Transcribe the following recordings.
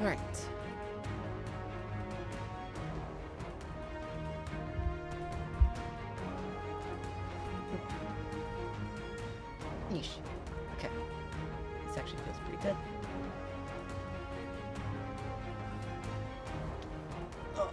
Alright. Yeesh. Okay. This actually feels pretty good. Oh.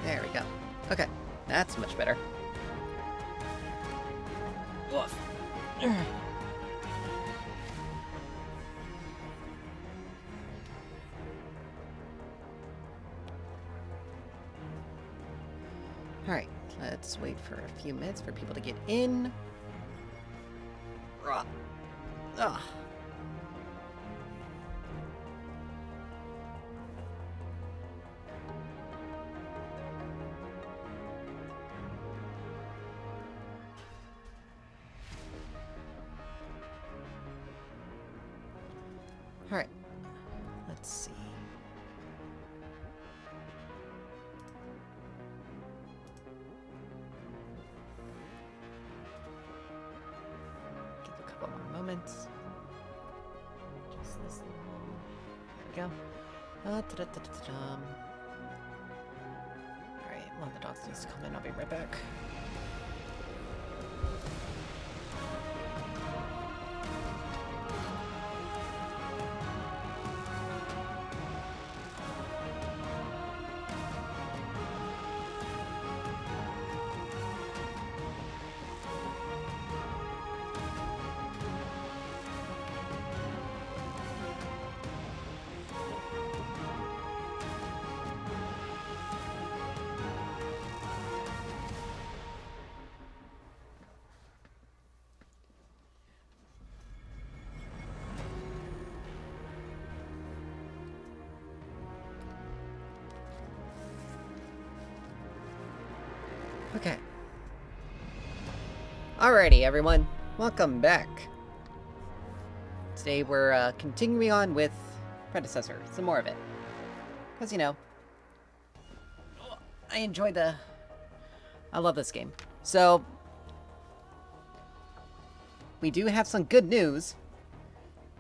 There we go. Okay, that's much better. Woof. Alright, let's wait for a few minutes for people to get in. Ugh. Alright, let's see. Give a couple more moments. Just this little... There we go. Alright, one of the dogs needs to come in. I'll be right back. Okay. Alrighty, everyone. Welcome back. Today we're continuing on with Predecessor. Some more of it. Because, you know, I love this game. So, we do have some good news.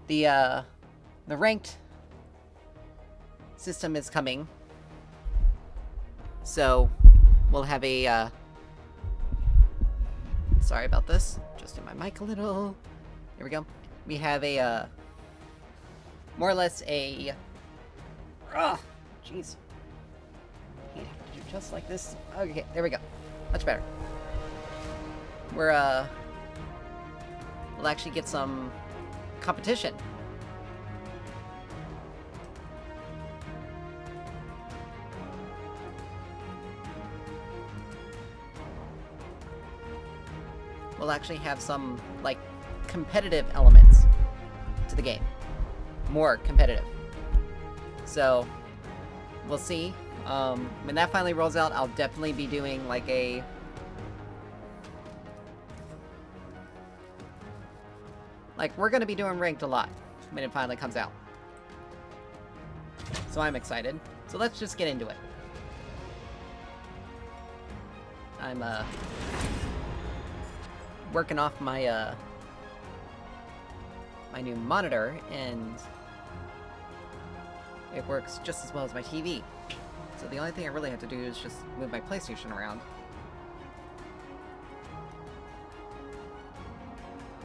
The ranked system is coming. So, we'll have a, sorry about this. Just in my mic a little. There we go. We have a, more or less a... Jeez. You have to do just like this. Okay, there we go. Much better. We'll actually get some competition. We'll actually have some, like, competitive elements to the game. More competitive. So, we'll see. When that finally rolls out, I'll definitely be doing, like, a... Like, we're gonna be doing ranked a lot when it finally comes out. So I'm excited. So let's just get into it. I'm, working off my, my new monitor, and it works just as well as my TV. So the only thing I really have to do is just move my PlayStation around.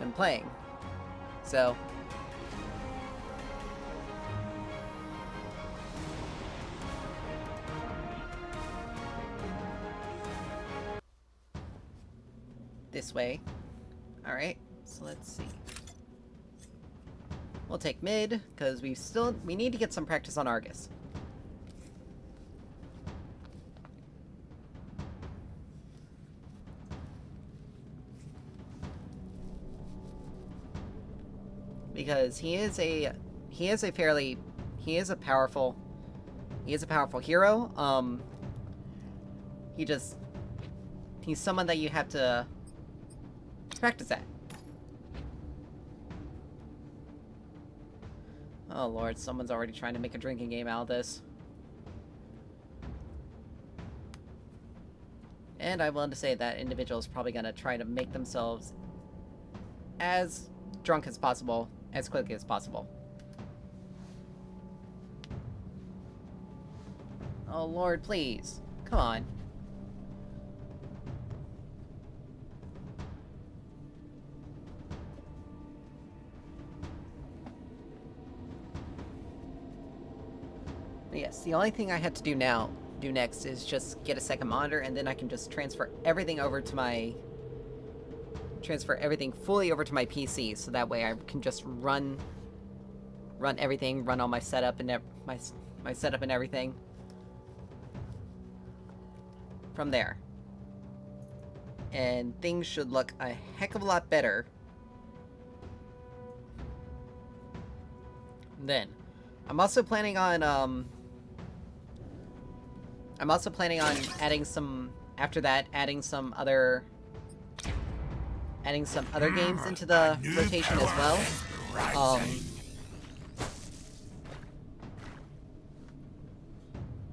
been playing. So this way. Alright, so let's see. We'll take mid, because we need to get some practice on Argus. Because he is a powerful hero. He's someone that you have to practice at. Oh lord, someone's already trying to make a drinking game out of this. And I'm willing to say that individual is probably gonna try to make themselves as drunk as possible, as quickly as possible. Oh lord, please. Come on. But yes, the only thing I have to do next is just get a second monitor, and then I can just transfer everything fully over to my PC, so that way I can just run everything, run all my setup and my setup and everything from there. And things should look a heck of a lot better then. I'm also planning on adding some other games into the rotation as well. I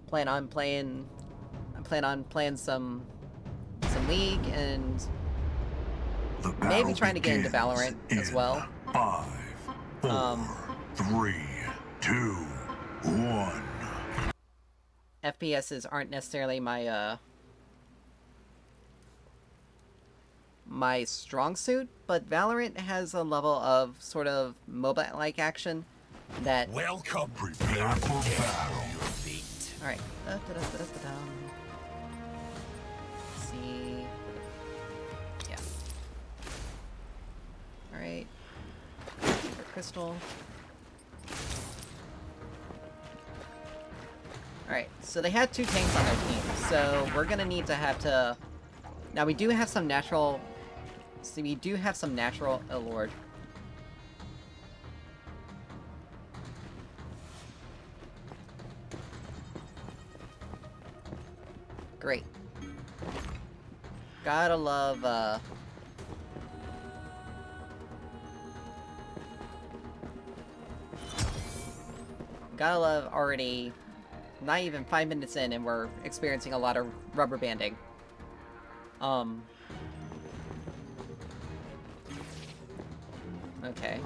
plan on playing some League, and maybe trying to get into Valorant as well. 5, 4, 3, 2, 1. FPSs aren't necessarily my strong suit, but Valorant has a level of sort of MOBA-like action that... Welcome, prepare for battle. Alright. See... Yeah. Alright. For crystal. Alright, so they had 2 tanks on their team, so we're gonna need to have... Now, we do have some natural... Oh, lord. Great. Gotta love, already... Not even 5 minutes in, and we're experiencing a lot of rubber banding. Okay.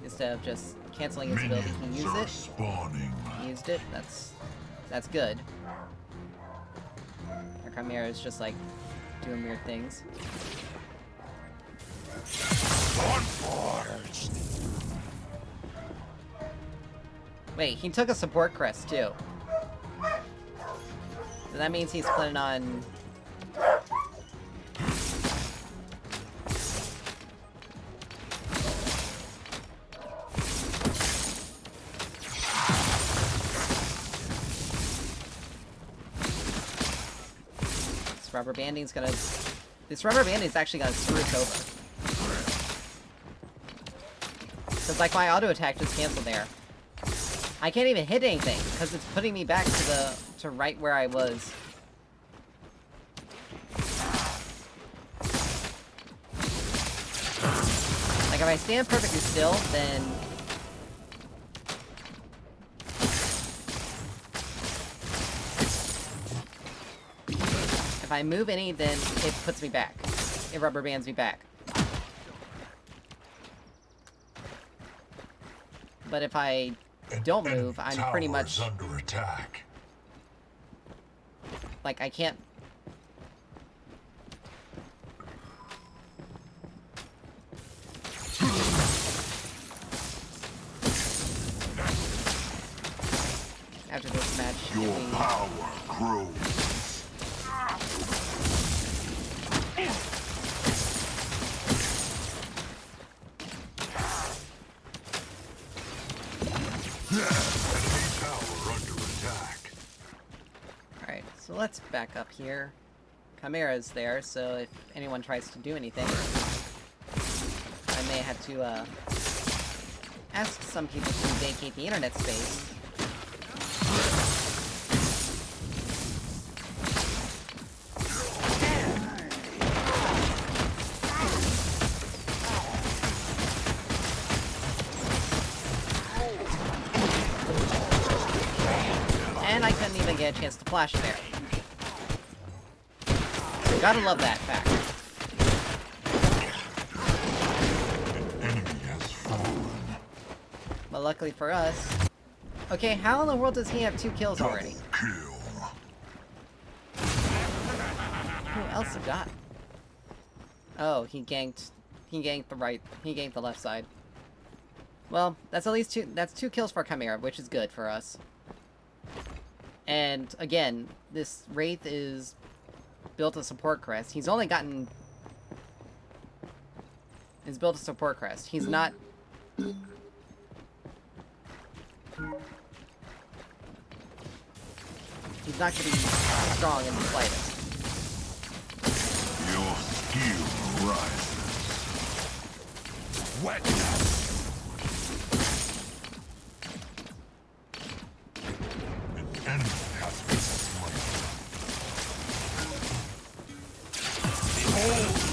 Instead of just canceling his ability, he used it. Spawning. He used it. That's good. Our Chimera is just like doing weird things. Wait, he took a support crest too. So that means he's planning on... This rubber banding's actually gonna screw us over. Cause like my auto attack just canceled there. I can't even hit anything, because it's putting me back to right where I was. Like, if I stand perfectly still, then... If I move any, then it puts me back. It rubber bands me back. But if I don't move, I'm pretty much under attack. Like, I can't... after this match. if Your we- power grows. Enemy tower under attack. Alright, so let's back up here. Chimera's there, so if anyone tries to do anything, I may have to, ask some people to vacate the internet space. And I couldn't even get a chance to flash there. Gotta love that fact. An enemy has fallen. But luckily for us... Okay, how in the world does he have 2 kills Double already? kill. Who else have got? Oh, he ganked the right... He ganked the left side. Well, that's at least 2... That's 2 kills for Chimera, which is good for us. And, again, this Wraith is built a support crest. He's only gotten... He's built a support crest. He's not... He's not gonna be strong in the slightest. Your skill rises. Wetness. An enemy has been slain. Behold!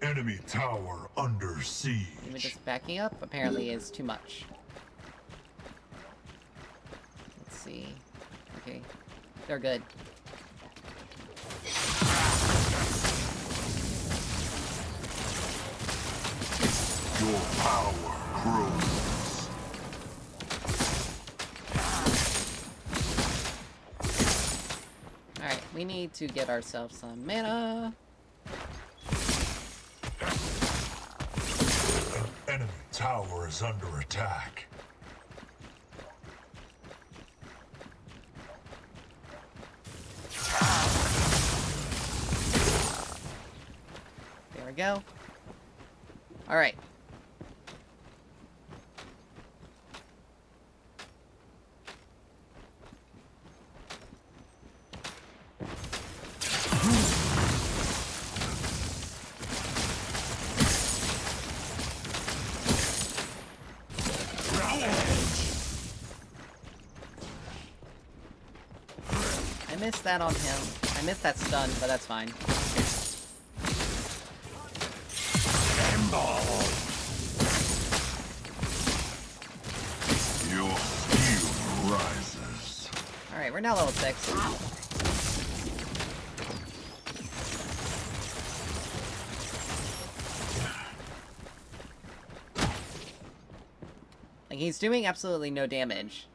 Enemy tower under siege. Even just backing up apparently is too much. Let's see. Okay. They're good. Your power grows. Alright, we need to get ourselves some mana. An enemy tower is under attack. There we go. Alright. I missed that on him. I missed that stun, but that's fine. Your skill rises. Alright, we're now level 6. Like, he's doing absolutely no damage.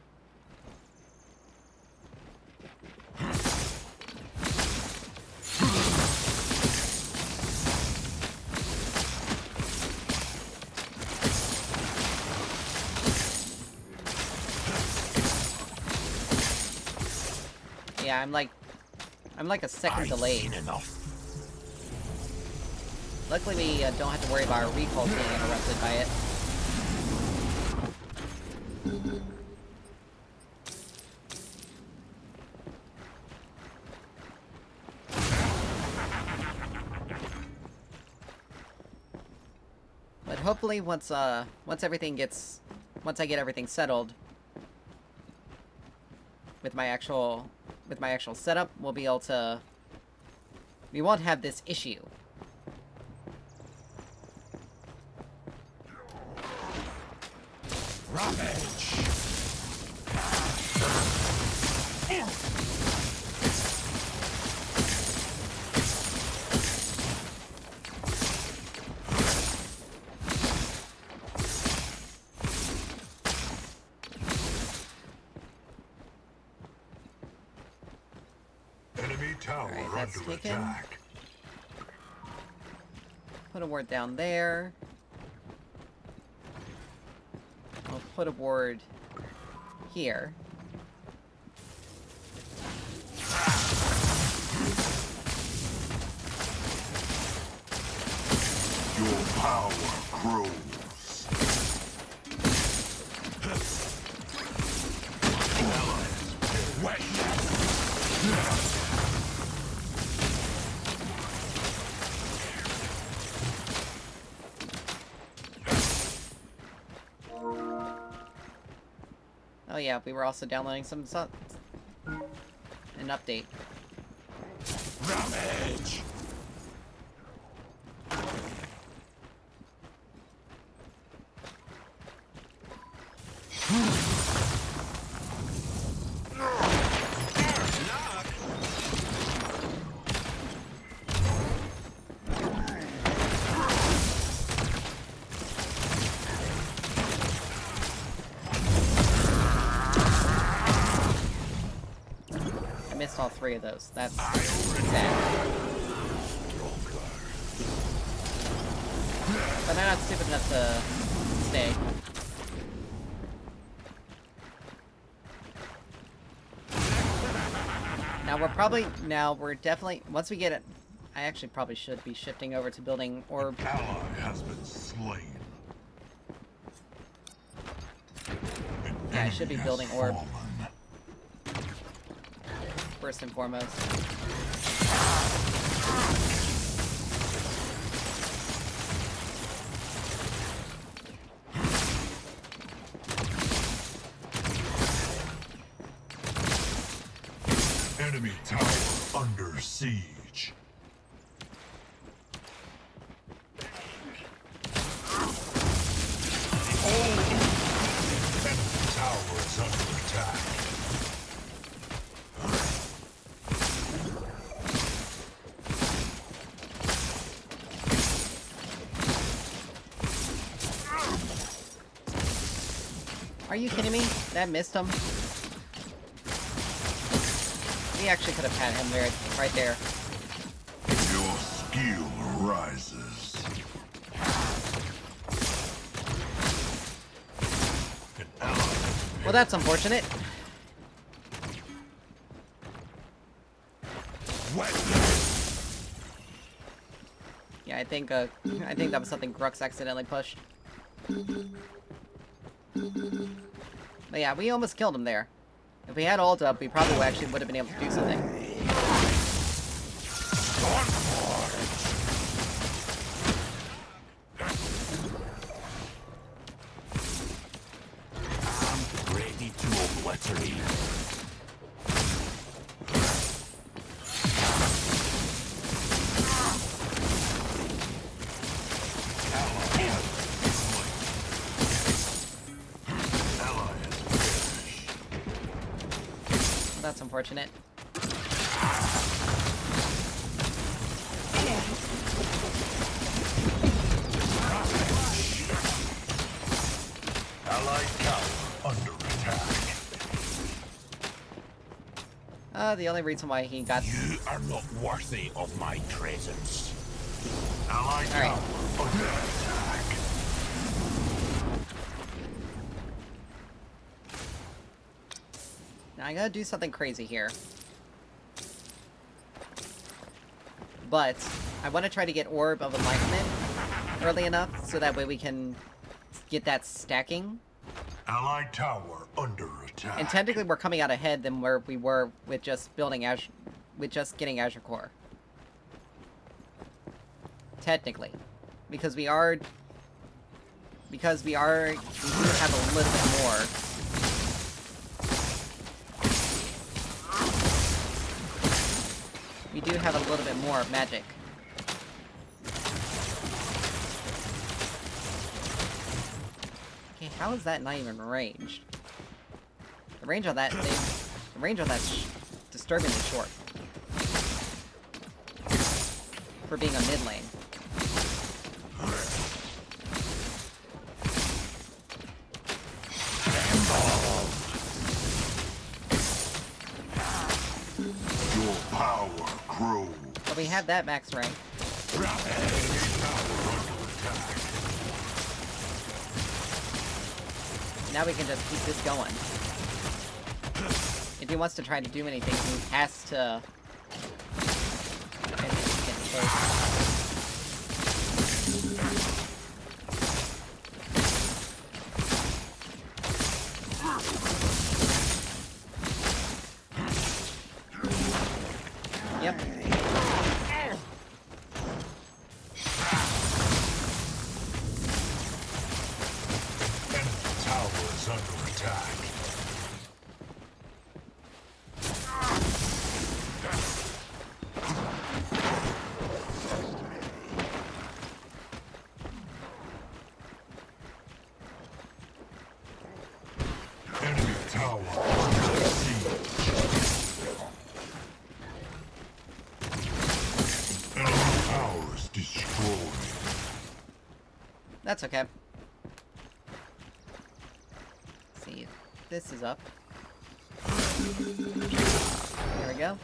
Yeah, I'm like a second delayed. Luckily, we don't have to worry about our recall being interrupted by it. But hopefully, once I get everything settled with my actual setup, we'll be able to. We won't have this issue. Ravage. Enemy tower Alright, that's under taken. attack. Put a ward down there. I'll put a ward here. Your power grows. Oh yeah, we were also downloading an update. Ramage! I missed all three of those. That's sad. But I'm not stupid enough to stay. Now we're definitely, once we get it, I actually probably should be shifting over to building orb. Ally has been slain. Yeah, I should be building orb Fallen. first and foremost. Enemy tower under siege. Enemy tower is under attack. Are you kidding me? That missed him? We actually could have had him there, right there. Your skill rises. An ally. Well, that's unfortunate. Yeah, I think that was something Grux accidentally pushed. But yeah, we almost killed him there. If we had ult up, we probably actually would have been able to do something. I'm ready to obliterate. That's unfortunate. Allied tower under attack. The only reason why he got... You are not worthy of my presence. Allied Alright. tower under attack. Now I gotta do something crazy here. But I want to try to get Orb of Enlightenment early enough so that way we can get that stacking. Allied tower under attack. And technically we're coming out ahead than where we were with just building Azure, with just getting Azure Core. Technically. Because we do have a little bit more. We do have a little bit more magic. Okay, how is that not even ranged? The range on that that's disturbingly short. For being a mid lane. Your power we have that max rank. Now we can just keep this going. If he wants to try to do anything, he has to... get close. Yep. That's okay. Let's see, this is up. There we go.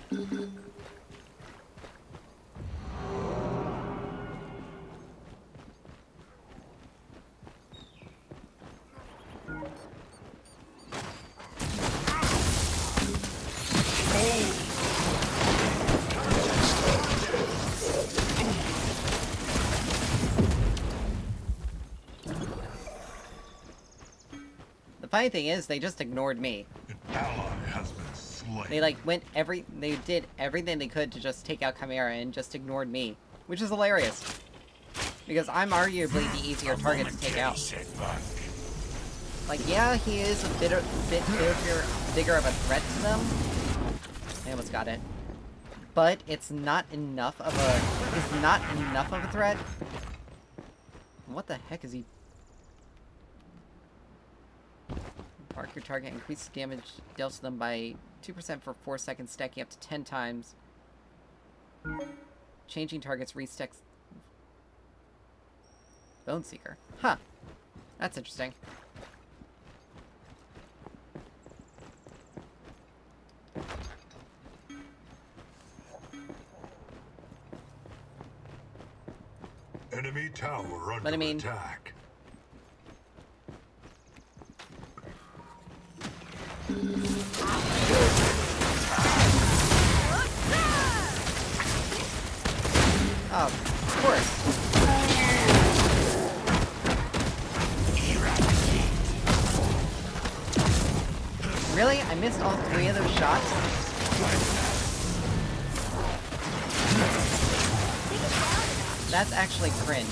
The funny thing is, they just ignored me. An ally has been slain. They like they did everything they could to just take out Chimera and just ignored me, which is hilarious. Because I'm arguably the easier target to take out. Like, yeah, he is a bit bigger of a threat to them. I almost got it. But it's not enough of a threat. What the heck is he? Mark your target, increase damage dealt to them by 2% for 4 seconds, stacking up to 10 times. Changing targets restacks. Bone Seeker. Huh. That's interesting. Enemy tower under But I mean, attack. oh, of course. Really? I missed all 3 of those shots? That's actually cringe.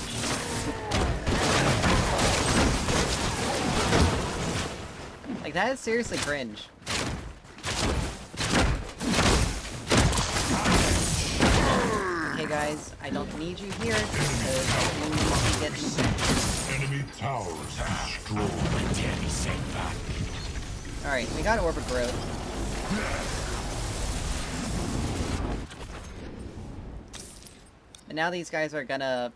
Like, that is seriously cringe. Okay, guys, I don't need you here because you need to get... Enemy towers destroyed. Alright, we got Orbit Growth. And now these guys are gonna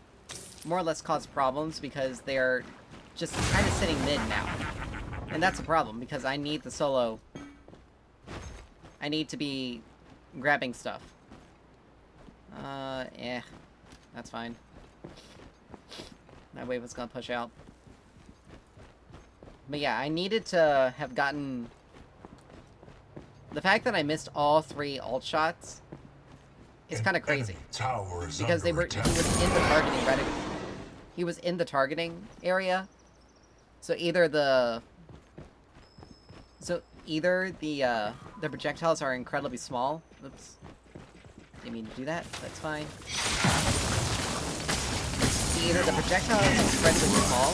more or less cause problems because they're just kind of sitting mid now. And that's a problem because I need the solo. I need to be grabbing stuff. That's fine. That wave was gonna push out. But yeah, I needed to have gotten... The fact that I missed all 3 ult shots is kind of crazy. Because he was in the targeting he was in the targeting area. So either the projectiles are incredibly small. Oops. Didn't mean to do that. That's fine. Either the projectile is incredibly small.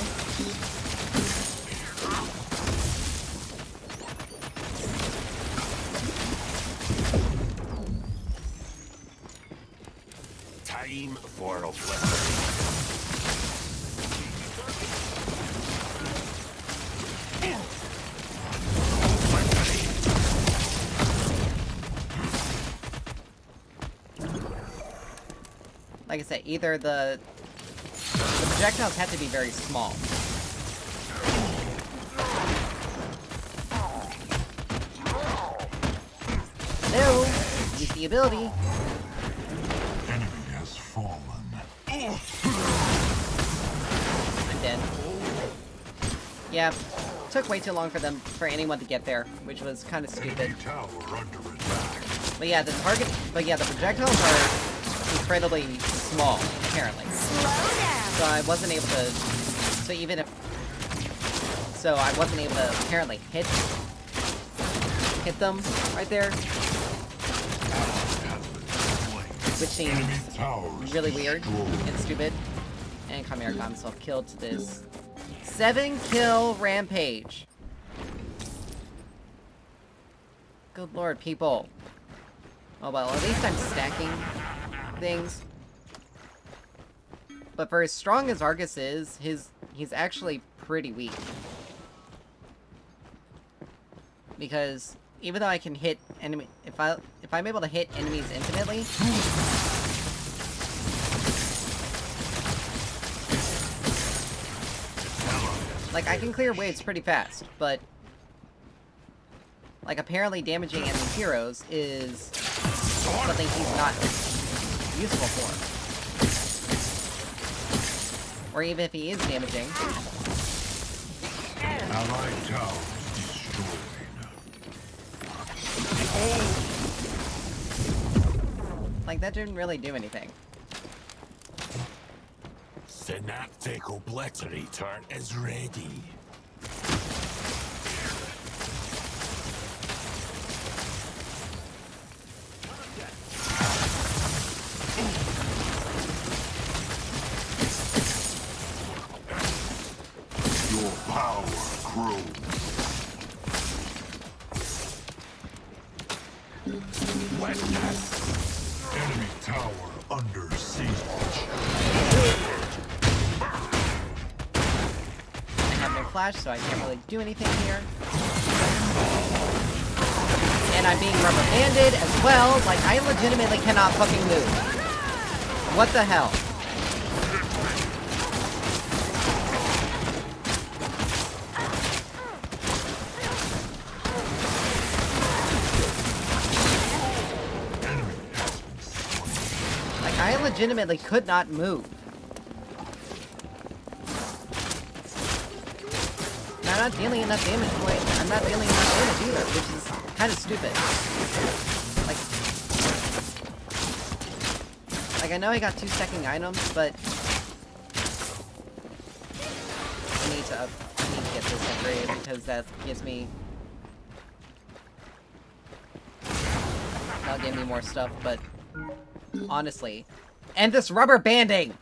Time for a weapon. Like I said, either the projectiles have to be very small. Hello! Use the ability. Enemy Yeah, took way too long for anyone to get there, which was kind of stupid. Tower under attack. But yeah, the projectiles are incredibly small, apparently. Slow down. So I wasn't able to. So I wasn't able to apparently hit them right there, which seems really weird and stupid. And Chimera got himself killed to this 7-kill rampage. Good lord, people. Oh well, at least I'm stacking things. But for as strong as Argus is, he's actually pretty weak. Because even though I can hit enemy, if I'm able to hit enemies infinitely, like I can clear waves pretty fast, but like apparently damaging enemy heroes is something he's not useful for. Or even if he is damaging. Allied tower destroyed. Like that didn't really do anything. Synaptic obliterate is ready. Your power grows. Witness. Enemy tower under siege. I have no flash, so I can't really do anything here. And I'm being rubber banded as well. Like, I legitimately cannot fucking move. What the hell? Like, I legitimately could not move. I'm not dealing enough damage. I'm not dealing enough damage either, which is kind of stupid. Like I know I got 2 stacking items, but I need to get this upgrade because that gives me. That'll give me more stuff, but honestly, and this rubber banding.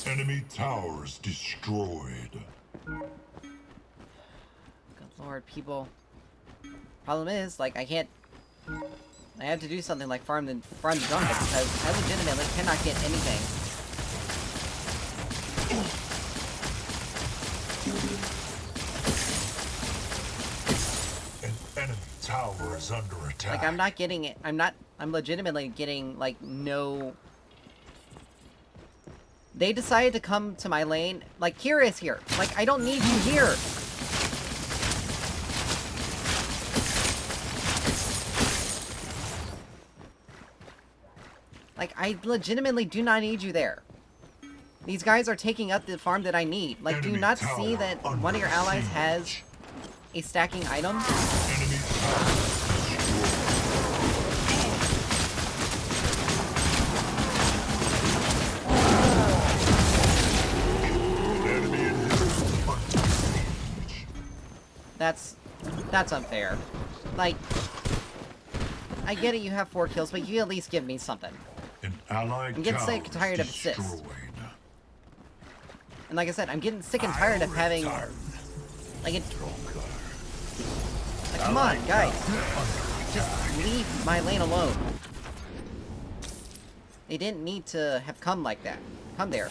Enemy towers destroyed. Good lord, people. Problem is, like, I have to do something like farm the jungle because I legitimately cannot get anything. An enemy tower is under attack. Like, I'm not getting it. I'm legitimately getting, like, no. They decided to come to my lane. Like, Kira is here. Like, I don't need you here. Like, I legitimately do not need you there. These guys are taking up the farm that I need. Like, do you not see that one of your allies has a stacking item? Enemy tower. That's unfair. Like, I get it, you have 4 kills, but you at least give me something. An allied I'm getting sick and tired of assists. And like I said, I'm getting sick and tired of having like it. Like, come on, guys. Just leave my lane alone. They didn't need to have come like that. Come there.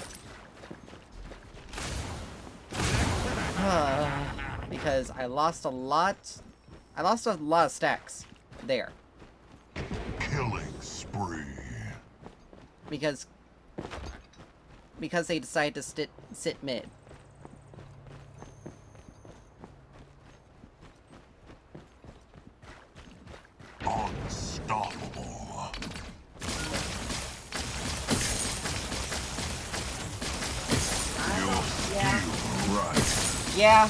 Because I lost a lot of stacks there. Killing spree. Because they decided to sit mid. Unstoppable. Yeah. Right. Yeah.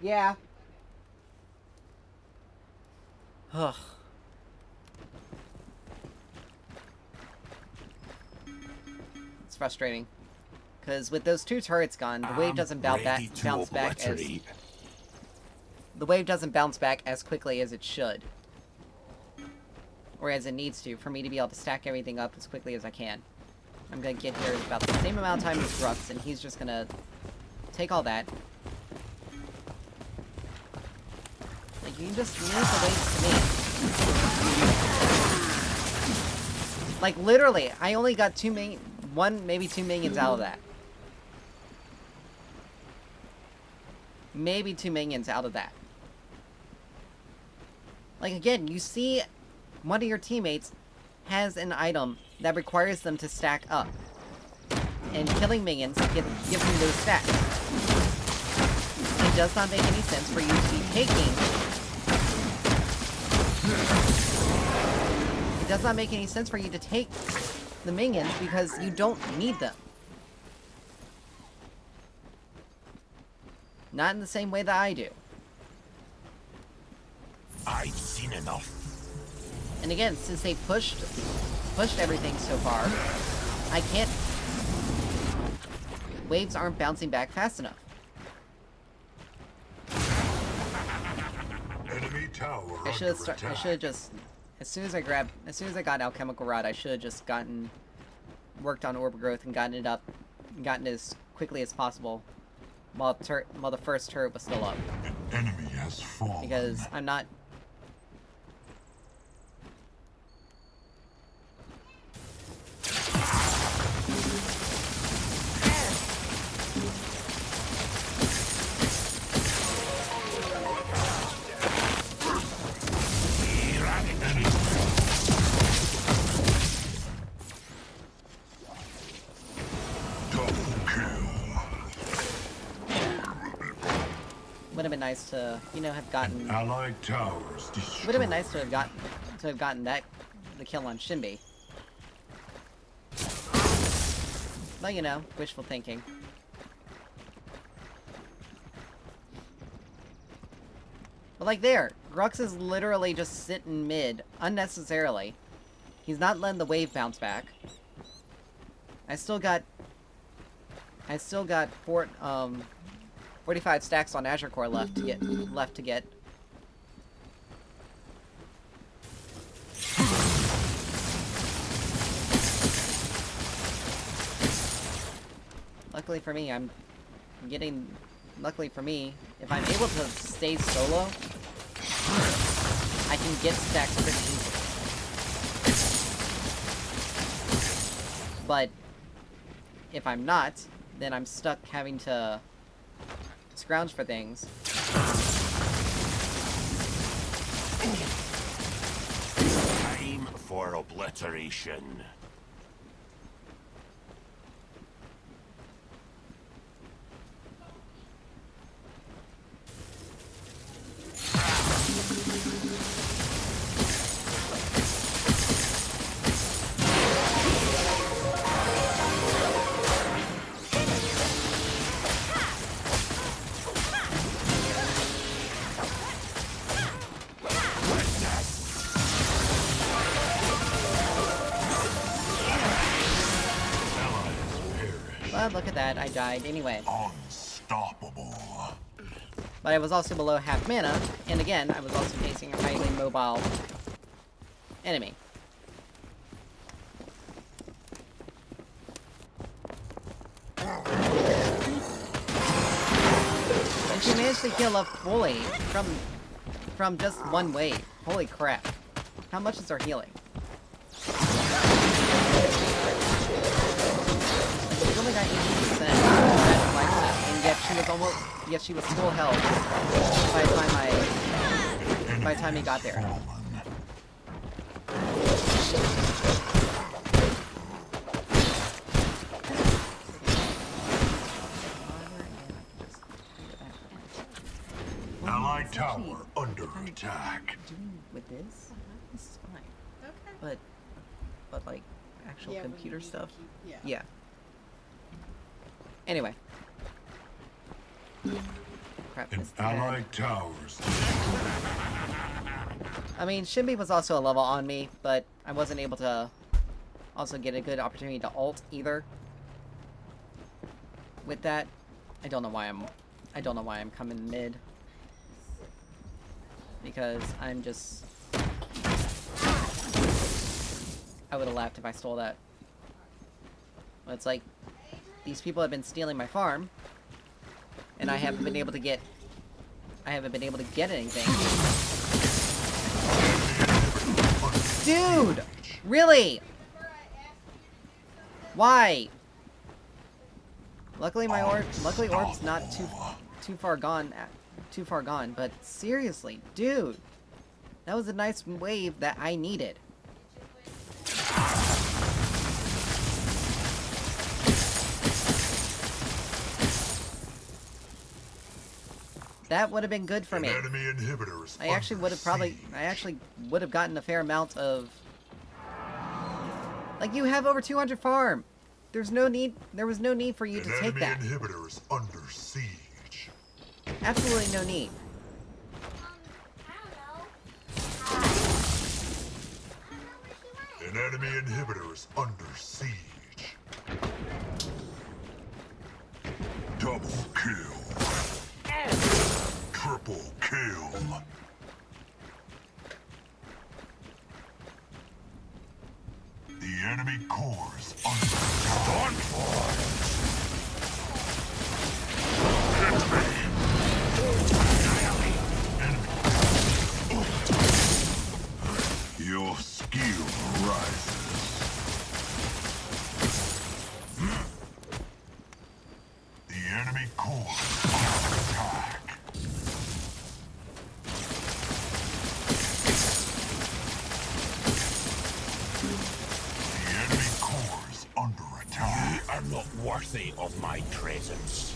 Yeah. Ugh. It's frustrating. Because with those 2 turrets gone, the wave doesn't bounce back as... The wave doesn't bounce back as quickly as it should. Or as it needs to, for me to be able to stack everything up as quickly as I can. I'm gonna get here in about the same amount of time as Grux, and he's just gonna take all that. Like, you just leave the waves to me. Like, literally, I only got 2 million... 1, maybe 2 minions out of that. Maybe 2 minions out of that. Like, again, you see one of your teammates has an item that requires them to stack up. And killing minions gives them those stacks. It does not make any sense for you to be taking... It does not make any sense for you to take the minions because you don't need them. Not in the same way that I do. I've seen enough. And again, since they pushed everything so far, I can't... Waves aren't bouncing back fast enough. Enemy tower I should have just... As soon as I got Alchemical Rod, I should have just worked on Orb Growth and gotten it as quickly as possible while the first turret was still up. An enemy has fallen. Because I'm not... Would have been nice to, you know, have gotten... Allied towers destroyed. Would have been nice to have gotten the kill on Shinbi. But, you know, wishful thinking. But like there, Grux is literally just sitting mid, unnecessarily. He's not letting the wave bounce back. I still got 45 stacks on Azure Core left to get. Luckily for me, luckily for me, if I'm able to stay solo, I can get stacks pretty easily. But if I'm not, then I'm stuck having to scrounge for things. Time for obliteration. But look at that, I died anyway. Unstoppable. But I was also below half mana, and again, I was also facing a highly mobile enemy. And she managed to heal up fully from just one wave. Holy crap. How much is her healing? She only got 80% magic lifesteal, and yet she was full health by the time he got there. Allied tower under attack. Doing with this is fine. Okay. But like actual Yeah, when computer you need to stuff. keep- Yeah. Anyway. Crap, An missed the head. allied towers. I mean, Shimby was also a level on me, but I wasn't able to also get a good opportunity to ult either. With that, I don't know why I'm coming mid. Because I'm just... I would have laughed if I stole that. But it's like, these people have been stealing my farm, and I haven't been able to get anything. Dude! Really? Why? Luckily orb's not too far gone, but seriously, dude. That was a nice wave that I needed. That would have been good for me. Enemy inhibitors I actually would have gotten a fair amount of... Like, you have over 200 farm. There was no need for you to take that. Inhibitors under siege. Absolutely no need. An enemy inhibitors under siege. Double kill. Triple kill. The enemy cores under attack. Your skill rises. The enemy cores under attack. The enemy cores under attack. You are not worthy of my presence.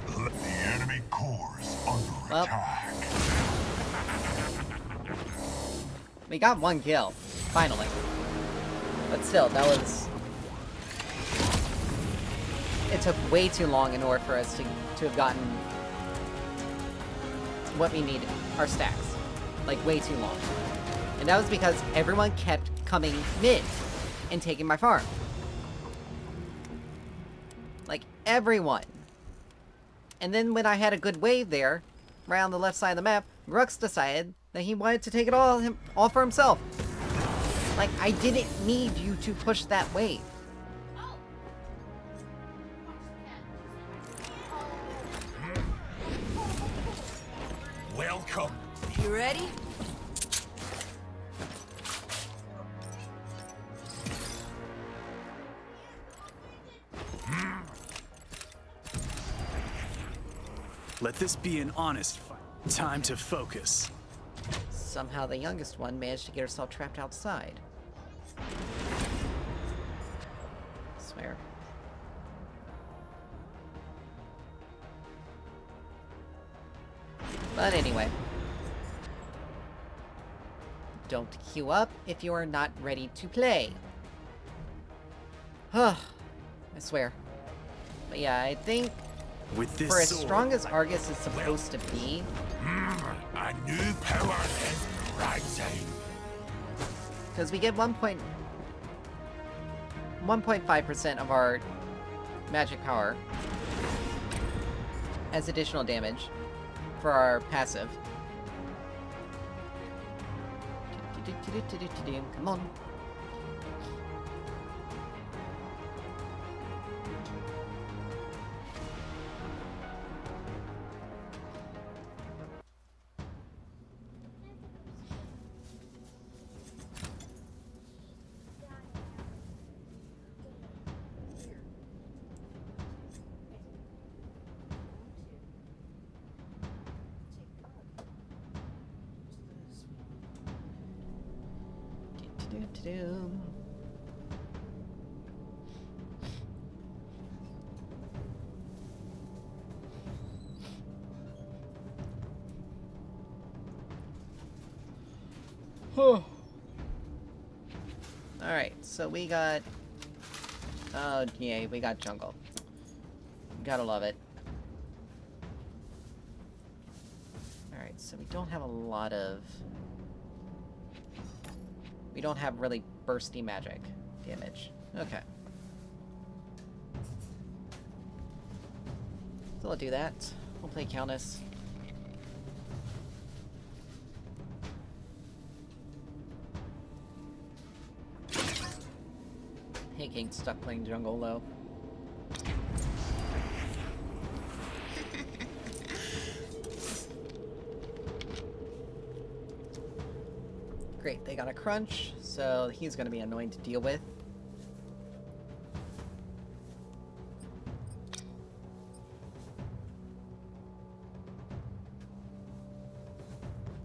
The enemy cores under attack. We got one kill, finally. But still, that was... It took way too long in order for us to have gotten what we needed, our stacks. Like, way too long. And that was because everyone kept coming mid and taking my farm. Like, everyone. And then when I had a good wave there, right on the left side of the map, Grux decided that he wanted to take it all for himself. Like, I didn't need you to push that wave. Welcome. You ready? Let this be an honest fight. Time to focus. Somehow the youngest one managed to get herself trapped outside. I swear. But anyway. Don't queue up if you are not ready to play. I swear. But yeah, I think With this for as sword, strong as Argus is supposed to be, A new power is rising. because we get 1.5% of our magic power as additional damage for our passive. Come on. Do-do-do-do. Alright, so we got... Oh, yay, we got jungle. Gotta love it. Alright, so we don't have a lot of... We don't have really bursty magic damage. Okay. So we'll do that. We'll play Countess. Hate getting stuck playing jungle low. Great, they got a crunch, so he's gonna be annoying to deal with.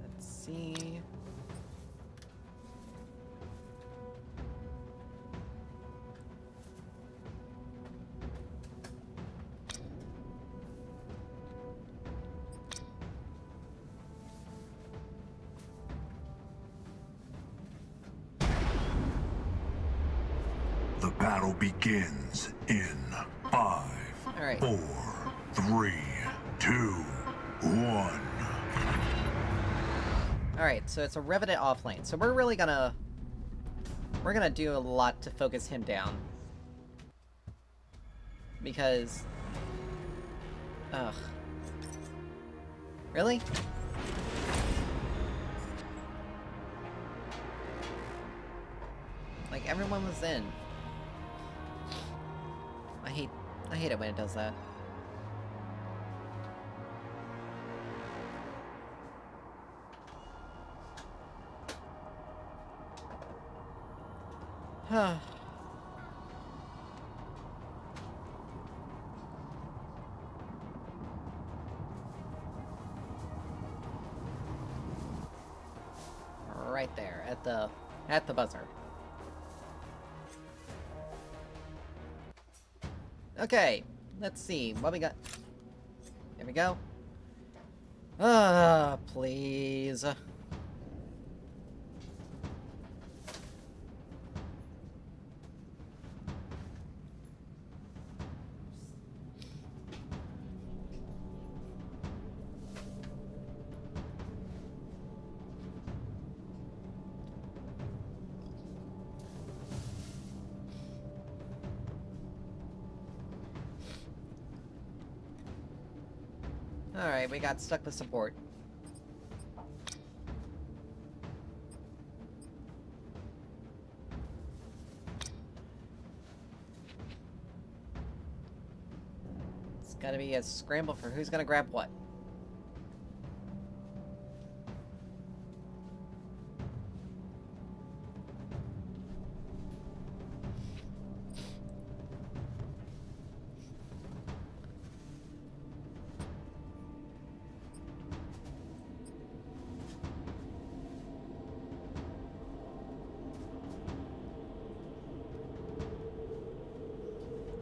Let's see. The battle begins in 5, Alright. 4, 3, 2, 1. Alright, so it's a Revenant off lane. So we're really gonna... We're gonna do a lot to focus him down. Because... Ugh. Really? Like, everyone was in. I hate it when it does that. Huh. Right there, at the buzzer. Okay, let's see, what we got? There we go. Please. Alright, we got stuck with support. It's gotta be a scramble for who's gonna grab what.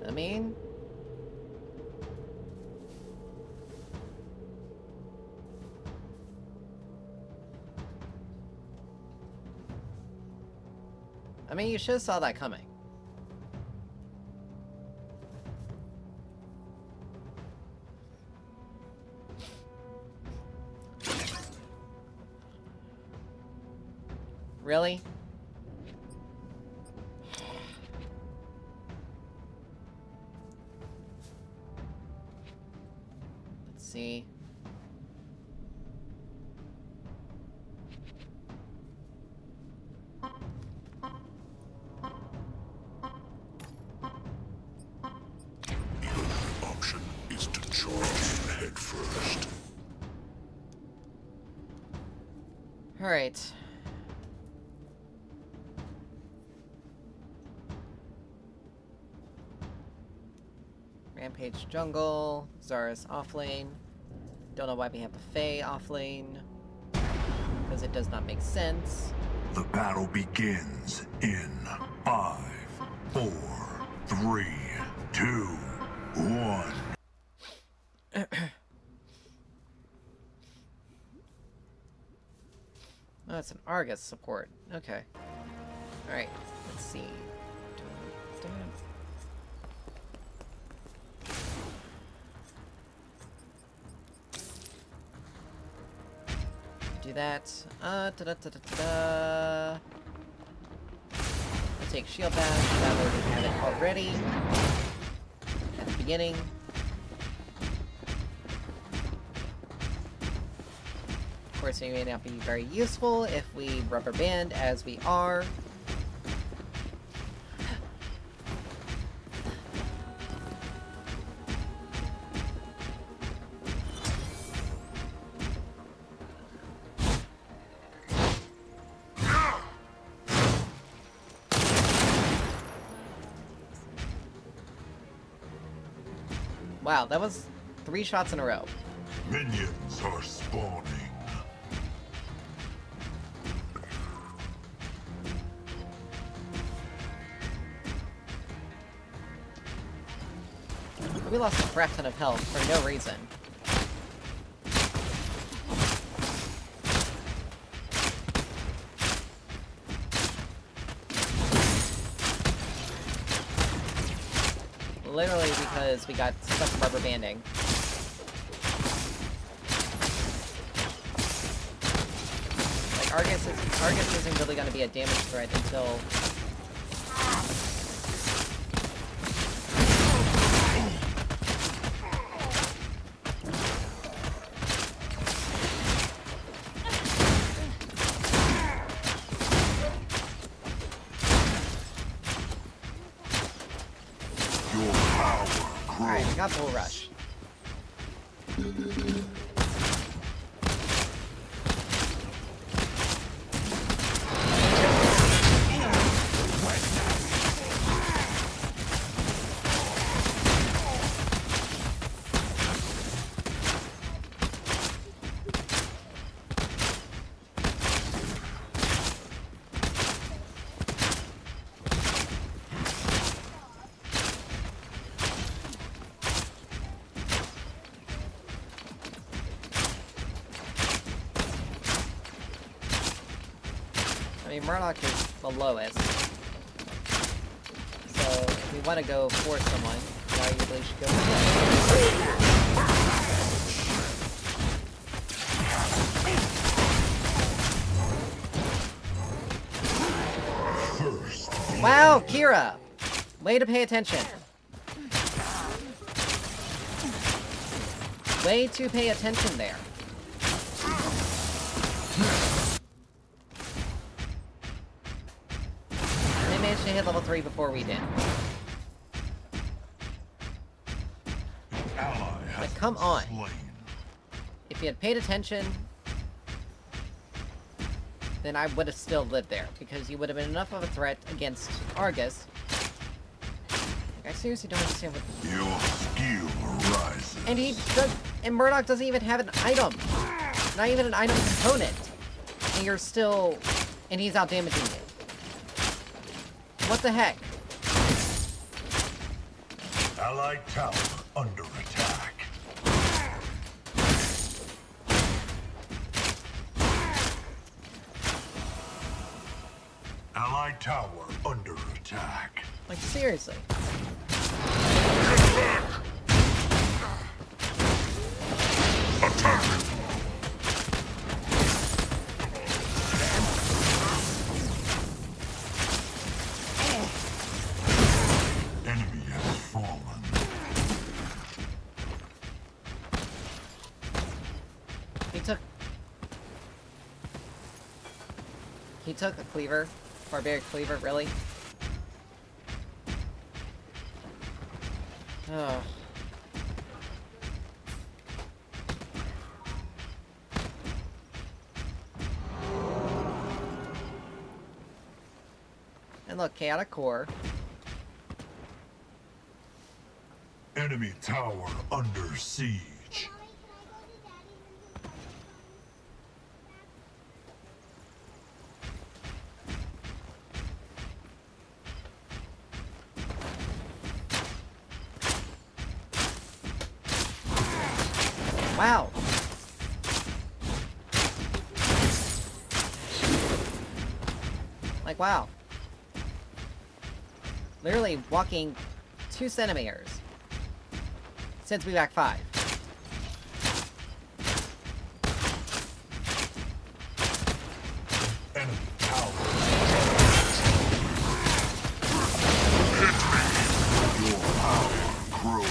I mean... you should have saw that coming. Really? Let's see. Option is to charge head first. All right. Rampage jungle, Zara's off lane. Don't know why we have the Fae off lane. Because it does not make sense. The battle begins in 5, 4, 3, 2, 1. Oh, it's an Argus support. Okay. Alright, let's see. Do that. We'll take shield bash. That way we have it already. At the beginning. Of course, it may not be very useful if we rubber band as we are. Wow, that was 3 shots in a row. Minions are spawning. We lost a crap ton of health for no reason. Literally because we got stuck rubber banding. Like, Argus isn't really going to be a damage threat until... Alright, we got Bull Rush. I mean, Murdoch is the lowest. So, if we want to go for someone, we arguably should go for him. Wow, Kira! Way to pay attention. Way to pay attention there. To hit level 3 before we did. But come on. If you had paid attention, then I would have still lived there, because you would have been enough of a threat against Argus. Like, I seriously don't understand what... Your skill rises. And Murdoch doesn't even have an item. Not even an item component. And you're still... And he's out damaging you. What the heck? Allied tower under attack. Allied tower under attack. Like, seriously. Attack. Enemy has fallen. He took a cleaver. Barbaric cleaver, really? Oh. And look, Chaotic Core. Enemy tower under siege. Wow. Like, wow. Literally walking 2 centimeters. Since we back 5. Enemy tower. Your power grows.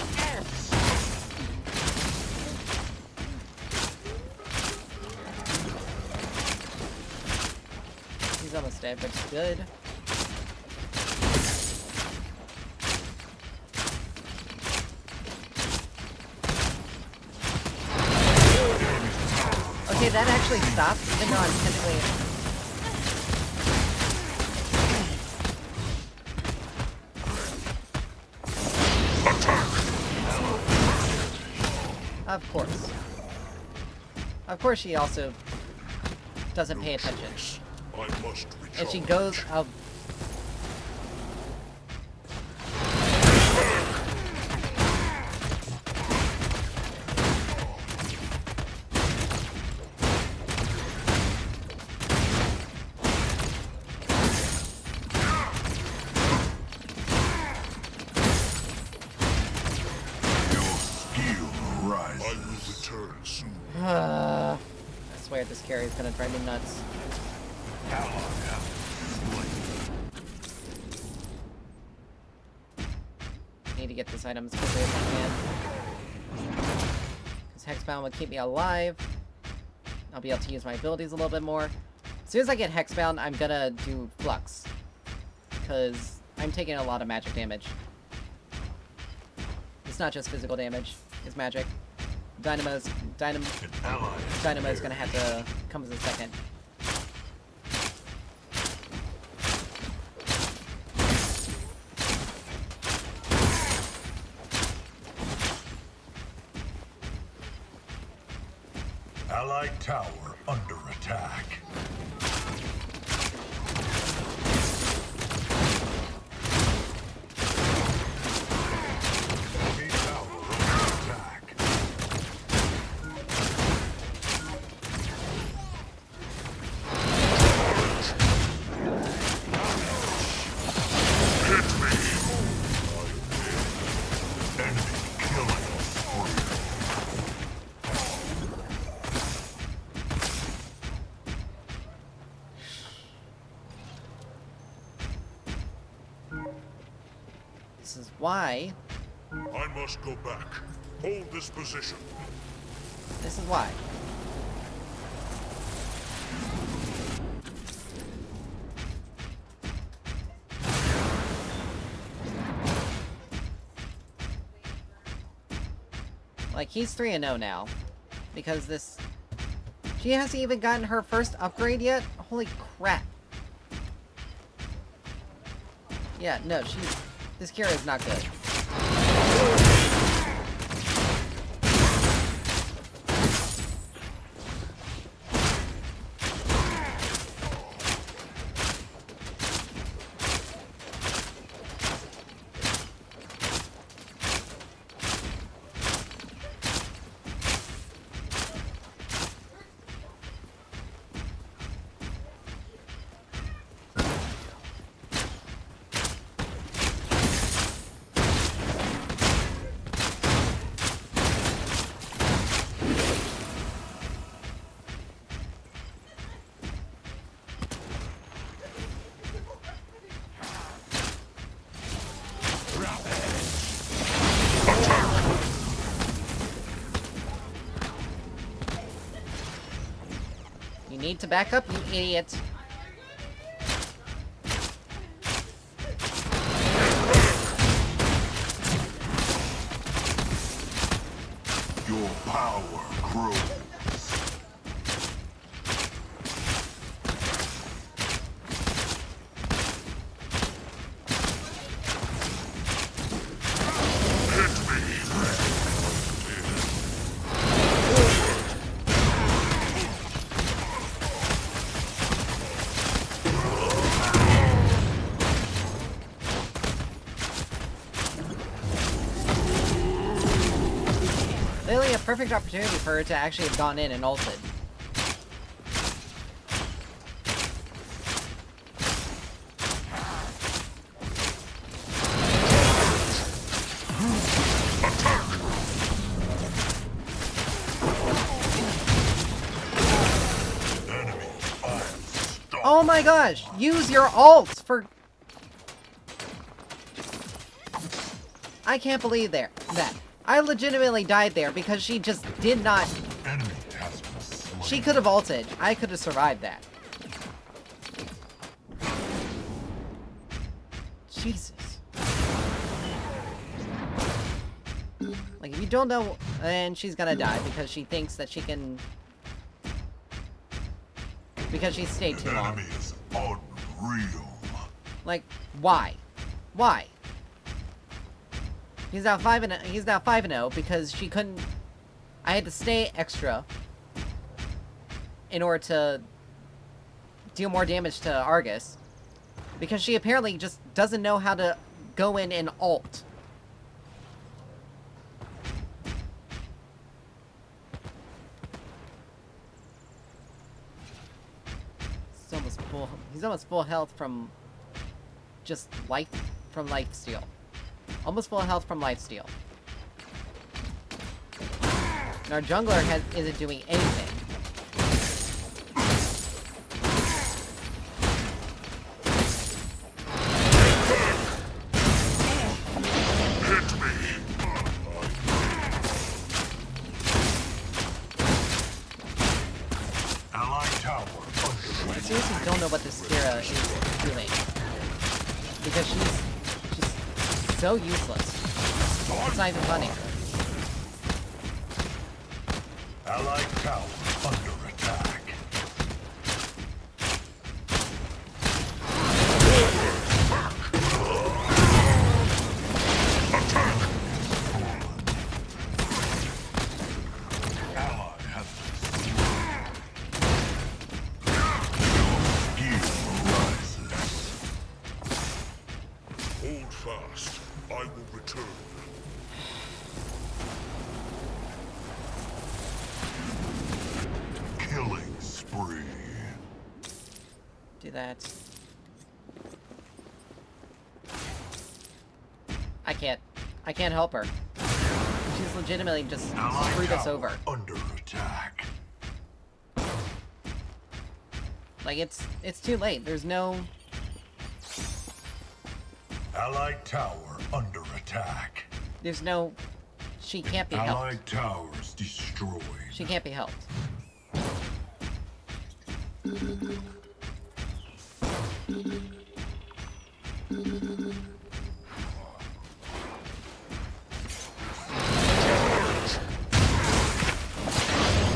He's almost dead, but it's good. Okay, that actually stopped, even though I'm technically... Of course. Of course she also doesn't pay attention. I must And she goes out... I will return soon. I swear this carry is gonna drive me nuts. Need to get this item as quickly as I can. Because Hexbound would keep me alive. I'll be able to use my abilities a little bit more. As soon as I get Hexbound, I'm gonna do Flux. Because I'm taking a lot of magic damage. It's not just physical damage, it's magic. Dynamo's gonna have to come as a second. Allied tower under attack. Enemy tower under attack. Hit me! Enemy killing spree. This is why. I must go back. Hold this position. This is why. Like, he's 3-0 now. Because this... She hasn't even gotten her first upgrade yet? Holy crap. Yeah, no, she's... This Kira is not good. You need to back up, you idiot. Your power grows. Literally a perfect opportunity for her to actually have gone in and ulted. Oh my gosh! Use your ults for... I can't believe that. I legitimately died there because she just did not... Enemy has been slain. She could have ulted. I could have survived that. Jesus. Like, if you don't know... And she's gonna die because she thinks that she can... Because she stayed too An long. enemy is unreal. Like, why? Why? He's now 5-0 because she couldn't... I had to stay extra in order to deal more damage to Argus. Because she apparently just doesn't know how to go in and ult. He's almost full health from just lifesteal. Almost full health from lifesteal. And our jungler isn't doing anything. Hit me. Allied tower under I seriously don't know what this Kira is doing. Because she's so useless. It's not even funny. Allied tower under attack. Attack! Ally has been slain. Skill rises. Hold fast. I will return. Killing spree. Do that. I can't help her. She's legitimately just Allied screwed us tower over. under attack. Like, it's too late. There's no... Allied tower under attack. There's no... She can't be helped. Allied towers destroyed. She can't be helped.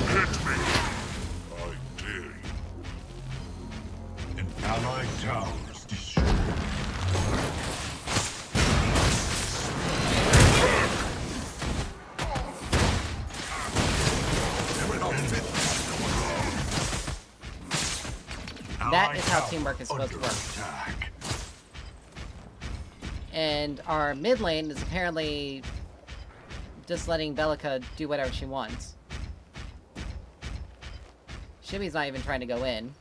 Hit me! I dare you. An allied towers destroyed. That is how teamwork is supposed to work. Attack. And our mid lane is apparently just letting Bellica do whatever she wants. Shimmy's not even trying to go in.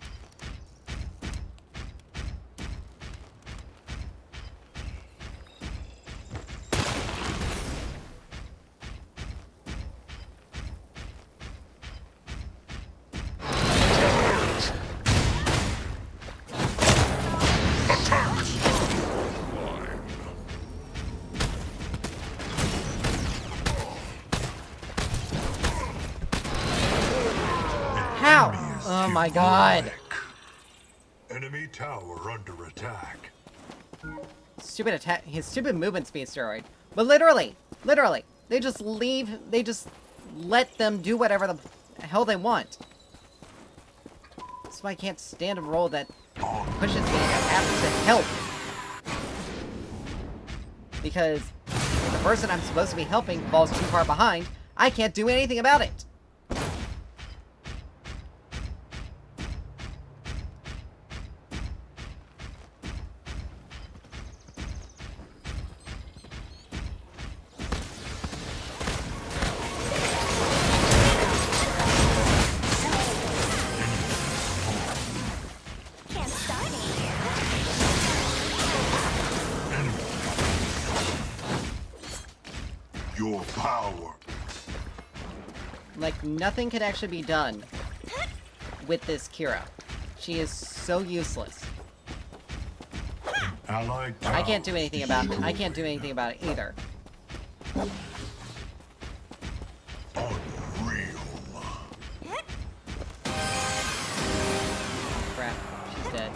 How? Oh my god. Enemy tower under attack. Stupid attack. His stupid movement speed steroid. But literally, they just leave. They just let them do whatever the hell they want. That's why I can't stand a role that pushes me to have to help. Because if the person I'm supposed to be helping falls too far behind, I can't do anything about it. Can't start it. Your power. Like, nothing could actually be done with this Kira. She is so useless. Allied I can't towers do anything about it. I can't do destroyed. anything about it either. Unreal. Crap. She's dead.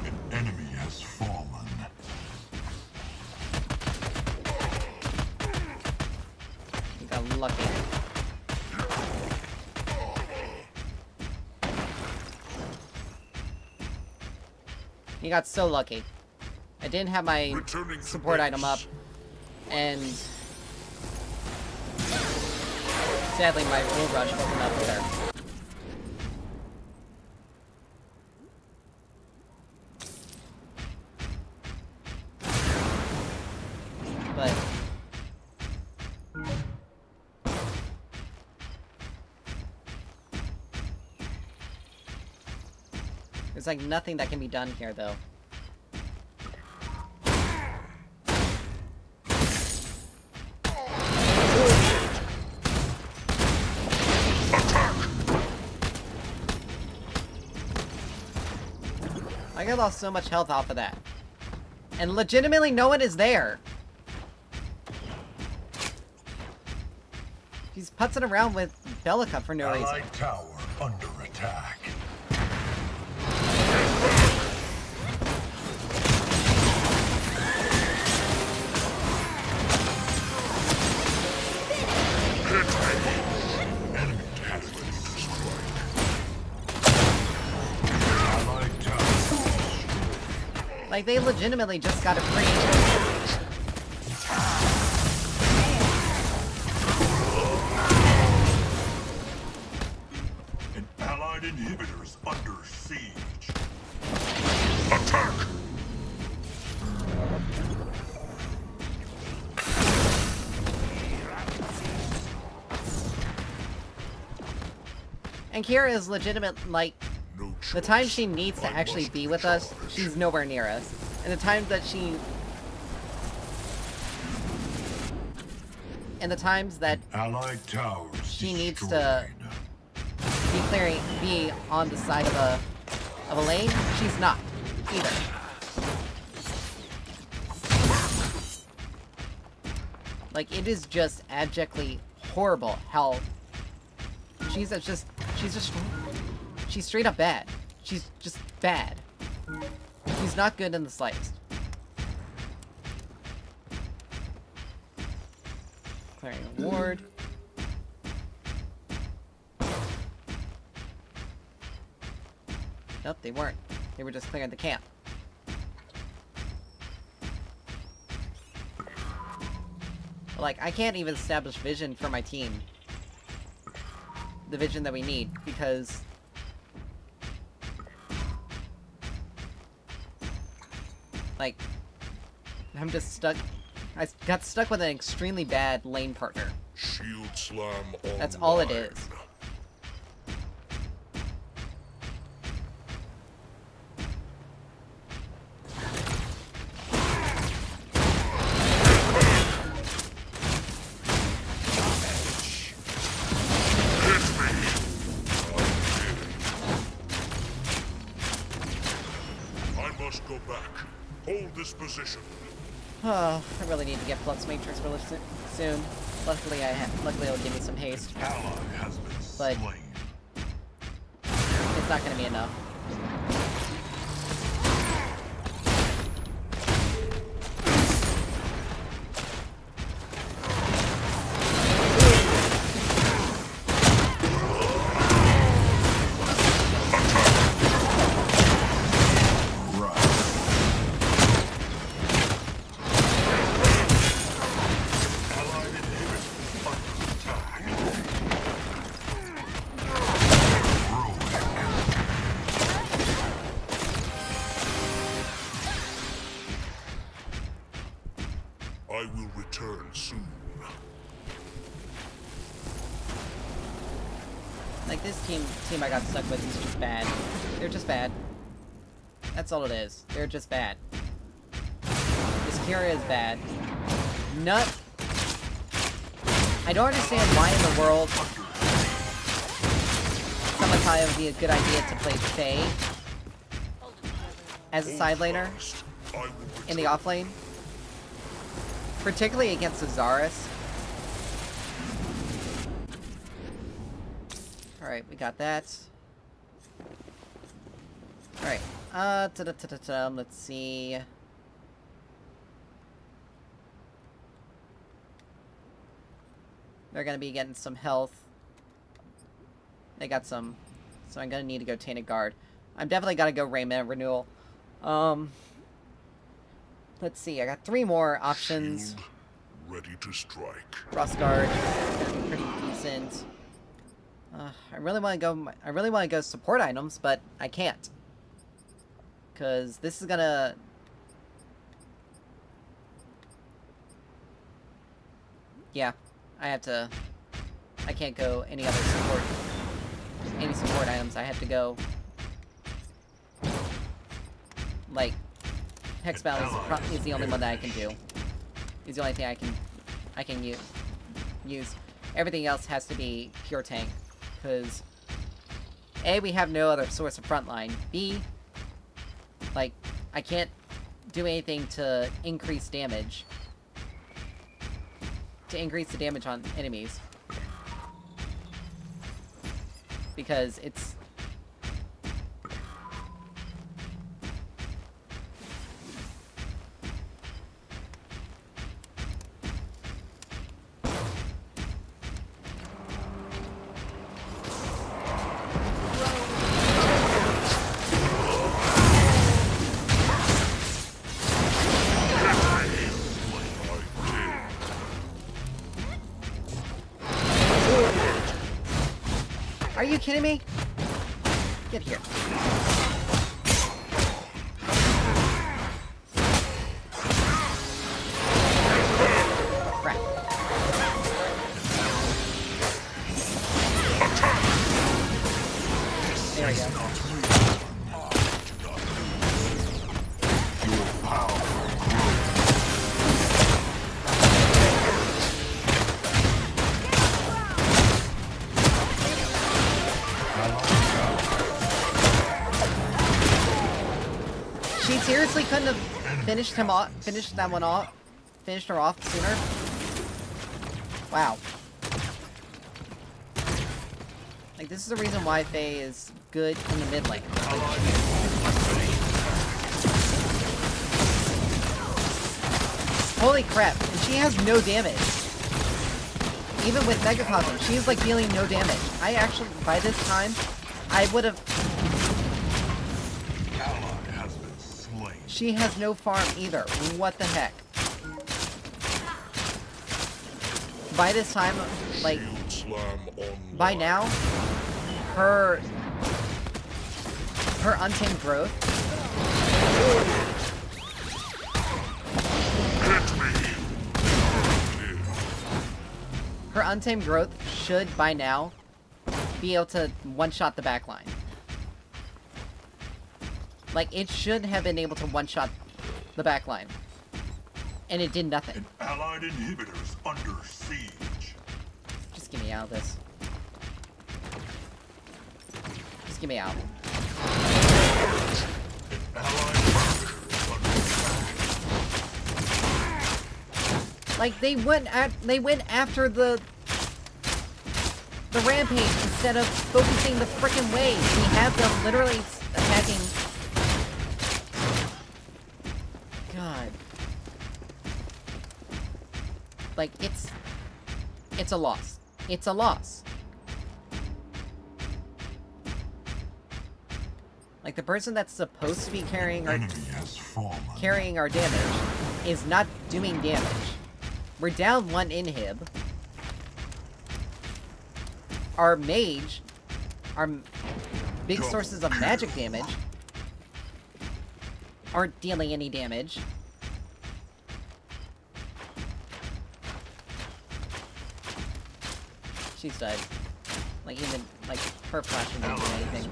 An enemy has fallen. You got lucky. You got so lucky. I didn't have my Returning to support base. item up, and sadly my bull rush wasn't up either. But there's like nothing that can be done here though. Like, I lost so much health off of that. And legitimately no one is there. He's putzing around with Bellica for no reason. Allied tower under attack. Enemy has been destroyed. Allied tower destroyed. Like, they legitimately just got a free. An allied inhibitors under siege. Attack! And Kira is legitimate, like, No the time choice. she needs to I actually must be with us, recharge. she's nowhere near us. And the times that she... And the times that Allied towers she needs to destroyed. be on the side of a lane, she's not either. Like, it is just abjectly horrible how she's straight up bad. She's just bad. She's not good in the slightest. Clearing a ward. Nope, they weren't. They were just clearing the camp. Like, I can't even establish vision for my team. The vision that we need, because... Like, I'm just stuck... I got stuck with an extremely bad lane partner. Shield slam online. That's all it is. I must go back. Hold this position. Oh, I really need to get Flux Matrix really soon. Luckily, luckily it'll give me some haste. Ally has been But- slain. It's not gonna be enough. Allied inhibitors under attack. Heroic. Like, this team I got stuck with is just bad. They're just bad. That's all it is. They're just bad. This Kira is bad. I don't understand why in the world someone thought it would be a good idea to play Faye as a side laner in the off lane. Particularly against Azarus. Alright, we got that. Alright, let's see. They're gonna be getting some health. They got some, so I'm gonna need to go Tainted Guard. I'm definitely gotta go Rayman Renewal. Let's see, I got 3 more options. Shield ready to strike. Frost Guard, gonna be pretty decent. I really want to go support items, but I can't. Cause this is gonna... Yeah, I can't go any other support items. I have to go... Like, Hex Battle is the only one that I can do. Is the only thing I can use. Everything else has to be pure tank. Because A, we have no other source of frontline. B, like, I can't do anything to increase damage. To increase the damage on enemies. Because it's... Are you kidding me? Get here. Crap. There we go. She seriously couldn't have finished her off sooner? Wow. Like, this is the reason why Faye is good in the mid lane. Like, holy crap, and she has no damage. Even with Megacosm, she's like dealing no damage. I actually, by this time, I would have... She has no farm either. What the heck? By this time, like, by now, her Untamed Growth. Her Untamed Growth should, by now, be able to one-shot the backline. Like, it should have been able to one-shot the backline. And it did nothing. An allied inhibitors under siege. Just get me out of this. Just get me out. Like, they went after the rampage instead of focusing the frickin' waves. We have them literally attacking. God. Like, it's a loss. It's a loss. Like, the person that's supposed to be carrying our damage is not doing damage. We're down 1 inhib. Our mage, our big sources of magic damage, aren't dealing any damage. She's dead. Like, even, like, her flashing doesn't do anything.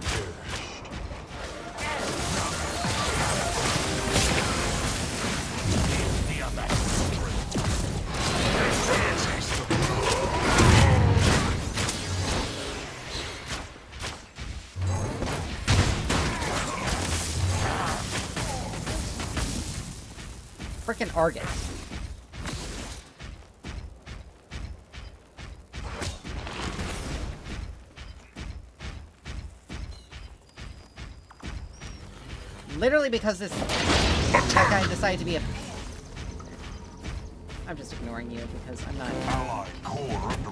Frickin' Argus. Literally because that guy decided to be a... I'm just ignoring you because I'm not... Allied core under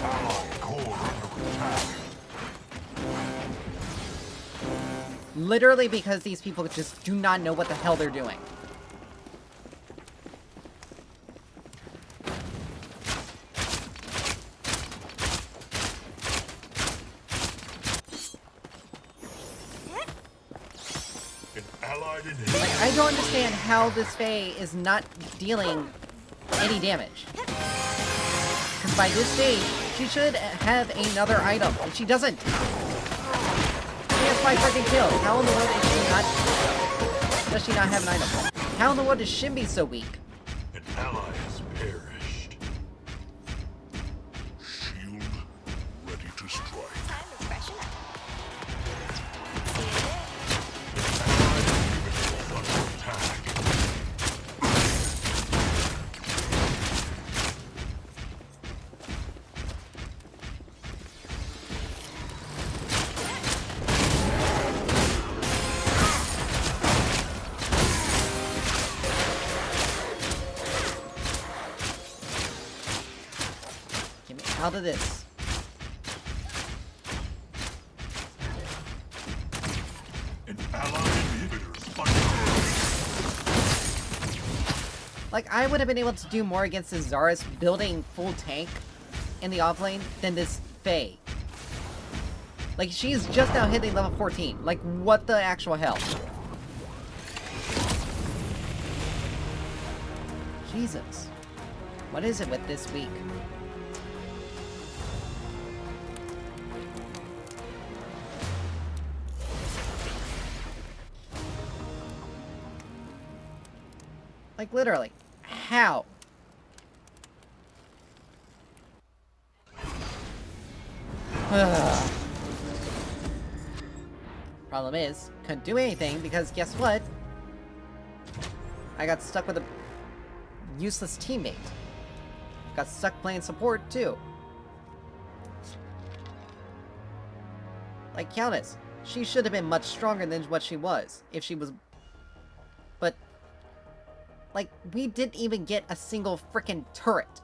Allied core under attack. Literally because these people just do not know what the hell they're doing. Like, I don't understand how this Fae is not dealing any damage. Because by this stage, she should have another item, and she doesn't. She has 5 freaking kills. How in the world does she not have an item? How in the world is Shimby so weak? An ally has perished. Shield ready to strike. Time to freshen up. Under attack. Get me out of this. An allied inhibitor under Like, I would have been able to do more against this Zarus building full tank in the offlane than this Fae. Like, she's just now hitting level 14. Like, what the actual hell? Jesus. What is it with this week? Like, literally. How? Problem is, couldn't do anything because guess what? I got stuck with a useless teammate. Got stuck playing support too. Like Countess, she should have been much stronger than what she was if she was. But like, we didn't even get a single frickin' turret.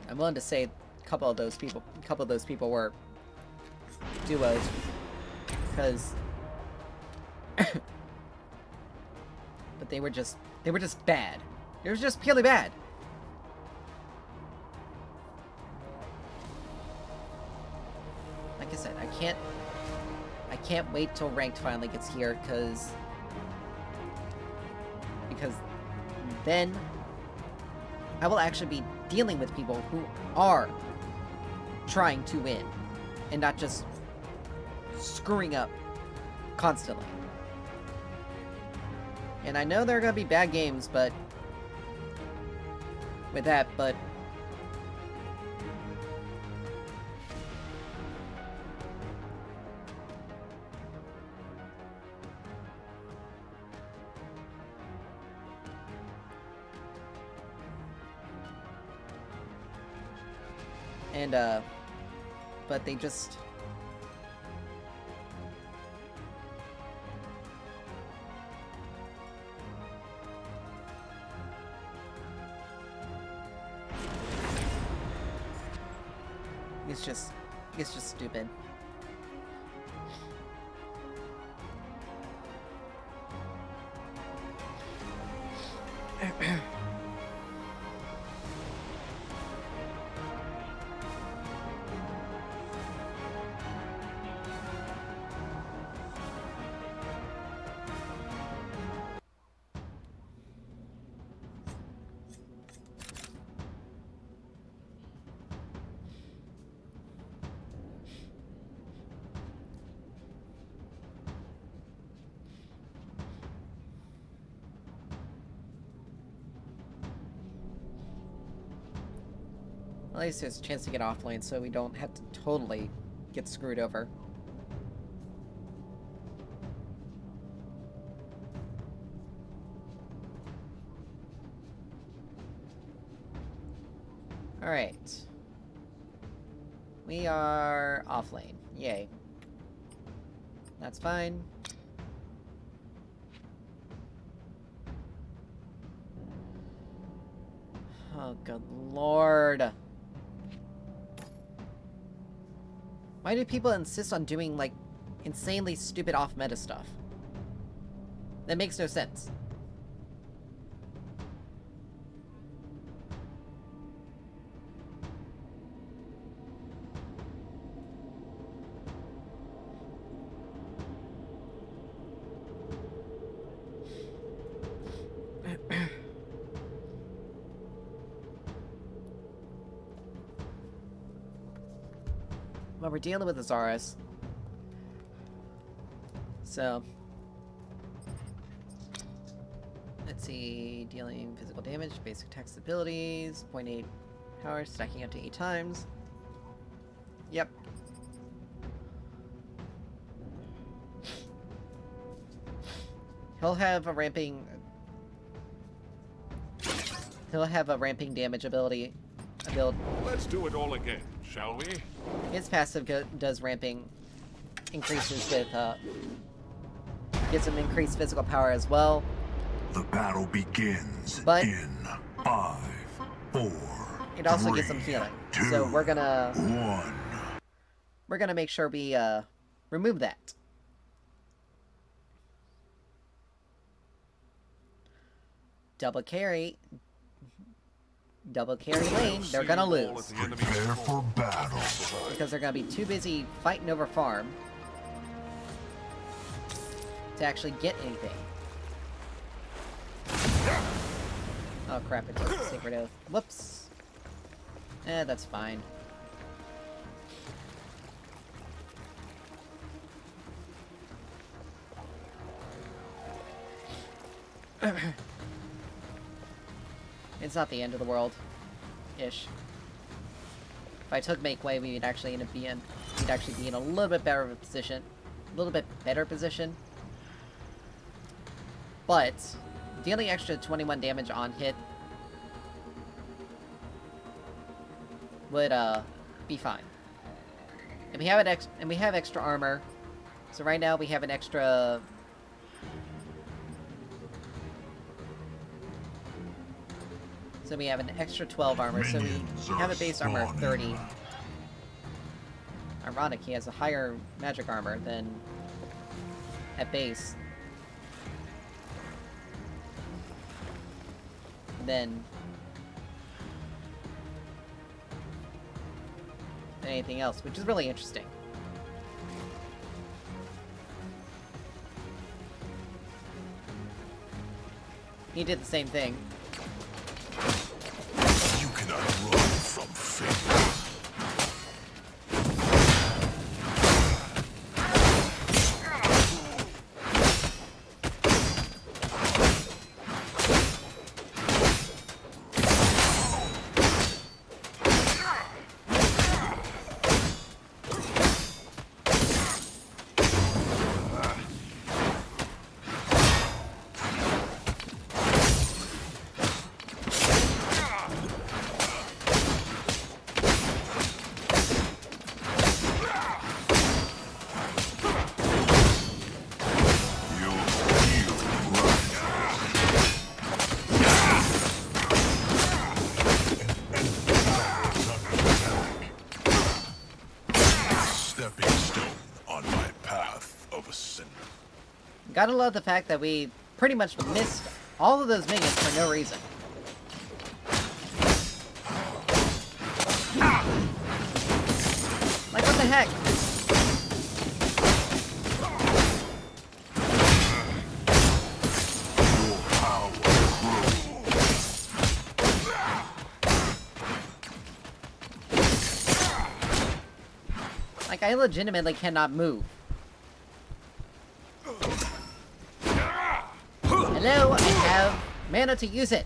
I'm willing to say a couple of those people were duos, because but they were just bad. They were just purely bad. Like I said, I can't wait till ranked finally gets here, because then I will actually be dealing with people who are trying to win and not just screwing up constantly. And I know there are gonna be bad games, but with that, but but they just it's just stupid. At least there's a chance to get offlane, so we don't have to totally get screwed over. Alright. We are off lane. Yay. That's fine. Oh, good lord. Why do people insist on doing, like, insanely stupid off-meta stuff? That makes no sense. Well, we're dealing with Azaris. So... let's see... dealing physical damage, basic attack abilities, 0.8 power, stacking up to 8 times. Yep. He'll have a ramping... he'll have a ramping damage ability... Let's do it all again, shall we? His passive does ramping increases with, gives him increased physical power as well. The battle begins But in 5, 4, it also 3, gives him healing. 2, So we're gonna 1. make sure we, remove that. Double carry lane, they're gonna lose. Prepare for battle. Because they're gonna be too busy fighting over farm to actually get anything. Oh crap, it took Sacred Oath. Whoops. That's fine. It's not the end of the world. Ish. If I took Make Way, we'd actually end up being... we'd actually be in a little bit better of a position. A little bit better position. But, dealing extra 21 damage on hit would, be fine. And we have we have extra armor. So right now we have an extra... so we have an extra 12 armor, so we have a base armor of 30. Ironic, he has a higher magic armor than at base. Than anything else, which is really interesting. He did the same thing. You cannot run from fate. Gotta love the fact that we pretty much missed all of those minions for no reason. Like, what the heck? Like, I legitimately cannot move. Hello, I have mana to use it.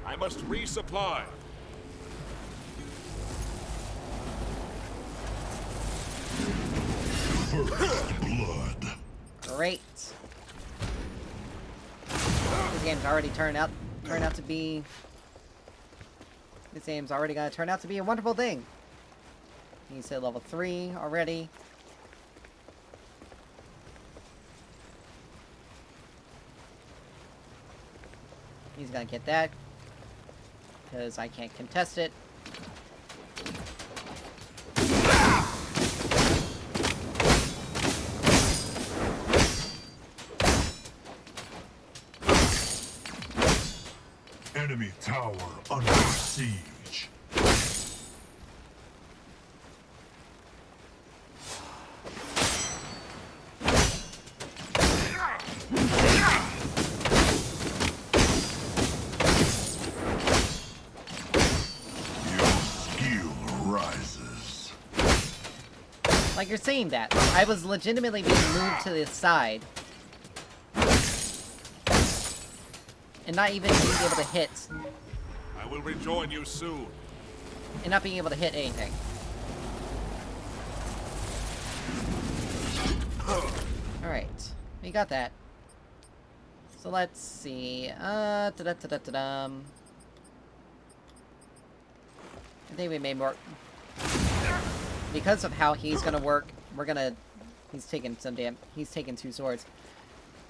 I'm resupply. First blood. Great. This game's already turned out to be. This game's already gonna turn out to be a wonderful thing. He's at level 3 already. He's gonna get that. Because I can't contest it. Enemy tower under siege. Like, you're saying that. I was legitimately being moved to the side. And not even being able to hit. I will rejoin you soon. And not being able to hit anything. Alright. We got that. So let's see. I think we made more... Because of how he's gonna work, we're gonna... He's taking some damn... He's taking 2 swords.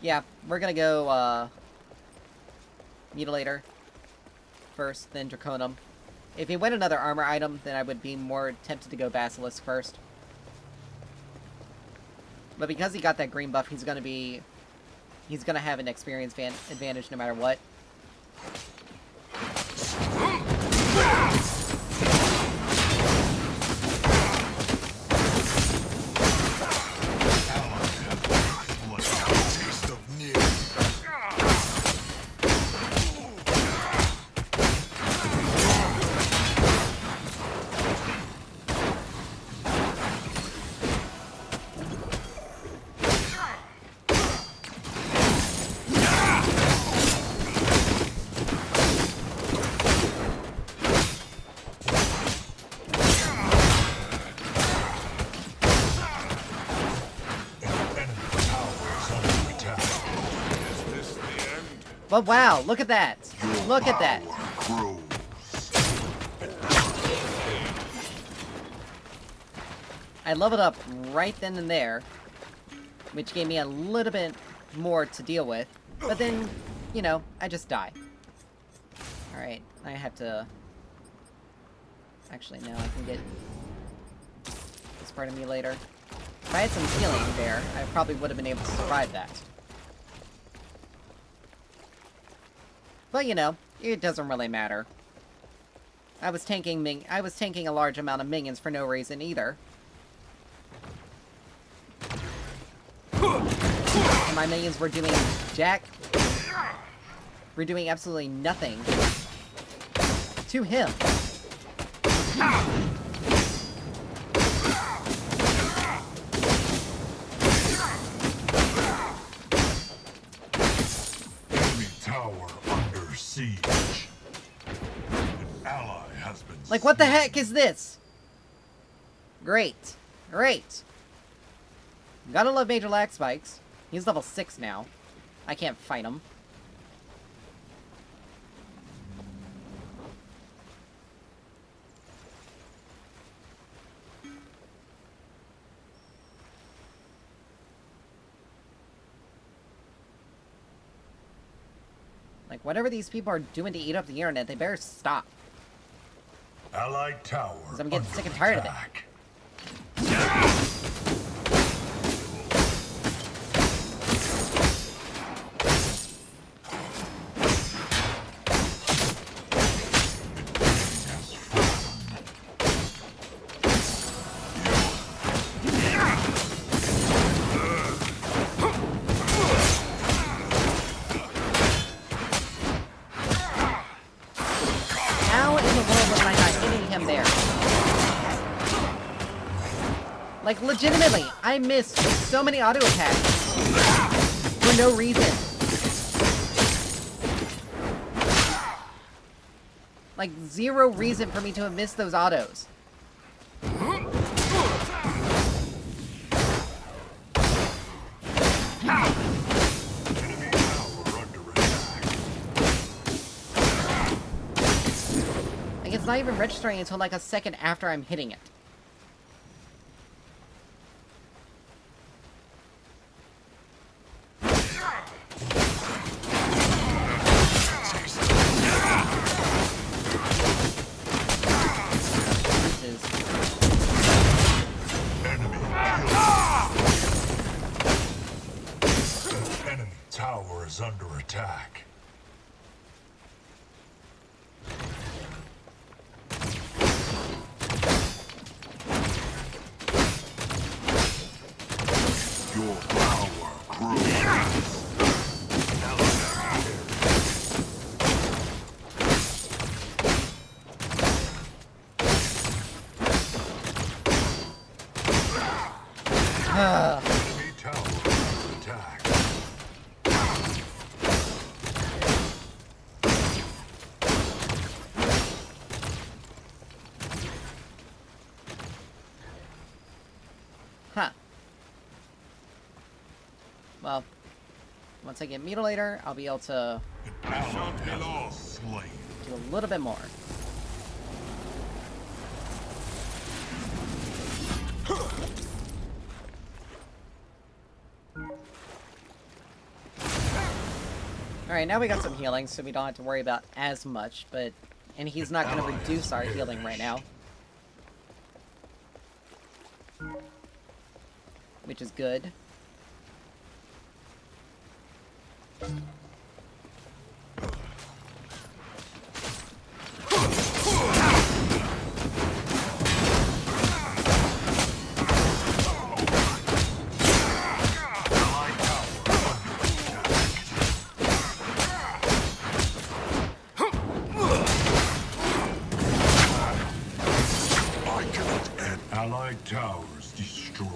Yeah, we're gonna go, Mutilator first, then Draconum. If he went another armor item, then I would be more tempted to go Basilisk first. But because he got that green buff, he's gonna be... He's gonna have an experience advantage no matter what. But wow, look at that! Look at that! I leveled up right then and there, which gave me a little bit more to deal with. But then, you know, I just die. Alright, I have to... Actually, no, I can get this part of me later. If I had some healing there, I probably would have been able to survive that. But, you know, it doesn't really matter. I was tanking a large amount of minions for no reason either. And my minions were doing were doing absolutely nothing to him. Enemy tower under siege. An ally has been Like, what the heck is this? Great. Great. Gotta love Major Lag Spikes. He's level 6 now. I can't fight him. Like, whatever these people are doing to eat up the internet, they better stop. Allied tower. Because I'm getting sick and tired of it. Like, legitimately, I missed so many auto attacks for no reason. Like, zero reason for me to have missed those autos. Like, it's not even registering until like a second after I'm hitting it. Enemy tower is under attack. Your power grows. Enemy tower under attack. Huh. Well, once I get Mutilator, I'll be able to Slain. do a little bit more. Alright, now we got some healing, so we don't have to worry about as much, but... And he's not going to reduce our healing right now. Which is good. Allied towers destroyed.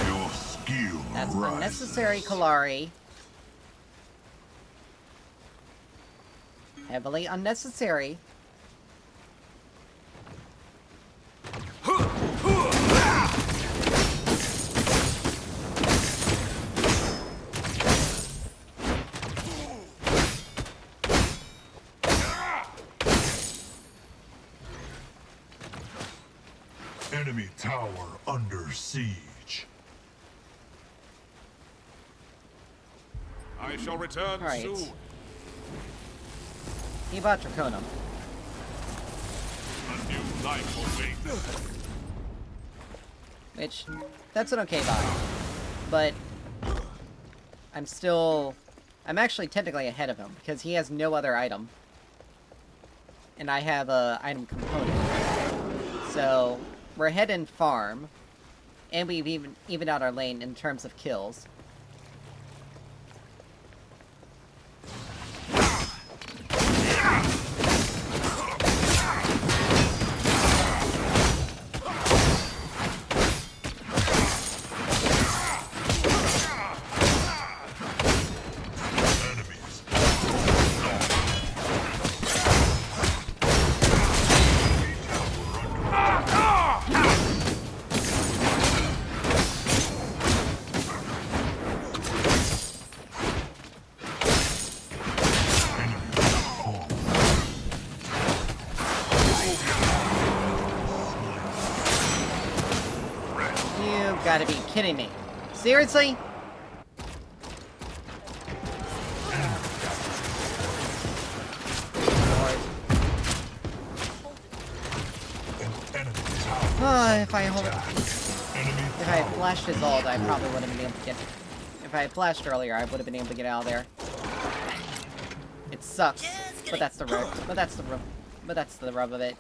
Your skill That's rises. unnecessary, Kalari. Heavily unnecessary. Enemy tower under siege. I shall return Alright. soon. He bought Draconum. A new life awaits. Which, that's an okay buy. But, I'm actually technically ahead of him, because he has no other item. And I have a item component. So, we're ahead in farm, and we've even out our lane in terms of kills. Enemies. You gotta be kidding me. Seriously? If I hold it. If I had flashed his ult, I probably would have been able to get. If I had flashed earlier, I would have been able to get out of there. It sucks, but that's the rub. But that's the rub of it.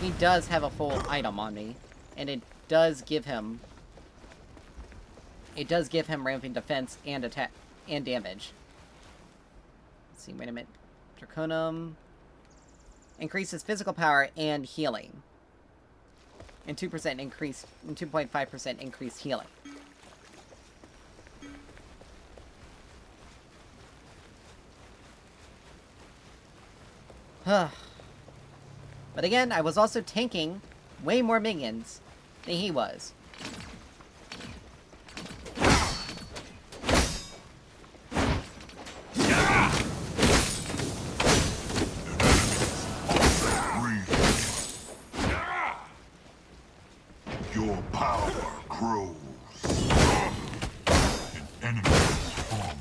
He does have a full item on me, and it does give him. It does give him ramping defense and attack and damage. Let's see. Wait a minute. Draconum. increases physical power and healing. And 2% increase, and 2.5% increased healing. But again, I was also tanking way more minions than he was. Your power grows. An enemy is formed.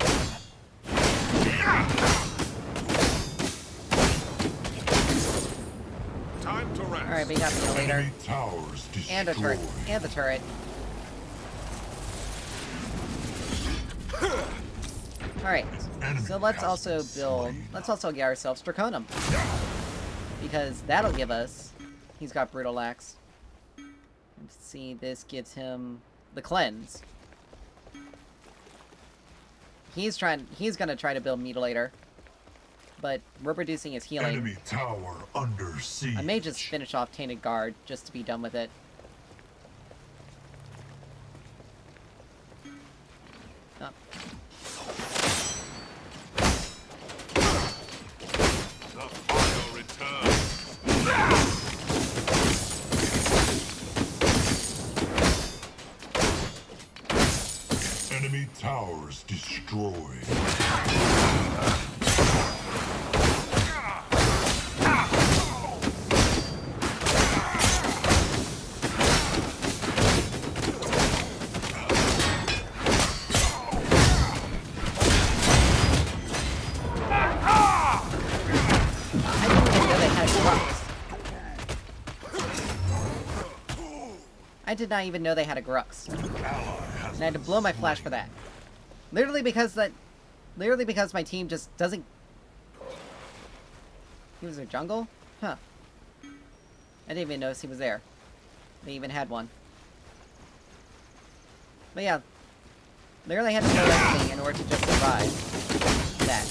Time to rest. Alright, we got the later. Enemy towers destroyed. And a turret. And the turret. Alright, so let's also build... Let's also get ourselves Draconum. Because that'll give us... He's got Brutal Axe. Let's see, this gives him the Cleanse. He's gonna try to build Mutilator. But we're reducing his healing. Enemy tower under siege. I may just finish off Tainted Guard, just to be done with it. Oh. The fire returns. Enemy towers destroyed. I did not even know they had a Grux. And I had to blow my flash for that. Literally because my team just doesn't... He was in a jungle? Huh. I didn't even notice he was there. They even had one. But yeah. Literally had to blow everything in order to just survive that.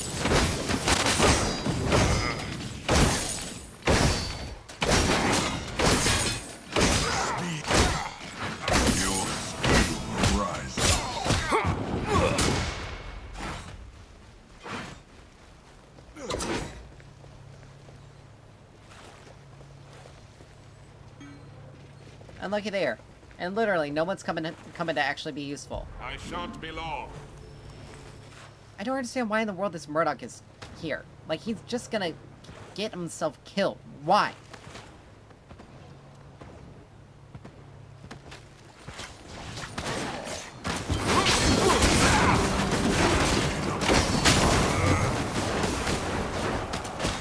Unlucky there. And literally, no one's coming to actually be useful. I shan't be long. I don't understand why in the world this Murdoch is here. Like, he's just gonna get himself killed. Why?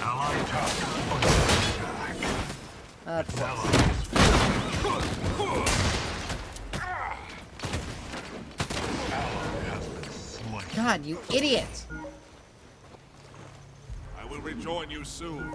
Allied tower under attack. God, you idiot! I will rejoin you soon.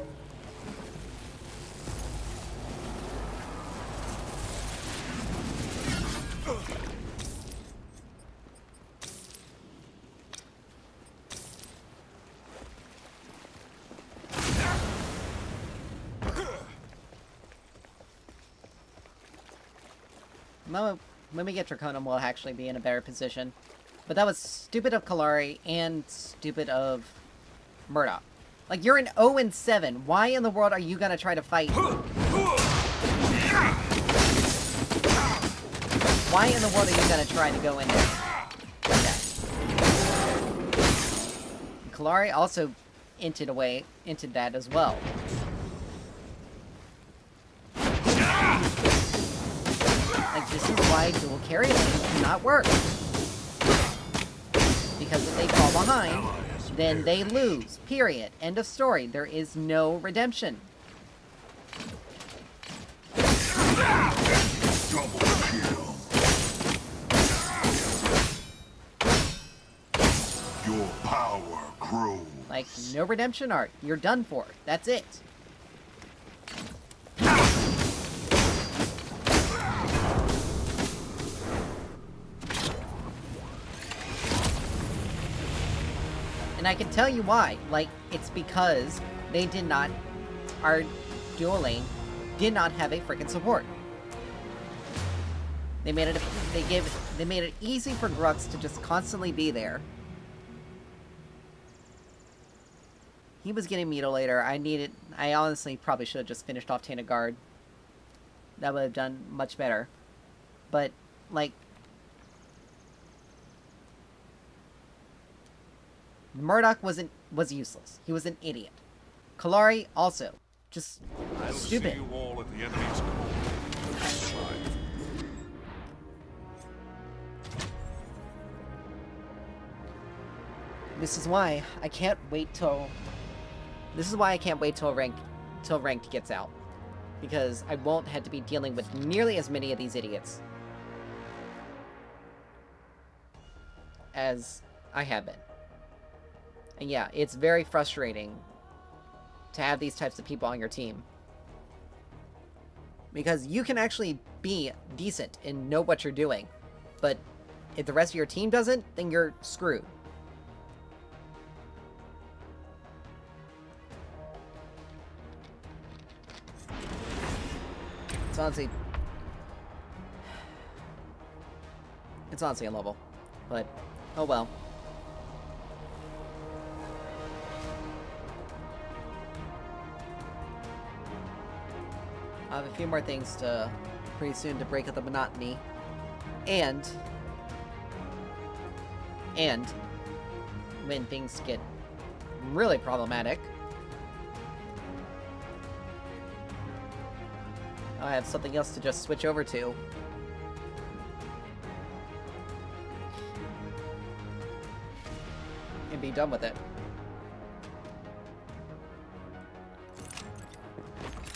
When we get Draconum, we'll actually be in a better position. But that was stupid of Kalari and stupid of Murdoch. Like, you're an 0-7. Why in the world are you gonna try to fight? Why in the world are you gonna try to go in there? Like that? Kalari also inted that as well. Like, this is why dual carry lanes do not work. Because if they fall behind, then they lose. Period. End of story. There is no redemption. Double kill. Your power grows. Like, no redemption arc. You're done for. That's it. And I can tell you why. Like, it's because they did not our dual lane did not have a freaking support. They made it easy for Grux to just constantly be there. He was getting Mutilator. I honestly probably should have just finished off Tainted Guard. That would have done much better. But, like, Murdoch was useless. He was an idiot. Kalari also just I'll stupid. see you all at the enemy's core. This is why I can't wait till ranked gets out. Because I won't have to be dealing with nearly as many of these idiots as I have been. And yeah, it's very frustrating to have these types of people on your team. Because you can actually be decent and know what you're doing. But if the rest of your team doesn't, then you're screwed. It's honestly a level. But, oh well. I have a few more things to pretty soon to break up the monotony. And when things get really problematic, I have something else to just switch over to. And be done with it.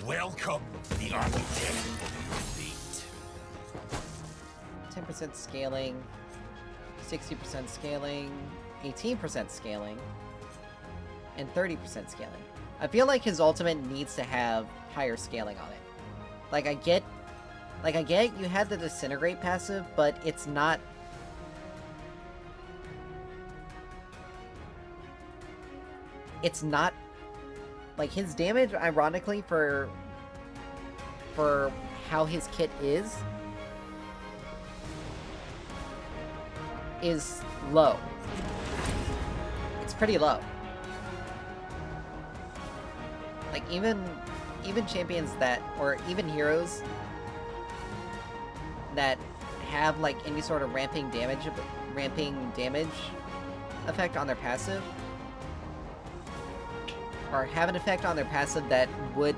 Welcome, the architect of your fate. 10% scaling, 60% scaling, 18% scaling, and 30% scaling. I feel like his ultimate needs to have higher scaling on it. Like I get you had the Disintegrate passive, but it's not... It's not... Like, his damage, ironically, for how his kit is low. It's pretty low. Like, even champions that, or even heroes that have, like, any sort of ramping damage effect on their passive, or have an effect on their passive that would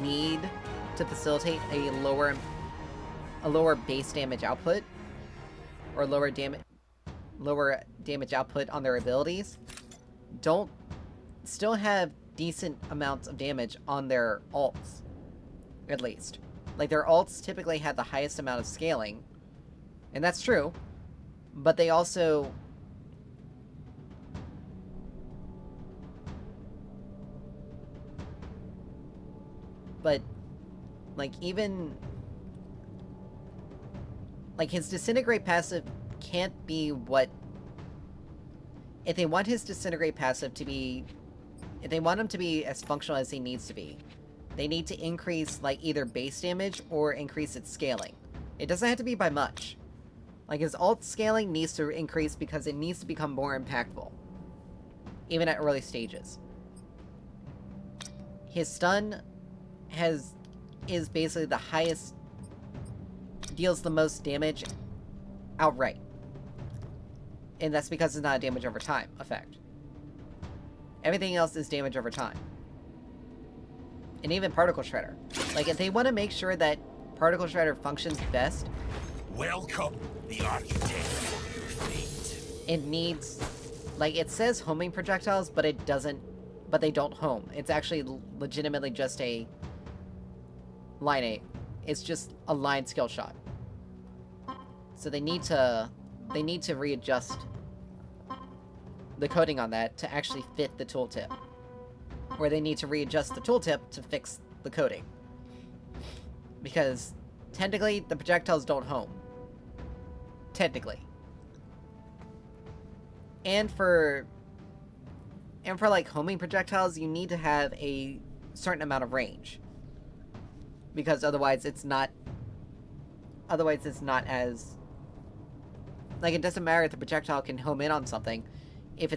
need to facilitate a lower base damage output, or lower damage output on their abilities, don't still have decent amounts of damage on their ults, at least. Like, their ults typically have the highest amount of scaling, and that's true, but they also... But, like, even... Like, his Disintegrate passive can't be what... If they want his Disintegrate passive to be... If they want him to be as functional as he needs to be, they need to increase, like, either base damage or increase its scaling. It doesn't have to be by much. Like, his ult scaling needs to increase because it needs to become more impactful, even at early stages. His stun is basically the highest, deals the most damage outright. And that's because it's not a damage over time effect. Everything else is damage over time. And even Particle Shredder. Like, if they want to make sure that Particle Shredder functions best... Welcome, the architect of your fate. It needs... Like, it says homing projectiles, but it doesn't... But they don't home. It's actually legitimately just a... line 8. It's just a line skill shot. So they need to readjust the coding on that to actually fit the tooltip. Or they need to readjust the tooltip to fix the coding. Because technically the projectiles don't home. Technically. And for like homing projectiles, you need to have a certain amount of range. Because otherwise it's not as, like, it doesn't matter if the projectile can home in on something if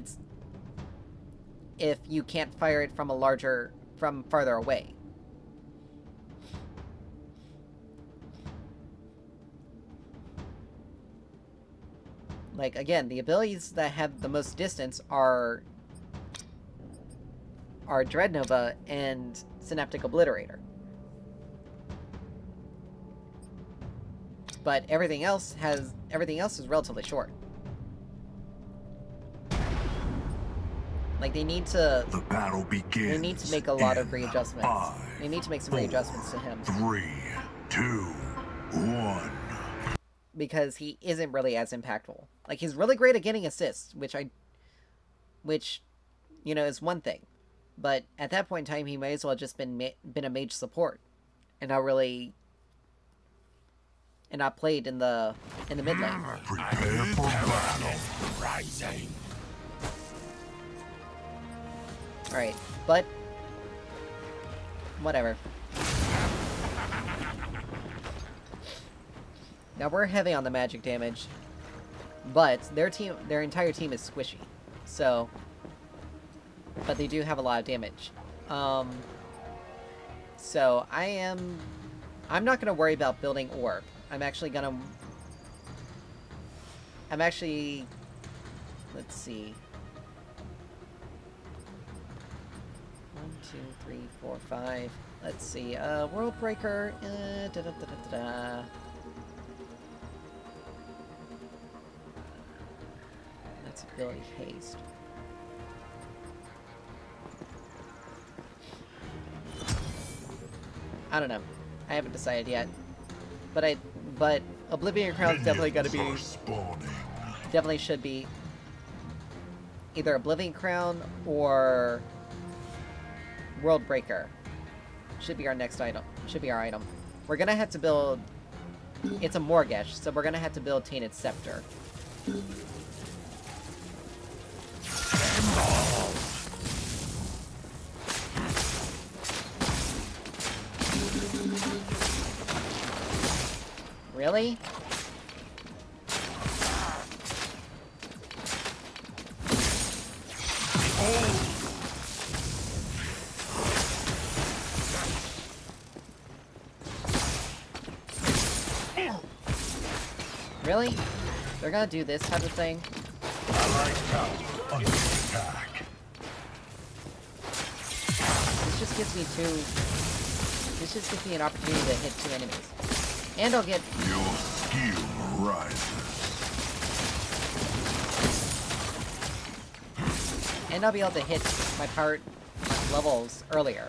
you can't fire it from farther away. Like, again, the abilities that have the most distance are Dread Nova and Synaptic Obliterator. But everything else is relatively short. Like, they need to The battle begins. They need to make a lot of in readjustments. 5, They need to make some 4, readjustments to him. 3, 2, 1. Because he isn't really as impactful. Like, he's really great at getting assists, which, you know, is one thing. But at that point in time, he may as well have just been a mage support. And not played in the mid lane. Prepare for battle. Rising. Alright, but whatever. Now we're heavy on the magic damage, but their entire team is squishy. So, but they do have a lot of damage. So I'm not gonna worry about building orb. let's see. 1, 2, 3, 4, 5. Let's see. World Breaker. That's ability haste. I don't know. I haven't decided yet. But Oblivion Crown's definitely gotta be. Definitely should be either Oblivion Crown or World Breaker. Should be our next item. Should be our item. We're gonna have to build. It's a Morgesh, so we're gonna have to build Tainted Scepter. Really? Really? They're gonna do this type of thing? Allied tower under attack. This just gives me an opportunity to hit 2 enemies. And I'll get... Your skill rises. And I'll be able to hit my power levels earlier.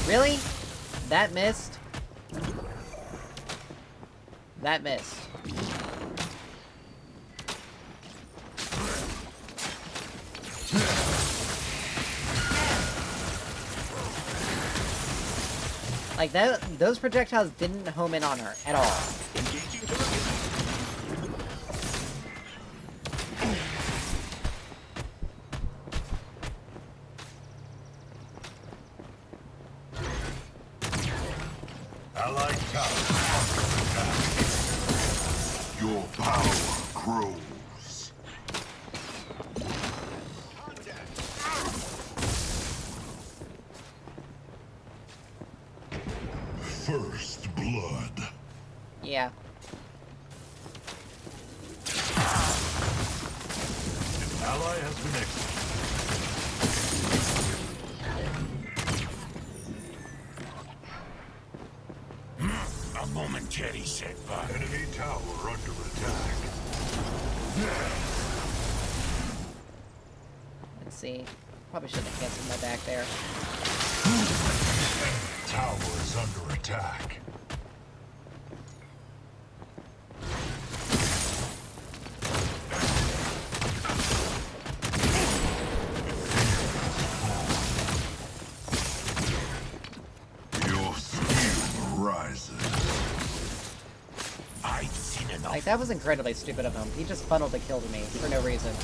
Really? That missed? That missed. Like, those projectiles didn't home in on her at all. Allied tower under attack. Your power grows. First blood. Yeah. An ally has been executed. A momentary setback. Enemy tower under attack. Let's see. Probably shouldn't have canceled my back there. Tower is under attack. Your skill rises. I've seen enough. Like, that was incredibly stupid of him. He just funneled a kill to me for no reason.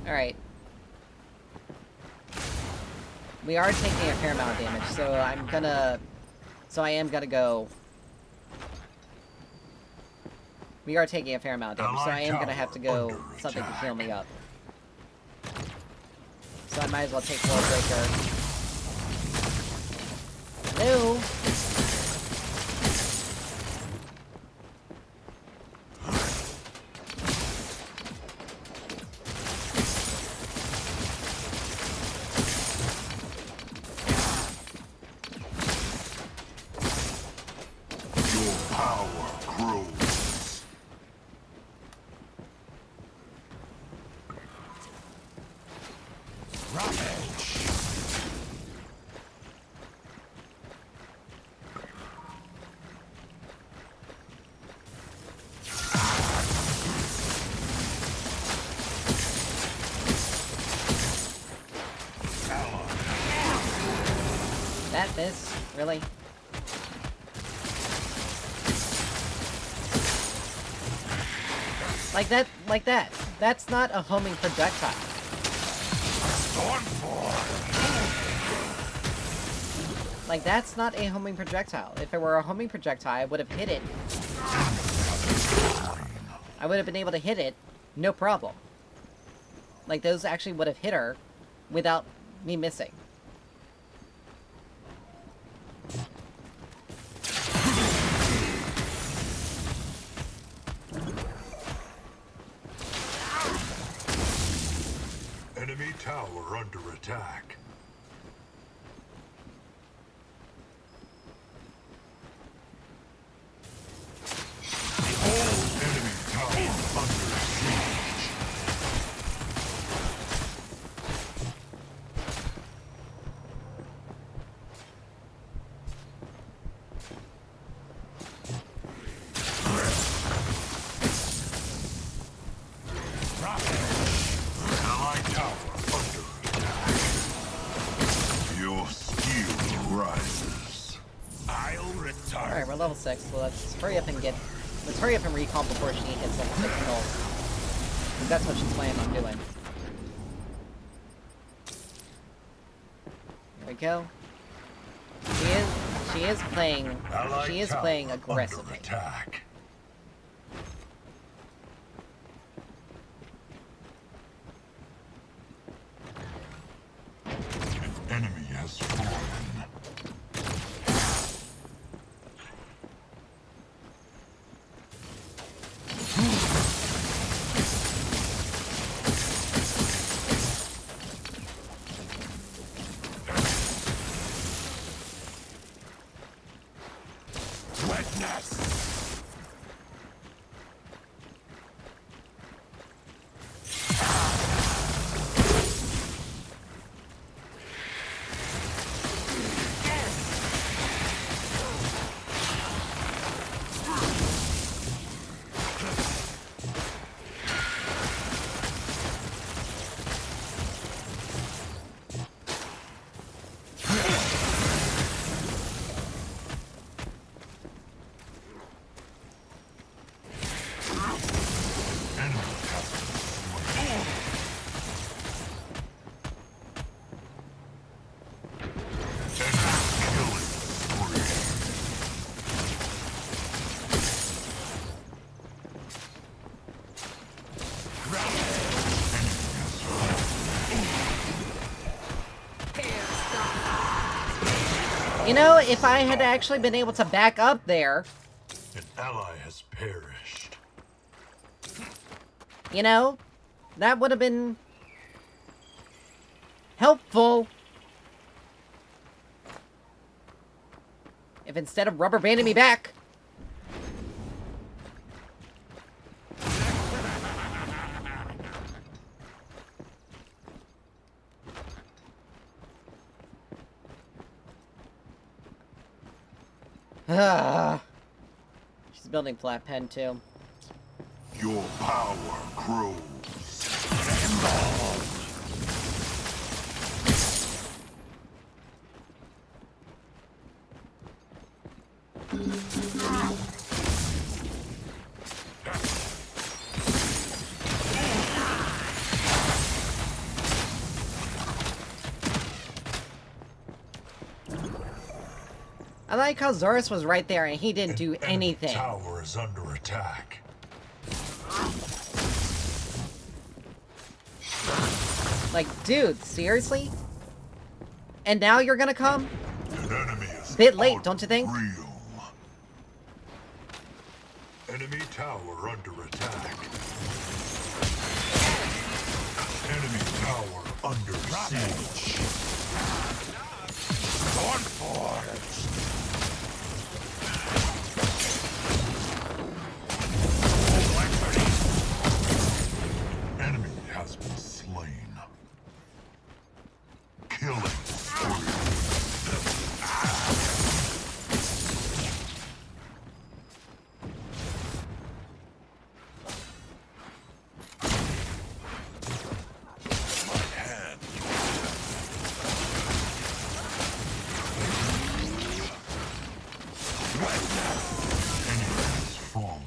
Alright. We are taking a fair amount of damage, so I am gonna go... We are taking a fair amount of damage, so I am gonna have to go something to heal me up. So I might as well take World Breaker. Hello? Your power grows. That miss? Really? Like that. That's not a homing projectile. Like, that's not a homing projectile. If it were a homing projectile, I would have hit it. I would have been able to hit it, no problem. Like, those actually would have hit her without me missing. Enemy tower under attack. Enemy tower under siege. Allied tower under attack. Your skill rises. I'll return. Alright, we're level 6, so let's hurry up and recall before she hits level 6 and all. Because that's what she's planning on doing. There we go. She is playing Allied tower aggressively. under attack. An enemy has fallen. Witness. Enemy tower slain. Enemy killing spree. You know, if I had actually been able to back up there, An ally has perished. you know, that would have been helpful. If instead of rubber banding me back. She's building flat pen too. Your power grows. like how Zoris was right there and he didn't do anything. The tower is under attack. Like, dude, seriously? And now you're gonna come? An enemy is Bit late, don't you think? real. Enemy tower under attack. Enemy tower under siege. Stormforged. Enemy has been slain. Killing spree. Enemy has fallen.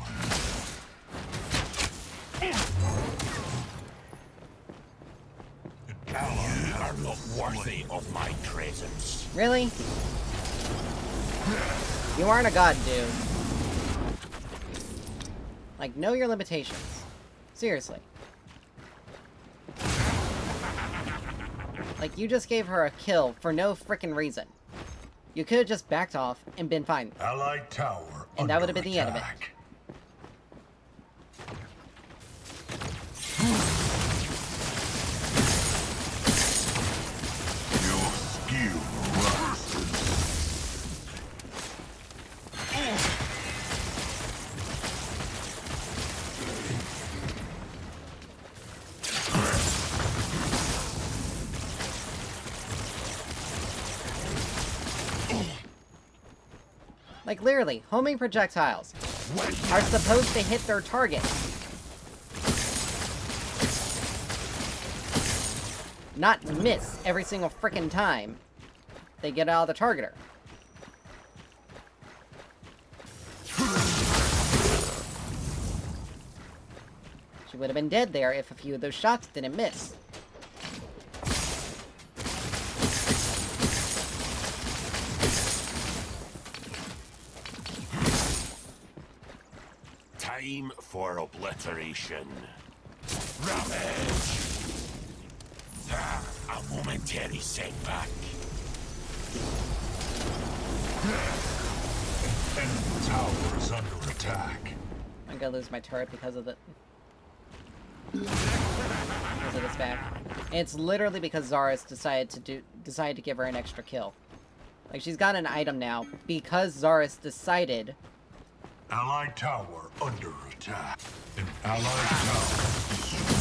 An ally You are has not been worthy slain. of my presence. Really? You aren't a god, dude. Like, know your limitations. Seriously. Like, you just gave her a kill for no frickin' reason. You could have just backed off and been fine. Allied tower And that under would have been the end of it. attack. Your skill rises. Like, literally, homing projectiles are supposed to hit their target. Not miss every single frickin' time they get out of the targeter. She would have been dead there if a few of those shots didn't miss. Time for obliteration. Ravage! A momentary setback. Enemy tower is under attack. I'm gonna lose my turret because of this back. And it's literally because Zaris decided to give her an extra kill. Like, she's got an item now because Zaris decided. Allied tower under attack. An allied tower destroyed.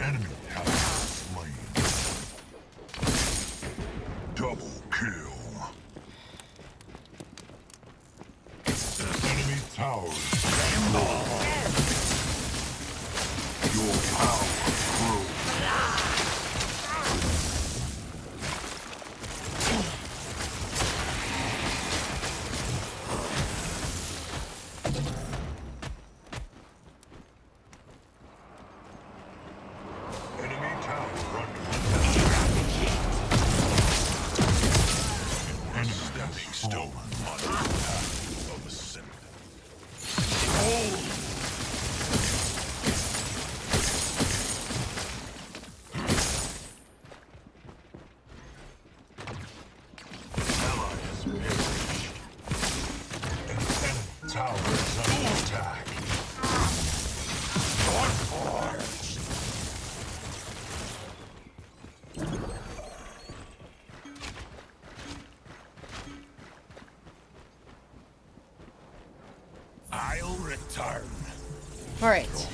An enemy has been slain. Double kill. Enemy towers destroyed. Your power grows. Enemy tower under attack. Enemy stepping stone on the path of ascent. Ally has perished. An enemy tower is under attack. I'll return. Alright. Let's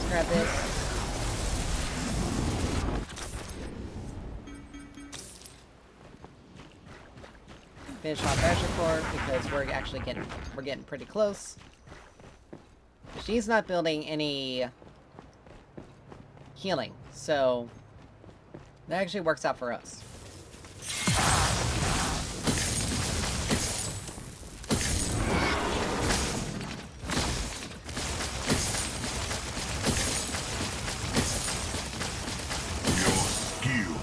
grab this. Finish off Azure Core because we're getting pretty close. She's not building any healing, so that actually works out for us. Your skill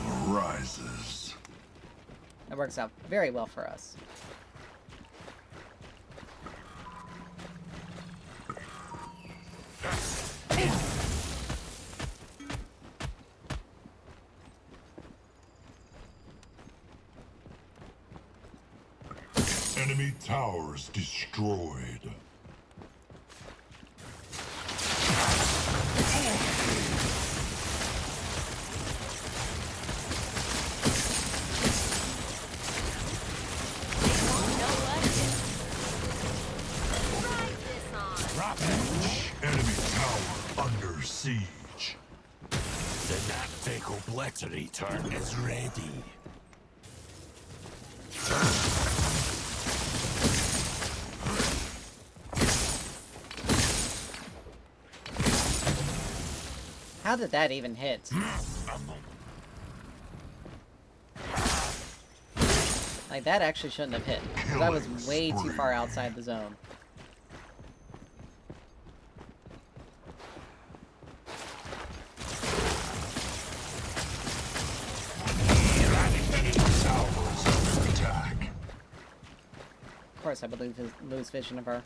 works out very well for us. Enemy towers destroyed. Enemy tower under siege. The Naptic Obliterator is ready. How did that even hit? Like, that actually shouldn't have hit. 'Cause I was way too far outside the zone. Towers under attack. Of course, I would lose vision of her.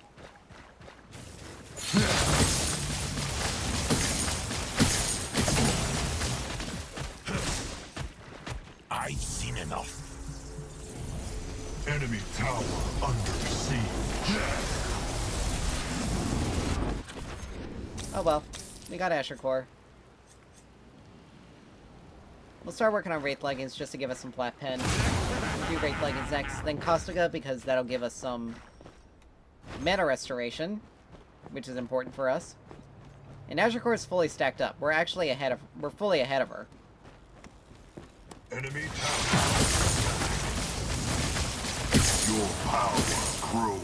I've seen enough. Enemy tower under siege. Oh well, we got Asher Core. We'll start working on Wraith Leggings just to give us some flat pen. Do Wraith Leggings next, then Costiga because that'll give us some mana restoration, which is important for us. And Azure Core is fully stacked up. We're fully ahead of her. Enemy tower. Your power grows.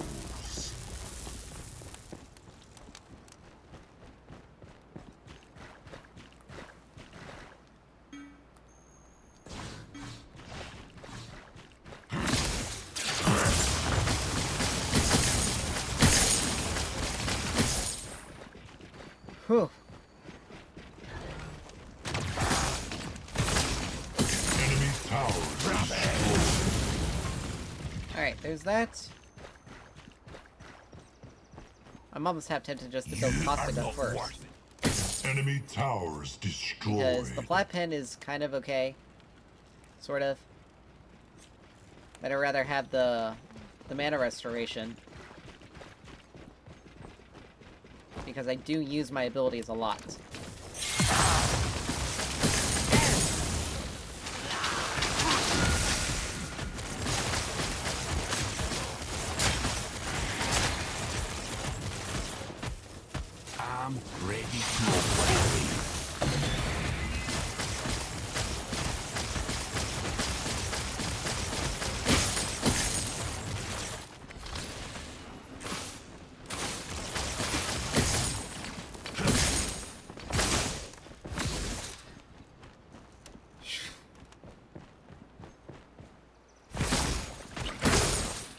Whew. Enemy tower destroyed. Alright, there's that. I'm almost half tempted just to build Costiga first. Enemy towers destroyed. Because the flat pen is kind of okay. Sort of. But I'd rather have the mana restoration. Because I do use my abilities a lot. I'm ready to obliterate.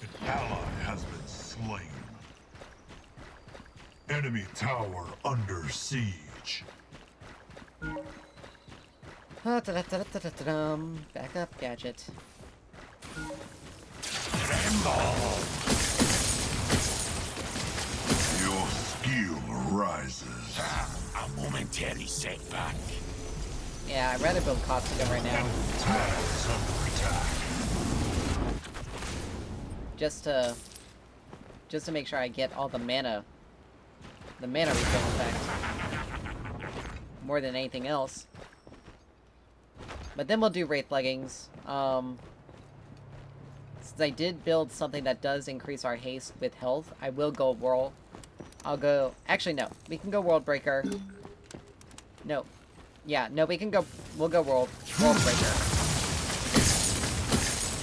An ally has been slain. Enemy tower under siege. Back up, Gadget. Tremble! Your skill rises. A momentary setback. Yeah, I'd rather build Costiga right now. Towers under attack. Just to make sure I get all the mana refill effect. More than anything else. But then we'll do Wraith Leggings. Since I did build something that does increase our haste with health, I will go World. I'll go... Actually, no. We can go World Breaker. No. Yeah, no, we can go... We'll go World Breaker.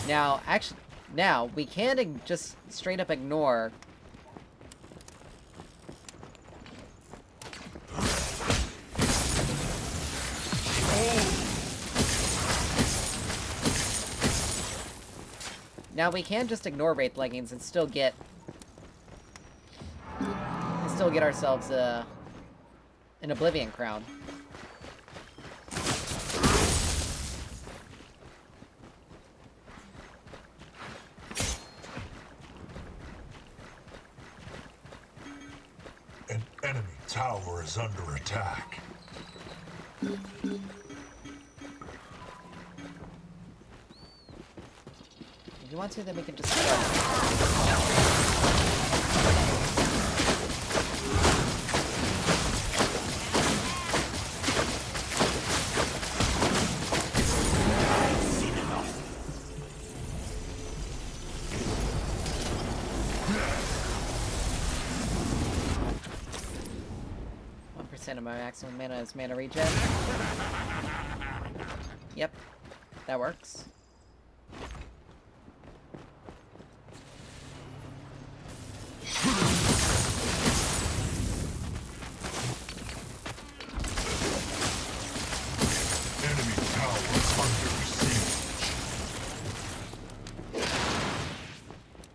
Now, actually... Now, we can just straight up ignore... Now we can just ignore Wraith Leggings and still get ourselves an Oblivion Crown. tower is under attack. If you want to, then we can just go. I've seen enough. 1% of my maximum mana is mana regen. Yep, that works. Enemy tower under siege.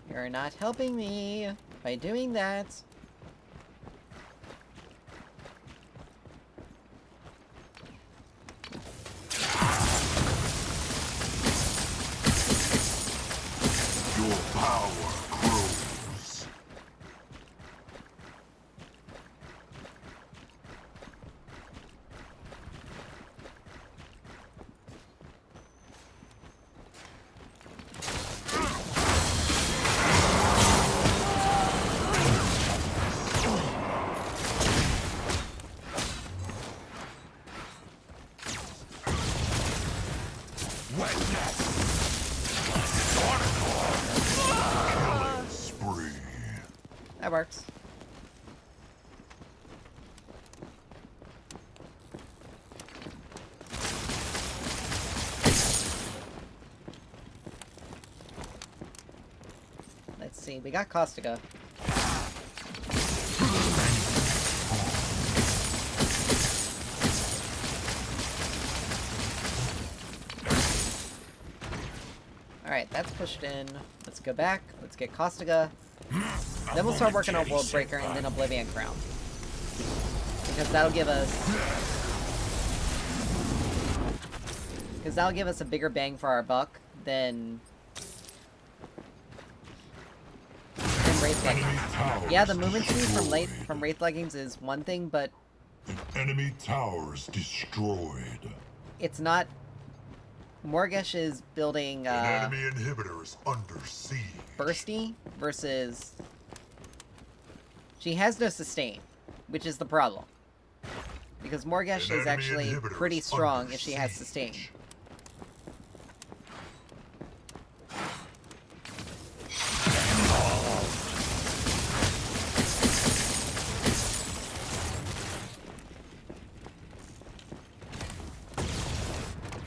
You're not helping me by doing that. Your power grows. Wetness. Killing spree. That works. Let's see, we got Caustica. Alright, that's pushed in. Let's go back. Let's get Caustica. Then we'll start working on World Breaker and then Oblivion Crown. Because that'll give us... Because that'll give us a bigger bang for our buck than Wraith Leggings. Yeah, the movement speed from Wraith Leggings is one thing, but An enemy tower's destroyed. it's not... Morgesh is building An enemy inhibitor is under siege. Bursty versus... She has no sustain, which is the problem. Because Morgesh An is enemy actually inhibitor pretty is strong under if she has siege. sustain.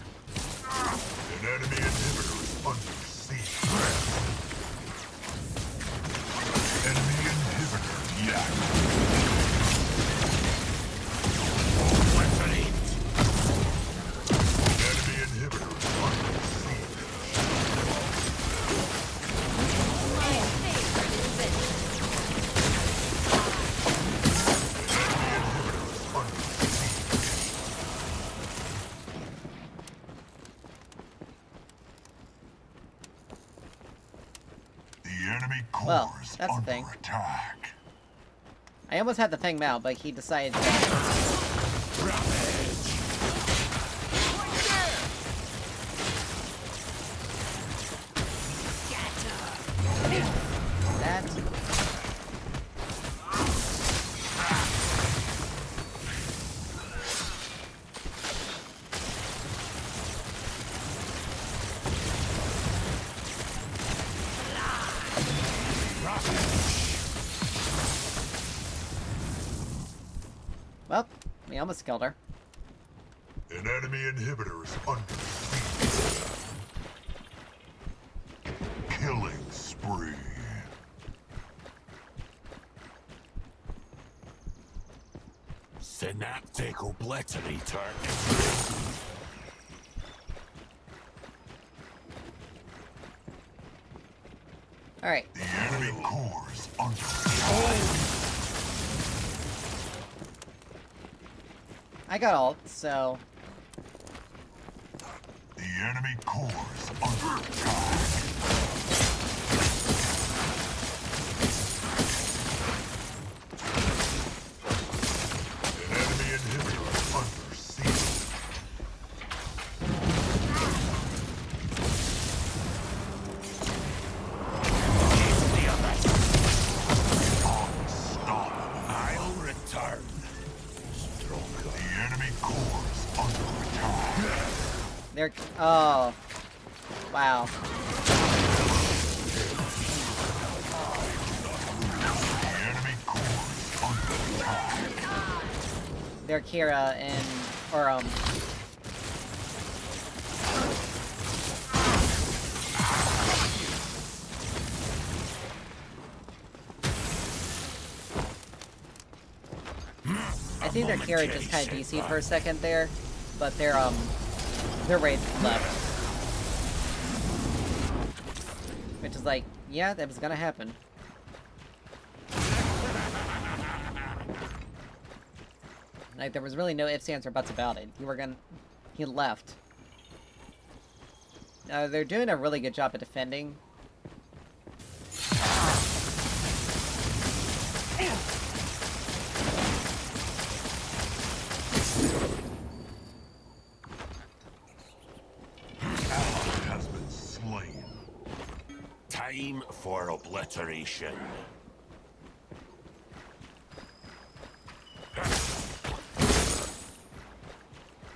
An enemy inhibitor is under siege. Enemy inhibitor yak. Weapon it. Enemy inhibitor is under siege. Enemy inhibitor is under siege. The enemy core Well, is that's the under thing. attack. I almost had the Feng Mao, but he decided to... Ravage. that. Well, we almost killed her. An enemy inhibitor is under siege. Killing spree. Synaptic obliterator. Alright, The enemy core is under attack. I got ult, so... The enemy core is under attack. They're... Oh. Wow. The enemy core under attack. They're Kira and... Or, I think their Kira just kind of DC'd for a second there, but their Wraith left. Which is like, yeah, that was gonna happen. Like, there was really no ifs, ands, or buts about it. He left. They're doing a really good job of defending. Ally has been slain. Time for obliteration.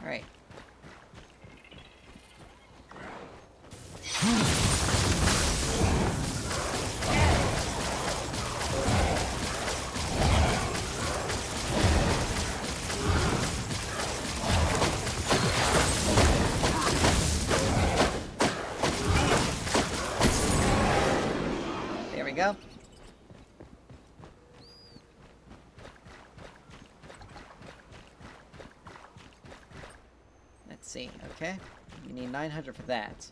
Alright. There we go. Let's see, okay. We need 900 for that.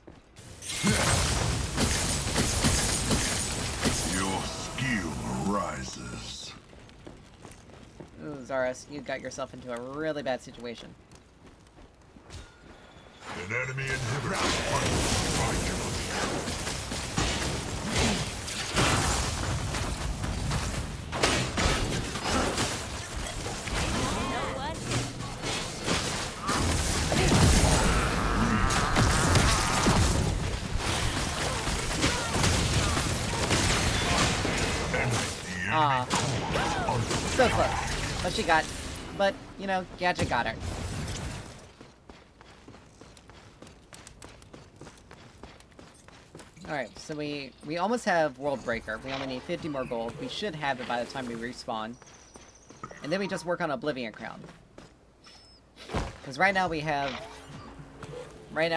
Your skill rises. Ooh, Zaras, you got yourself into a really bad situation. An enemy inhibitor under strike. Ah, so close. But she got, but, you know, Gadget got her. Alright, so we almost have World Breaker. We only need 50 more gold. We should have it by the time we respawn. And then we just work on Oblivion Crown. Because right now we have... Back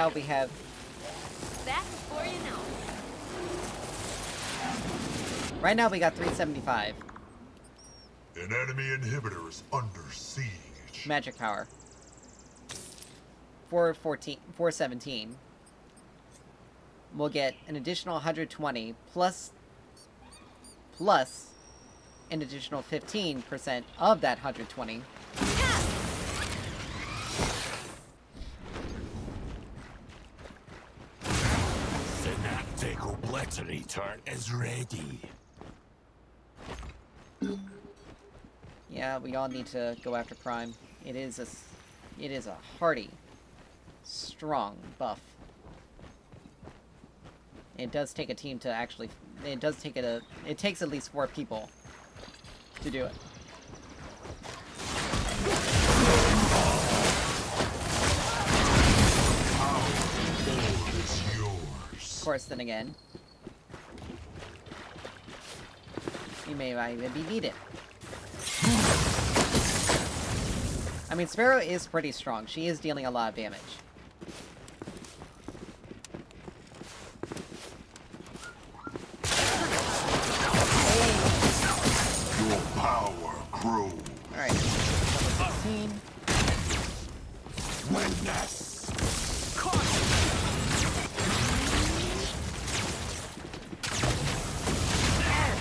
before you know. Right now we got 375. An enemy inhibitor is under siege. Magic power. 417. We'll get an additional 120 plus an additional 15% of that 120. Synaptic obliterator is ready. Yeah, we all need to go after Prime. It is a hearty, strong buff. It does take a team to actually... It takes at least 4 people to do it. It's yours. Of course, then again, you may not even be needed. I mean, Sparrow is pretty strong. She is dealing a lot of damage. Your power grows. Alright. 16. Witness.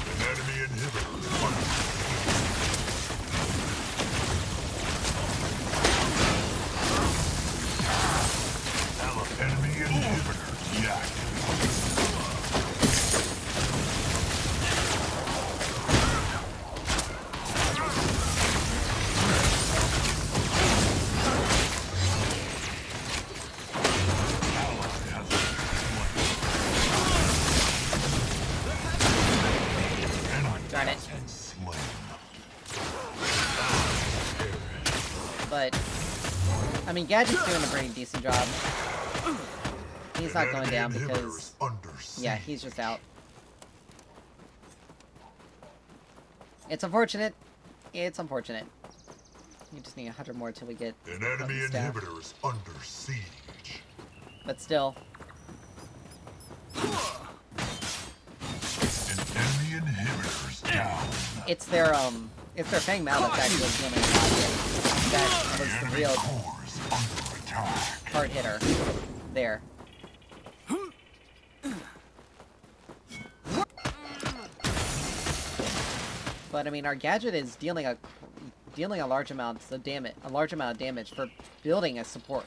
An enemy inhibitor is under enemy inhibitor deactivated. Darn it. And slain. But, I mean, Gadget's doing a pretty decent job. he's not going down Enemy because inhibitors under siege. yeah, he's just out. It's unfortunate. It's unfortunate. We just need 100 more till we get An enemy potent staff. inhibitor is under siege. But still, An enemy inhibitor is down. it's their Fang Mao that's actually dealing a lot here. That was the Enemy real core is under attack. hard hitter there. But I mean, our gadget is dealing a large amount of damage for building support.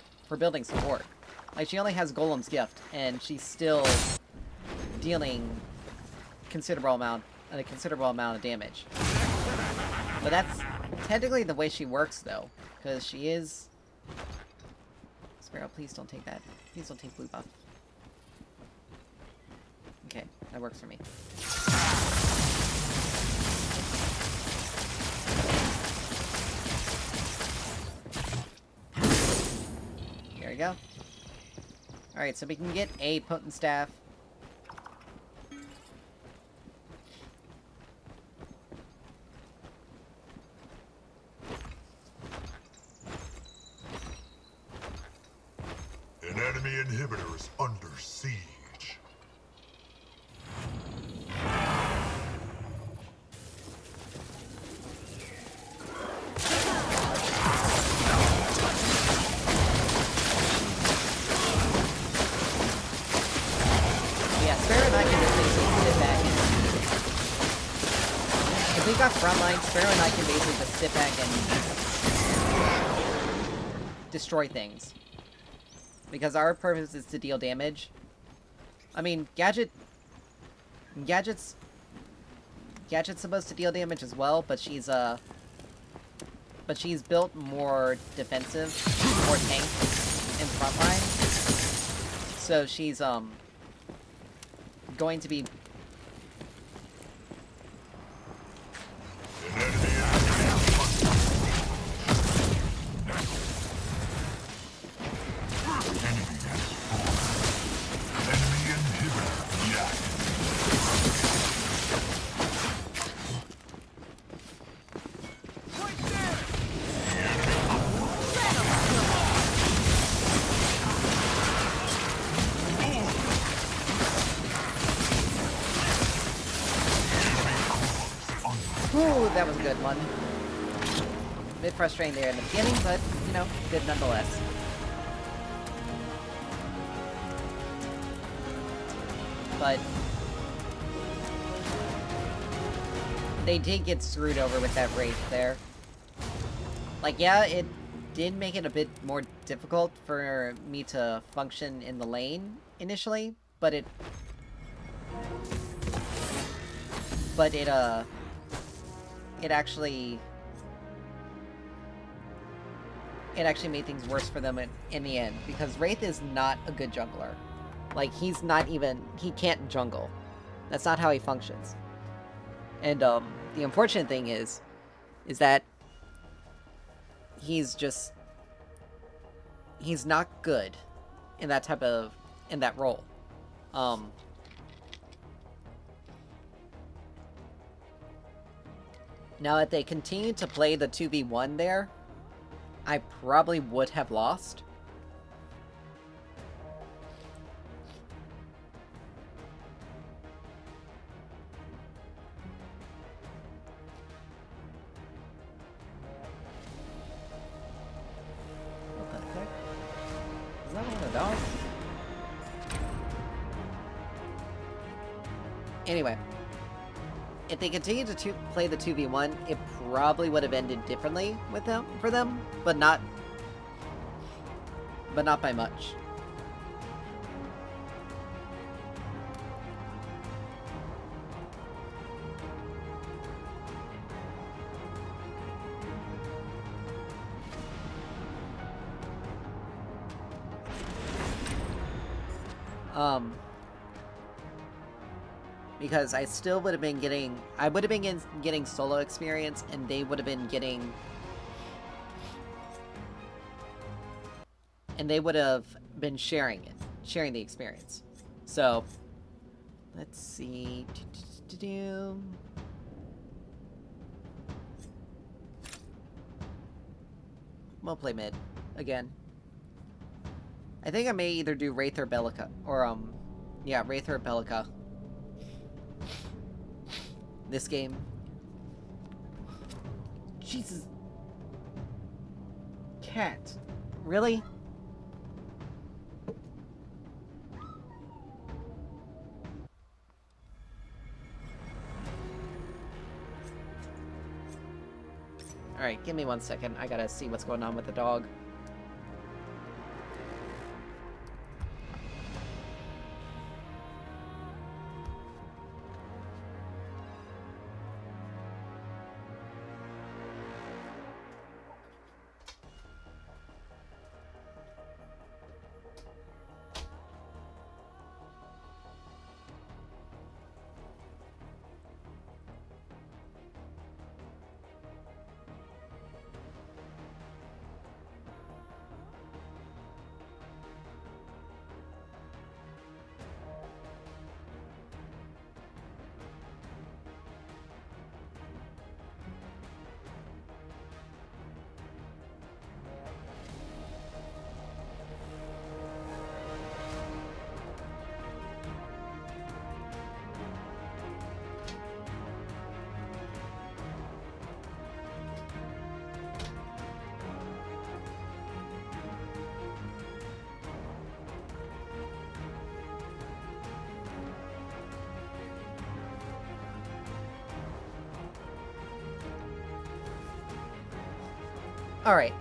Like, she only has Golem's Gift, and she's still dealing a considerable amount of damage. But that's technically the way she works, though, because she is. Sparrow, please don't take that. Please don't take blue buff. Okay, that works for me. There we go. Alright, so we can get a potent staff. An enemy inhibitor is under siege. Yeah, Sparrow and I can just basically sit back and... If we got frontline, Sparrow and I can basically just sit back and destroy things. Because our purpose is to deal damage. I mean, Gadget's supposed to deal damage as well, but she's built more defensive, more tank in frontline. So she's going to be An enemy inhibitor enemy has fallen. Enemy inhibitor deactivated. Ooh, that was a good one. A bit frustrating there in the beginning, but, you know, good nonetheless. But they did get screwed over with that Wraith there. Like, yeah, it did make it a bit more difficult for me to function in the lane initially, but it actually made things worse for them in the end, because Wraith is not a good jungler. Like, he can't jungle. That's not how he functions. And, the unfortunate thing is that he's not good in that role. Now, if they continued to play the 2v1 there, I probably would have lost. What the heck? Is that one of the dogs? Anyway. If they continued to play the 2v1, it probably would have ended differently for them, but not by much. Because I still would have been getting... I would have been getting solo experience, and they would have been getting... And they would have been sharing it. sharing the experience. So, let's see. We'll play mid again. I think I may either do Wraith or Bellica, or yeah, Wraith or Bellica. This game. Jesus. Cat. Really? Alright, give me 1 second. I gotta see what's going on with the dog. Alright.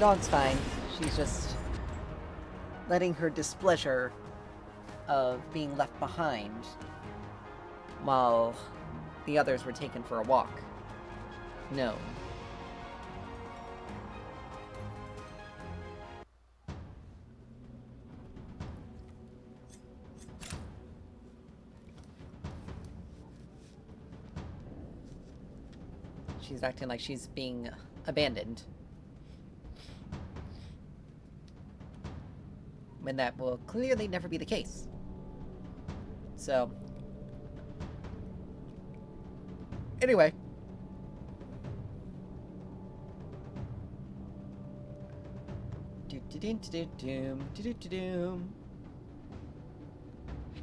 Dog's fine. She's just letting her displeasure of being left behind while the others were taken for a walk. No. She's acting like she's being abandoned. When that will clearly never be the case. So. Anyway.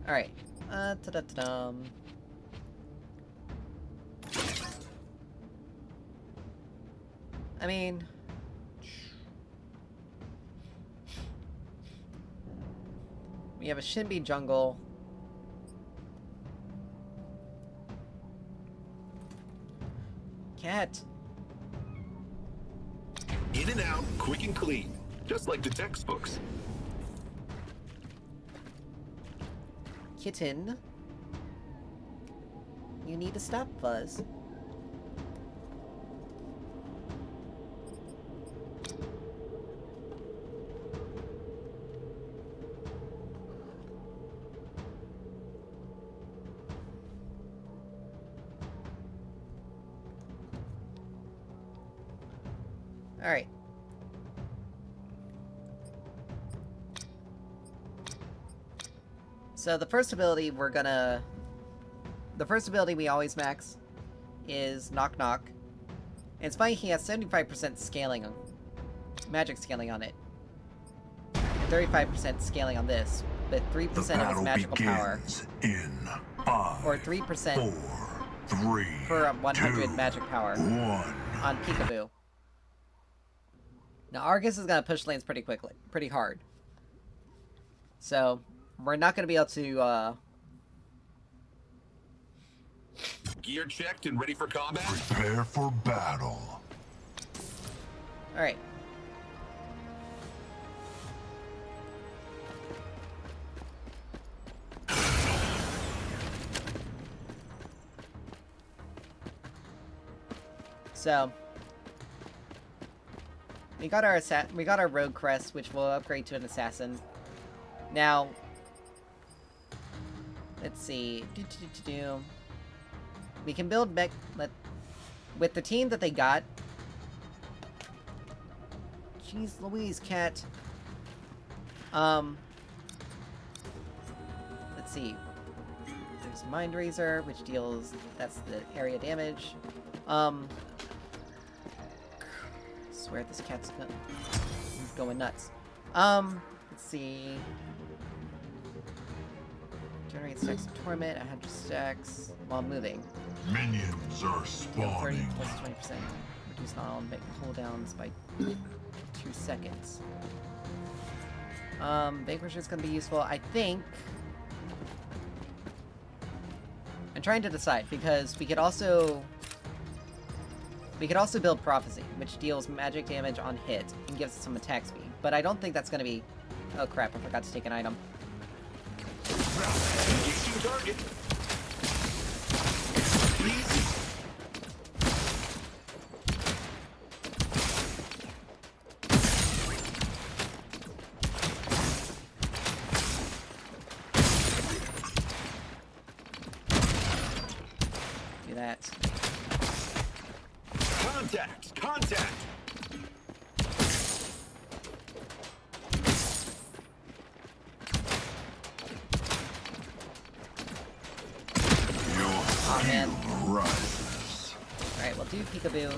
Alright. Ta-da-ta-dum. I mean... We have a Shinbi jungle. Cat. In and out, quick and clean. Just like the textbooks. Kitten. You need to stop, Fuzz. Alright. So the first ability the first ability we always max is Knock Knock. And it's funny, he has 75% scaling on magic scaling on it. And 35% scaling on this, but 3% of its magical power. In 5, or 3% 4, 3, per 100 2, magic power 1. on Peekaboo. Now Argus is gonna push lanes pretty hard. So we're not gonna be able to Gear checked and ready for combat? Prepare for battle. Alright. So we got our rogue crest, which will upgrade to an assassin. Now, let's see. We can build with the team that they got. Jeez Louise, cat. Let's see. There's Mind Razor, which deals... That's the area damage. Swear this cat's he's going nuts. Let's see. Generate stacks of torment, 100 stacks while moving. Minions are Deal 30 spawning. plus 20%. Reduce non-make cooldowns by 2 seconds. Vanquisher's gonna be useful. I think... I'm trying to decide, because we could also build Prophecy, which deals magic damage on hit and gives us some attack speed. But I don't think that's gonna be... Oh crap, I forgot to take an item. Engaging target. Easy. Do that. Contact! Contact! Oh man. Rises. Alright, we'll do Peekaboo.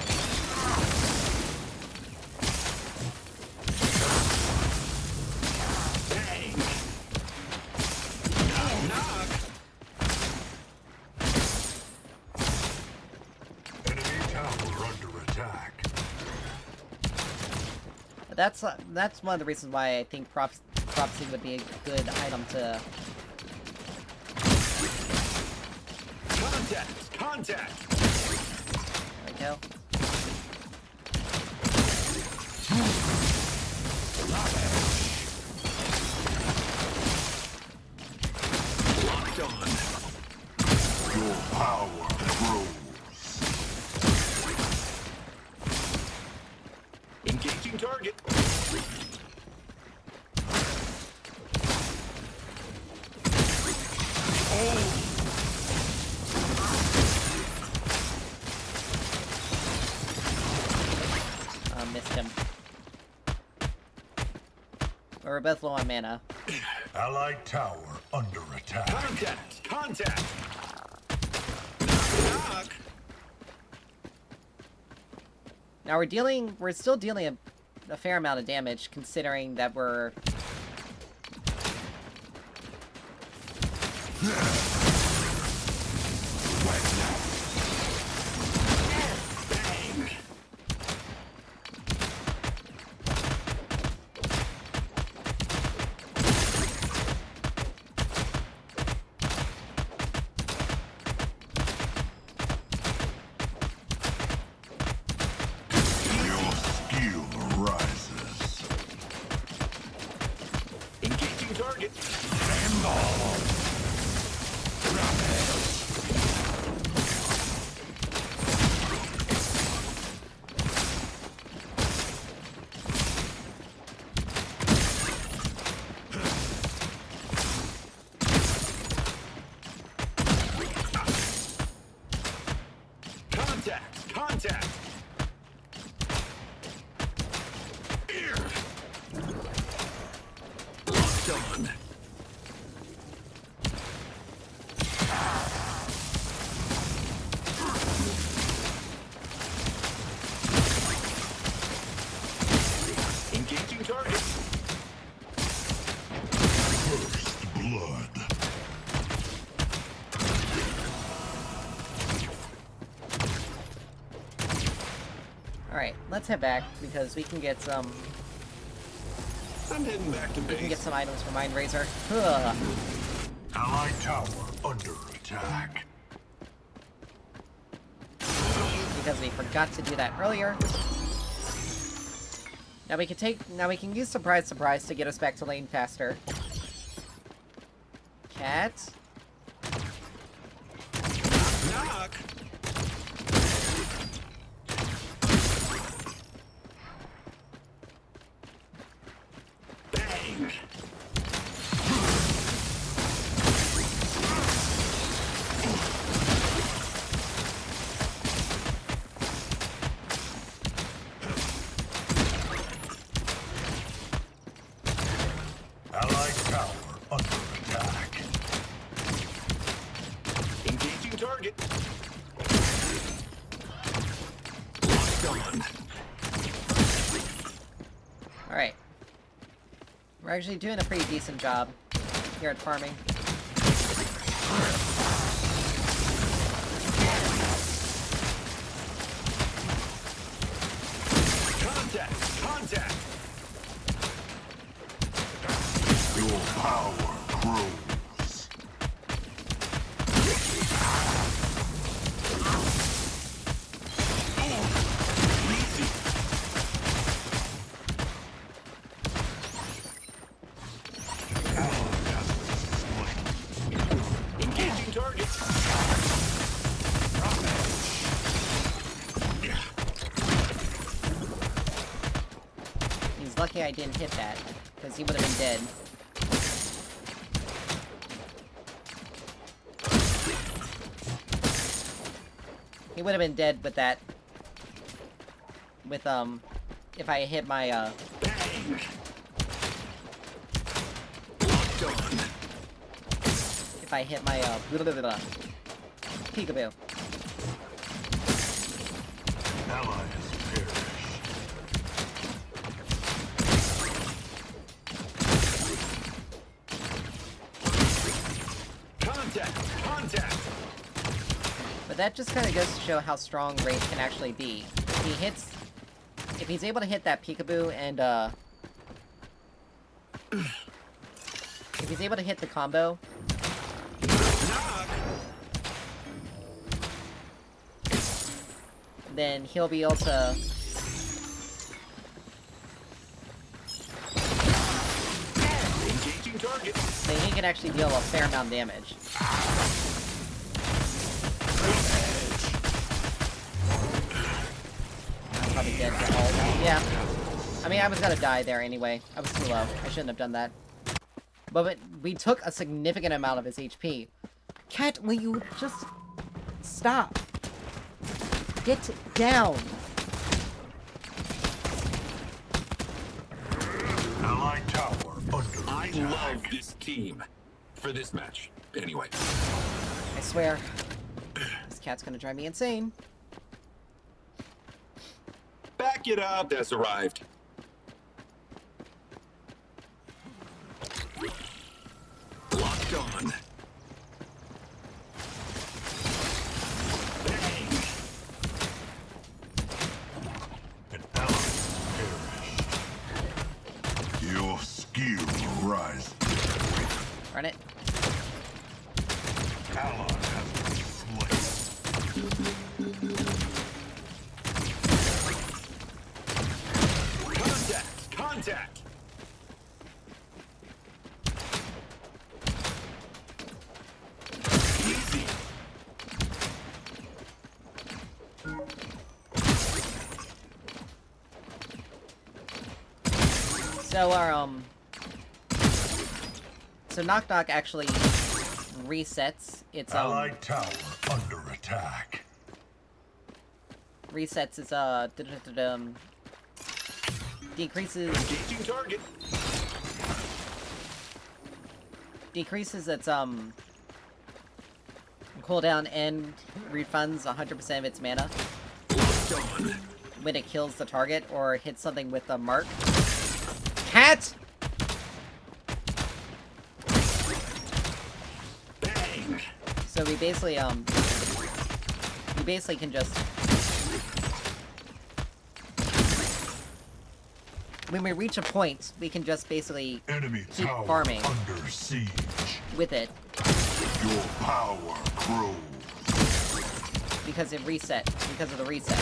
Bang! Knock, knock! Enemy tower under attack. But that's one of the reasons why I think Prophecy would be a good item to... Contact! Contact! There we go. Locked on. Your power grows. Engaging target. Missed him. We're both low on mana. Allied tower under attack. Contact! Contact! Knock, knock! Now we're still dealing a fair amount of damage, considering that we're... Bang! Your skill rises. Engaging target. Contact! Contact! Locked on. Engaging target. First blood. Alright, let's head back, because we can get some... I'm heading back to We can get base. some items for Mind Razor. Ugh. Allied tower under attack. Because we forgot to do that earlier. Now we can use Surprise Surprise to get us back to lane faster. Cat? Knock! Bang! target. Locked on. Alright. We're actually doing a pretty decent job here at farming. Contact! Contact! Your power grows. Engaging target. He's lucky I didn't hit that, because he would have been dead. He would have been dead with that. With, if I hit my, Bang! Locked on. if I hit my, peekaboo. Ally has perished. Contact! Contact! But that just kind of goes to show how strong Wraith can actually be. If he's able to hit that peekaboo and, if he's able to hit the combo, Knock! then he'll be able to... Engaging target. then he can actually deal a fair amount of damage. I'm probably dead to all. Yeah. I mean, I was gonna die there anyway. I was too low. I shouldn't have done that. But we took a significant amount of his HP. Cat, will you just... stop? Get down! Allied tower under I attack. love this team. For this match, anyway. I swear. This cat's gonna drive me insane. Back it up, that's arrived. Locked on. Bang! An ally has perished. Your skill rise. Run it. Ally has been slain. Contact! Contact! Easy! So our, so Knock Knock actually resets its, Allied tower under attack. resets its, decreases Engaging target. decreases its cooldown and refunds 100% of its mana Locked on. when it kills the target or hits something with a mark. Cat! Bang! So we basically can just, when we reach a point, we can just basically Enemy keep tower farming under siege. with it Your power grows. because of the reset.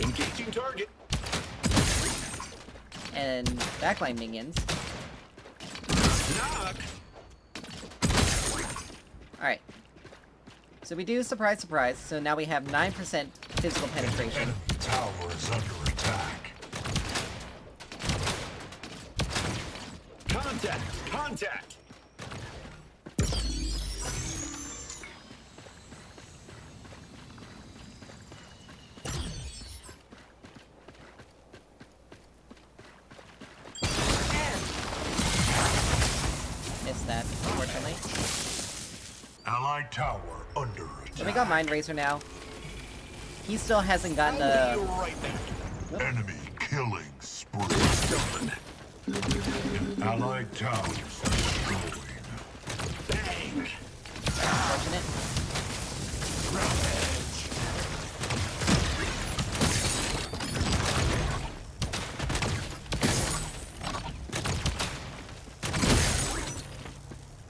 Engaging target. And backline minions. Knock! Alright. So we do surprise, surprise. So now we have 9% physical penetration. Enemy tower is under attack. Contact! Contact! Missed that, unfortunately. Allied tower under So we got Mind Razor now. He still hasn't gotten the... Right back. Enemy killing spree. Done. Allied towers destroyed. Bang. Unfortunate.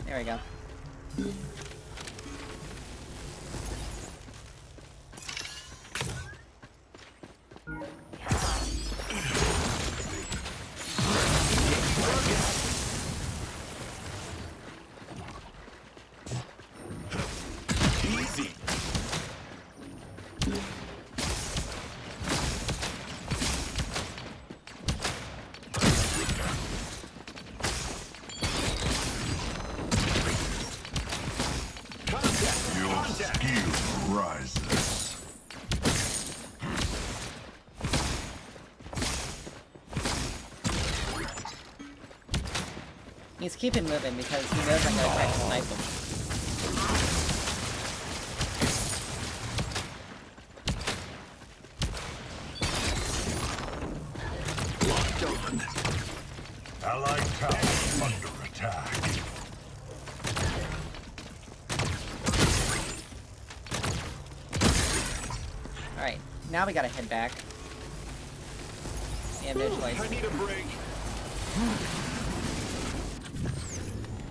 There we go. Easy. Contact. Your Contact. skill rises. He's keeping moving because he knows I'm gonna try to snipe him. Locked on. Allied towers under attack. Alright, now we gotta head back. And visualize. I need a break.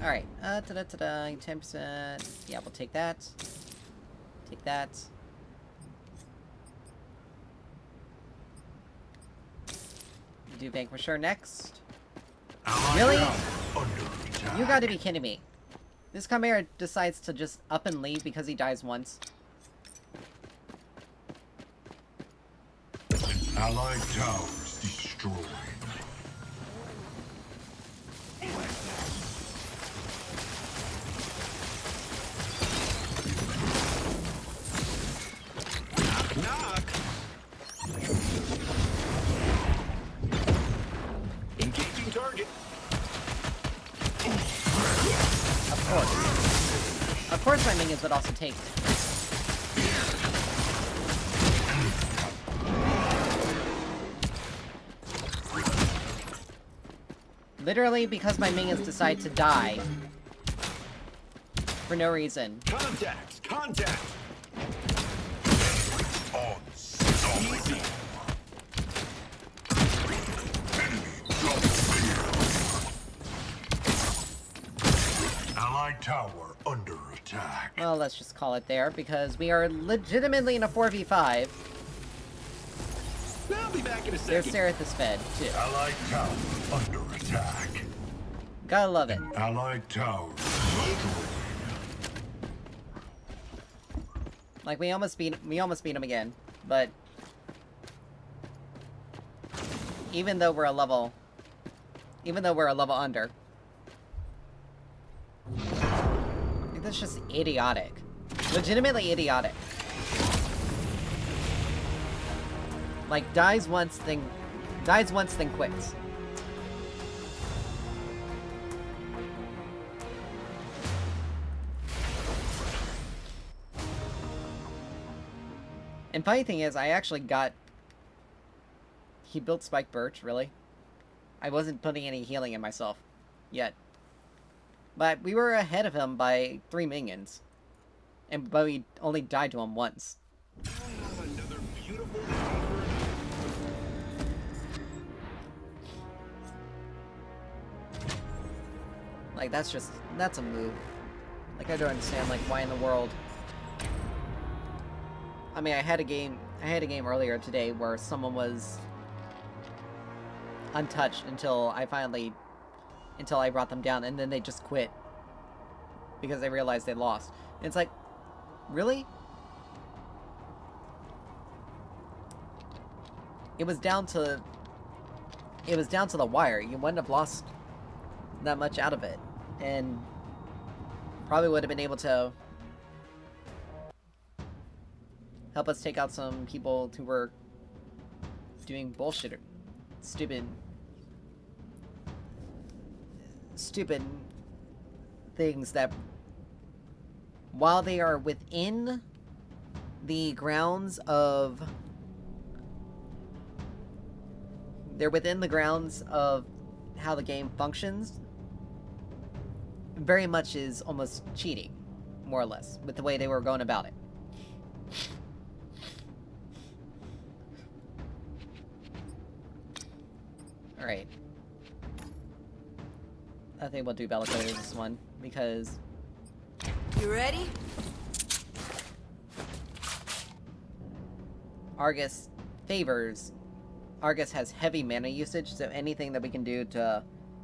Alright, ta-da-ta-da, 10%. Yeah, we'll take that. Take that. Do Vanquisher next. Allied Really? tower under attack. You gotta be kidding me. This Chimera decides to just up and leave because he dies once. Allied towers destroyed. Knock. Engaging target. Of course. Of course my minions would also take. Literally because my minions decide to die. For no reason. Contact. Contact. Unstoppable. Easy. Enemy double kill. Allied tower under attack. Well, let's just call it there because we are legitimately in a 4v5. I'll be back in a There's second. Seraph is fed, too. Allied tower under attack. Gotta love it. Allied tower destroyed. Like, we almost beat him again, but... Even though we're a level under. Like, that's just idiotic. Legitimately idiotic. Like, dies once, then quits. And funny thing is, I actually got... He built Spike Birch, really? I wasn't putting any healing in myself. Yet. But we were ahead of him by 3 minions. But we only died to him once. Another beautiful Like, that's a move. Like, I don't understand, like, why in the world... I mean, I had a game earlier today where someone was untouched until I brought them down, and then they just quit. Because they realized they lost. And it's like, really? It was down to the wire. You wouldn't have lost that much out of it. And probably would have been able to help us take out some people who were doing bullshit or stupid things that, while they are within the grounds of... They're within the grounds of how the game functions. Very much is almost cheating, more or less, with the way they were going about it. Alright. I think we'll do Bellico this one, because... You ready? Argus favors... Argus has heavy mana usage, so anything that we can do to...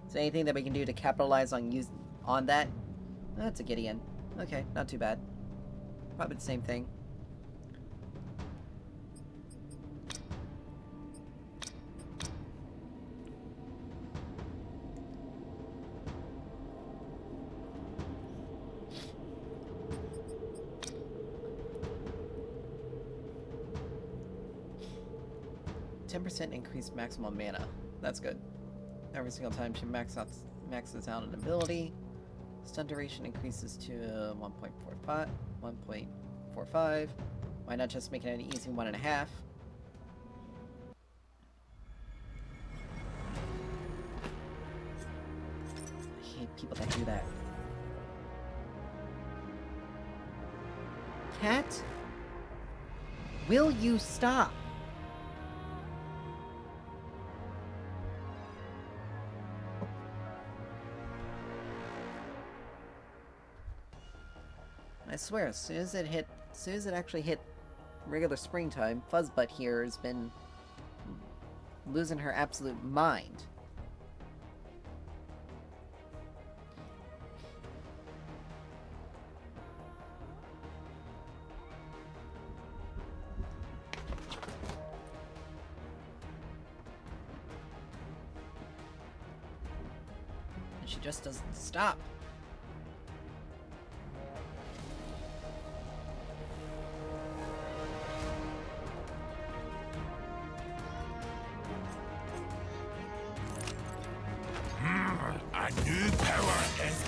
So anything that we can do to capitalize on that... That's a Gideon. Okay, not too bad. Probably the same thing. Increased maximum mana. That's good. Every single time she maxes out an ability. Stun duration increases to 1.45. Why not just make it an easy 1.5? I hate people that do that. Cat? Will you stop? I swear, as soon as it actually hit regular springtime, Fuzzbutt here has been losing her absolute mind. And she just doesn't stop. A new power is...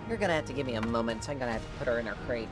You're gonna have to give me a moment. I'm gonna have to put her in her crate.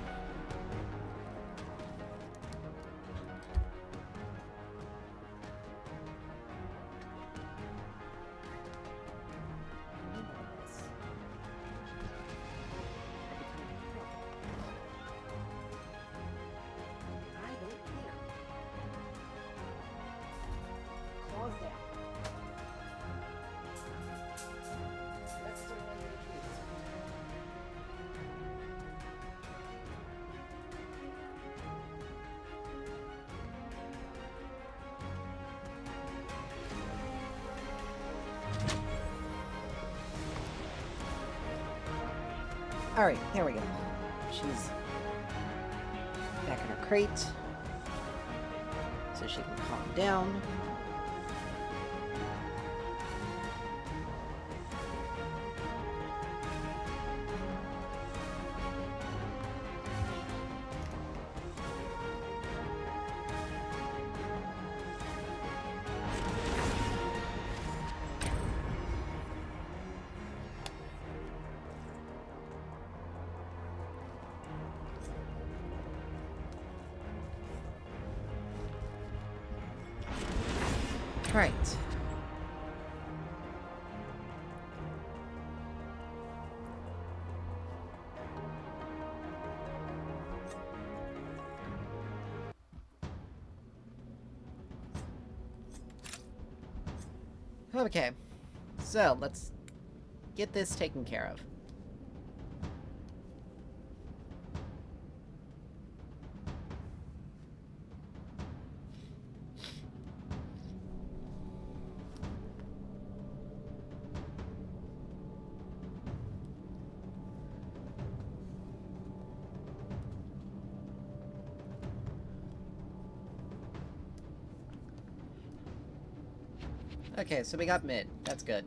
Alright, there we go. She's back in her crate. So she can calm down. Right. Okay. So, let's get this taken care of. Okay, so we got mid. That's good.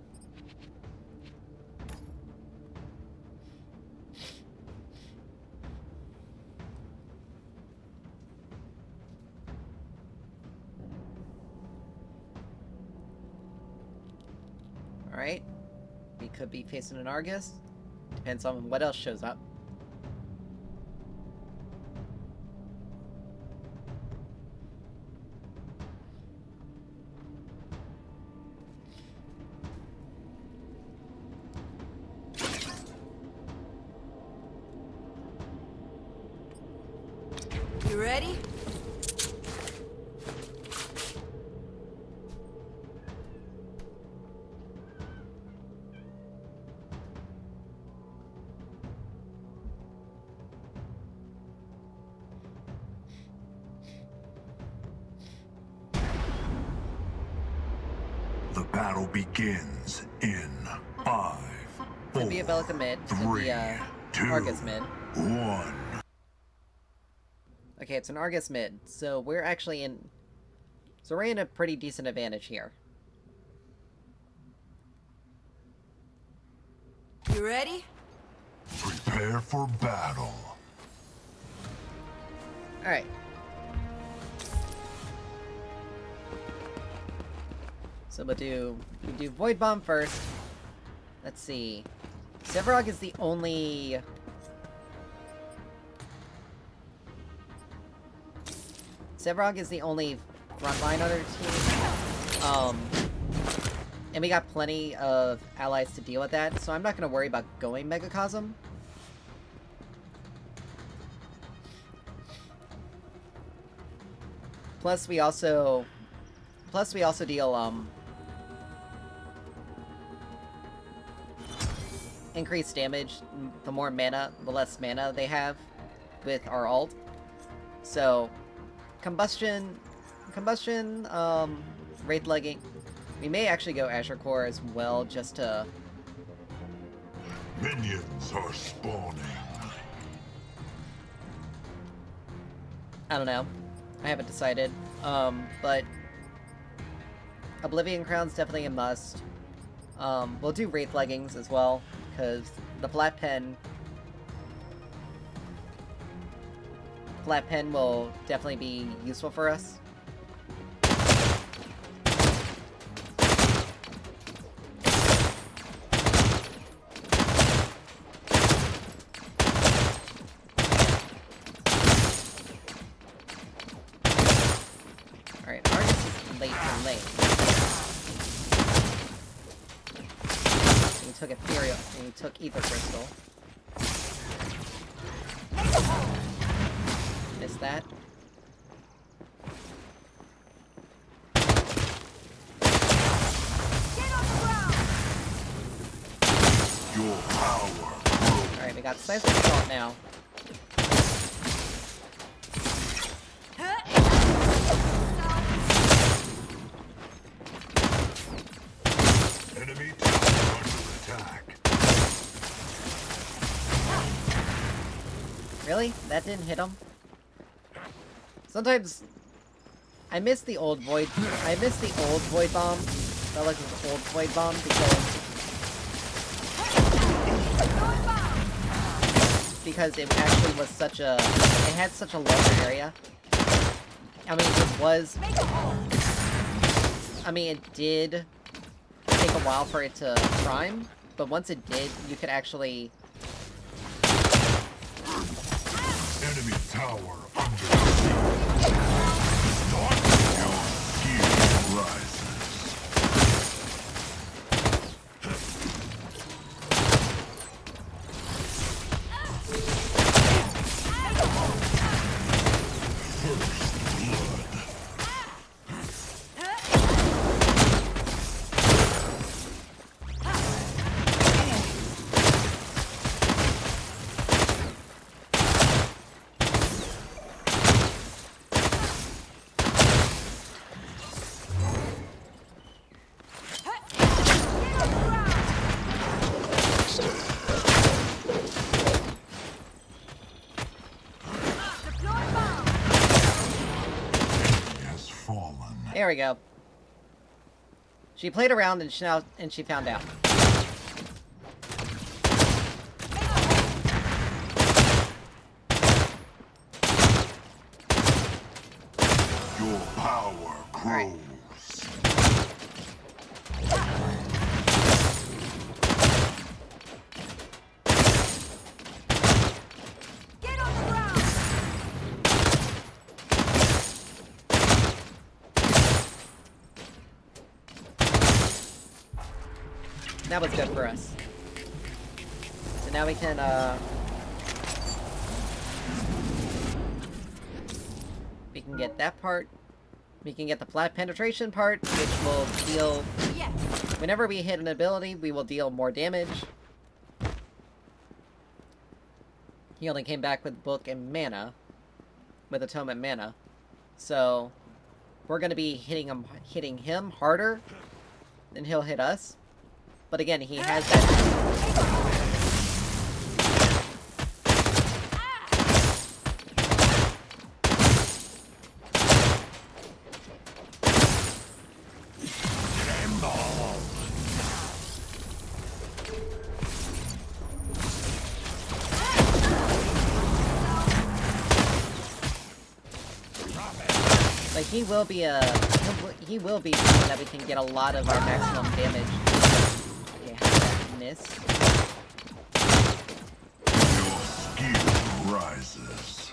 could be facing an Argus. Depends on what else shows up. You ready? The battle begins in 5, 4, Could be a Bellica mid. Could 3, be 2, Argus mid. 1. Okay, it's an Argus mid, so we're actually in... So we're in a pretty decent advantage here. You ready? Prepare for battle. Alright. So we do Void Bomb first. Let's see. Sevarog is the only... Sevarog is the only frontline on our team. And we got plenty of allies to deal with that, so I'm not gonna worry about going Megacosm. Plus we also deal, increased damage the more mana, the less mana they have with our ult. So, Combustion, Wraith Legging. We may actually go Azure Core as well, just to... Minions are spawning. I don't know. I haven't decided. But... Oblivion Crown's definitely a must. We'll do Wraith Leggings as well, because the Flat Pen will definitely be useful for us. Alright, Argus is late to late. We took Ethereal, and we took Ether Crystal. Missed that. Your power grows. Alright, we got Seismic Assault now. Enemy tower under attack. Really? That didn't hit him? Sometimes... I miss the old Void Bomb. I like the old Void Bomb because it actually was such a... It had such a large area. I mean, it was... I mean, it did take a while for it to prime, but once it did, you could actually... Enemy tower under siege. Your skill rises. First blood. Has fallen. There we go. She played around and she found out. Your power grows. Alright. That was good for us. So now we can, we can get that part. We can get the flat penetration part, which will deal... Yes. Whenever we hit an ability, we will deal more damage. He only came back with book and mana. With atonement mana. So, we're gonna be hitting him harder than he'll hit us. But again, he has that... Like, he will be he will be something that we can get a lot of our maximum damage. Okay, how did that miss? Your skill rises.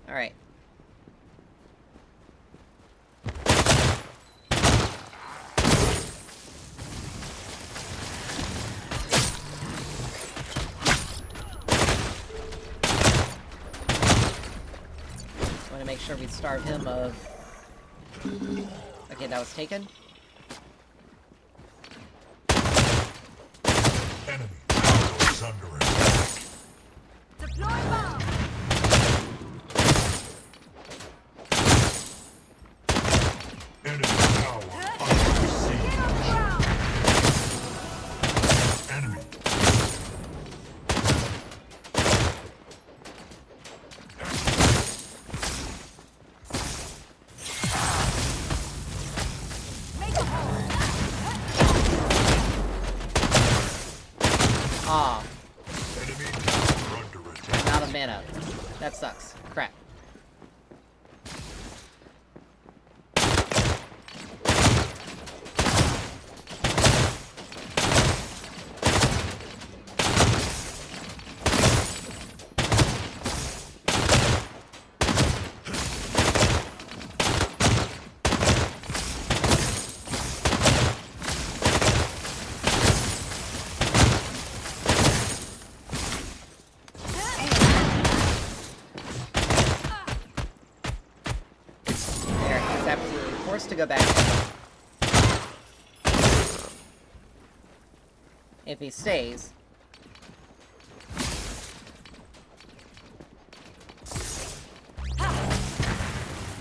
Alright. Want to make sure we starve him of... Okay, that was taken. Enemy tower is under attack. Deploy bomb. Enemy tower under siege. Enemy. Aw, Enemy tower under attack. I'm out of mana. That sucks. Crap. There, he's absolutely forced to go back. If he stays...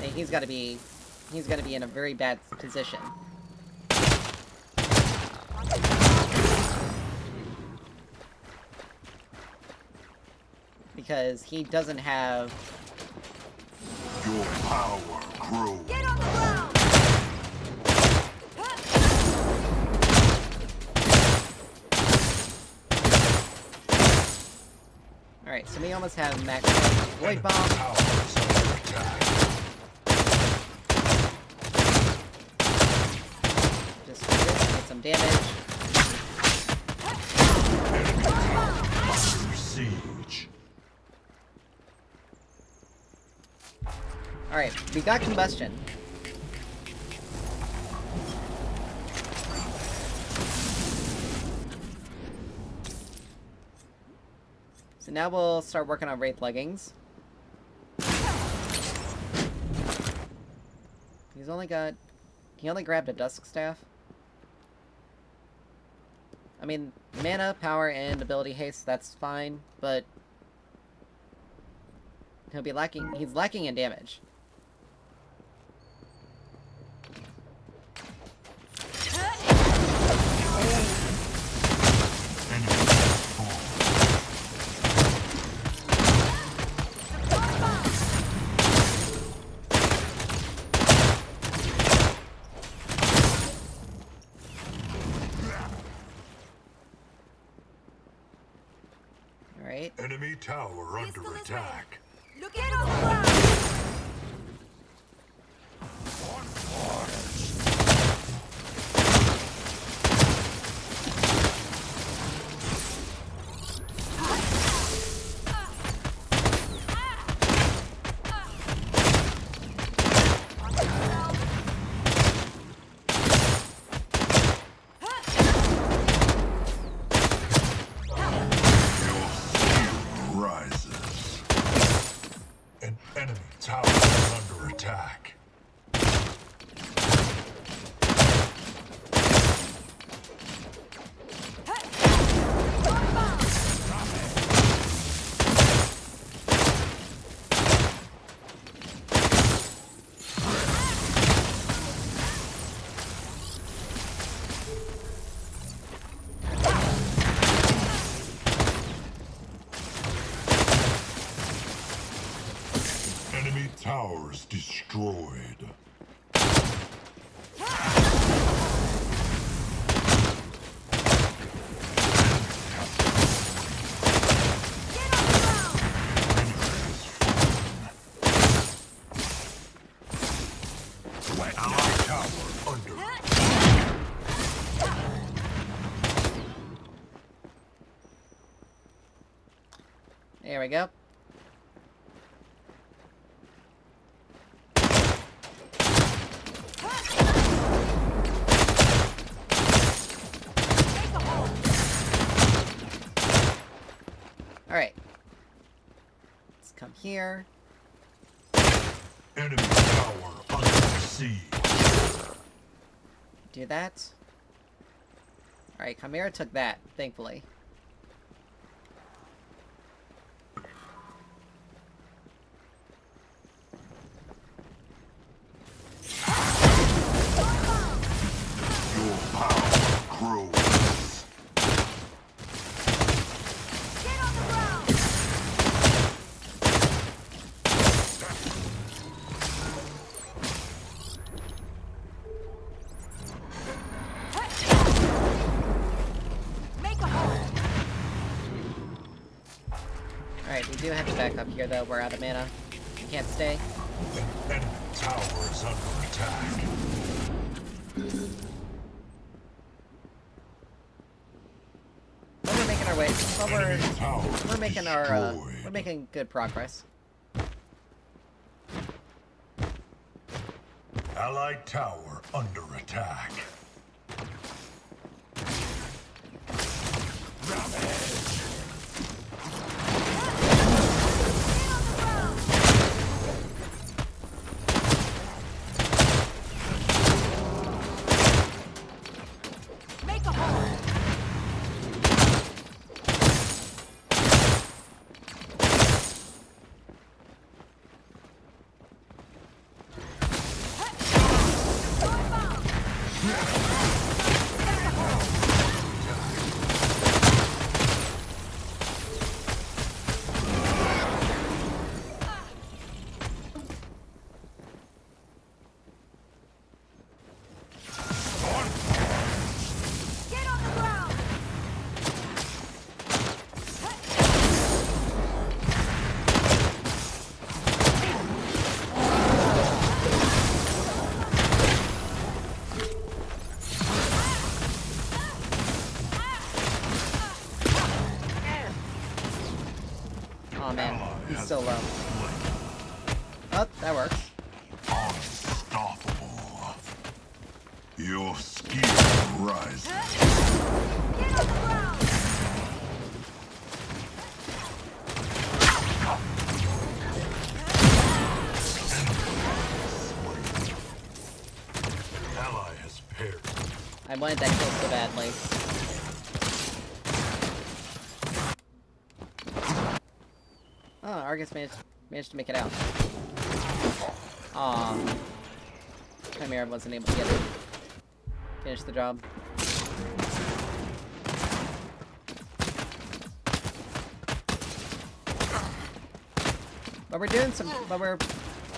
then he's gonna be in a very bad position. Because he doesn't have... Your power grows. Get on the ground. Alright, so we almost have max void Enemy bomb. tower is under attack. Just do this, get some damage. Enemy tower under siege. Alright, we got combustion. So now we'll start working on Wraith leggings. He only grabbed a Dusk Staff. I mean, mana, power, and ability haste, that's fine, but... he's lacking in damage. Enemy fall. tower Pistol under is attack. Look at on the ground. Your skill rises. An enemy tower is under attack. Enemy towers destroyed. Ally tower under. There we go. Alright. Let's come here. Enemy tower under siege. Do that. Alright, Chimera took that, thankfully. Your power grows. Get on the ground. Make a hole. Alright, we do have to back up here though, we're out of mana. We can't stay. An enemy tower is under attack. But we're making our way. But Enemy tower we're making our destroyed. we're making good progress. Allied tower under attack. Make a hole. Get on the ground. Oh man, he's so low. Oh, that works. Unstoppable. Your skill rises. Get on the ground. Ally has paired. I wanted that kill so badly. Oh, Argus managed to make it out. Aw. Chimera wasn't able to get it. Finish the job. But we're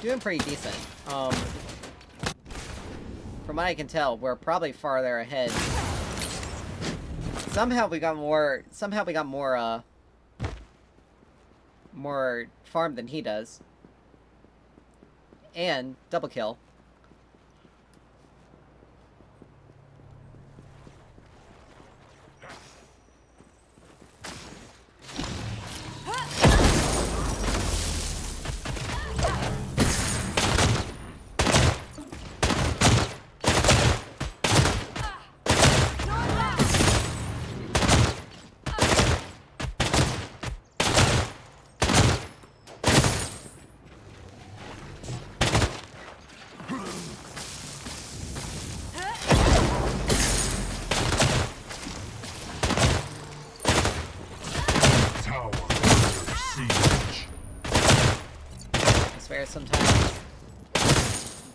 doing pretty decent. From what I can tell, we're probably farther ahead. Somehow we got more more farm than he does. And double kill. Tower under siege. I swear sometimes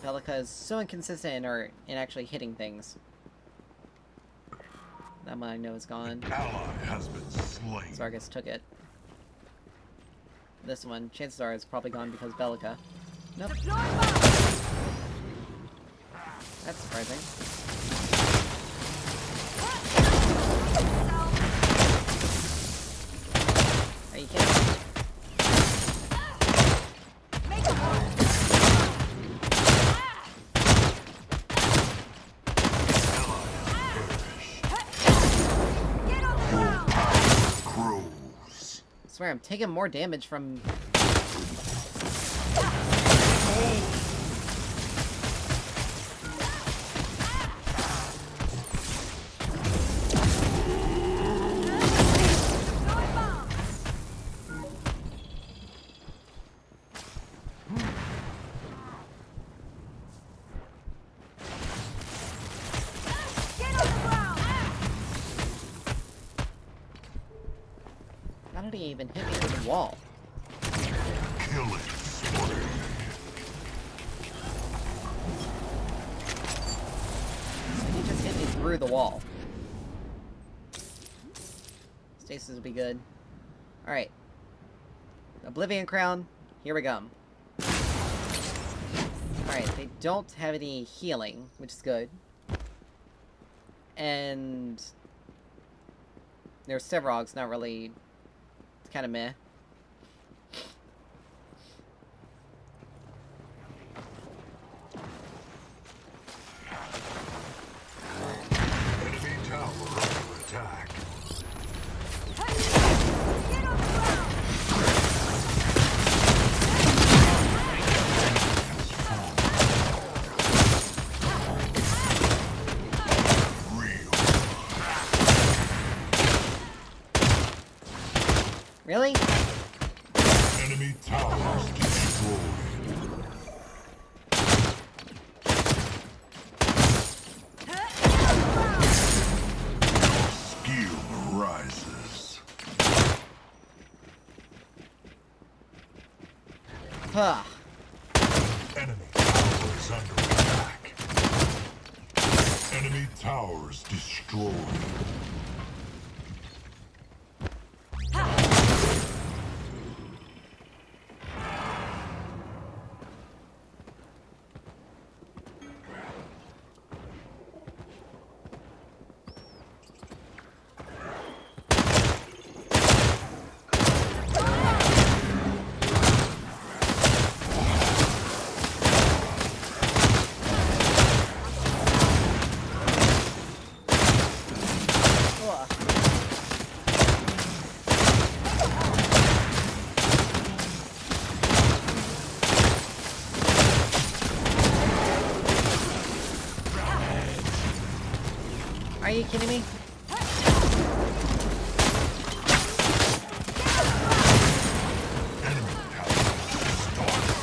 Bellica is so inconsistent in actually hitting things. That one I know is gone. Ally has been slain. Zargus took it. This one, chances are, is probably gone because Bellica. Nope, Deploy bomb. that's surprising. Are you kidding? Make a hole. Get on the ground. Crows. I swear I'm taking more damage from. Deploy bomb. Get on the ground. How did he even hit me through the wall? Killing spree. He just hit me through the wall. Stasis will be good. Alright. Oblivion Crown, here we go. Alright, they don't have any healing, which is good. And their Sevrog's not really. It's kind of meh. Enemy tower under attack. Get on the ground. Real. Really? Enemy towers destroyed. Skill rises. Huh. Enemy towers under attack. Enemy towers destroyed. Ugh. Are you kidding me? Enemy towers destroyed.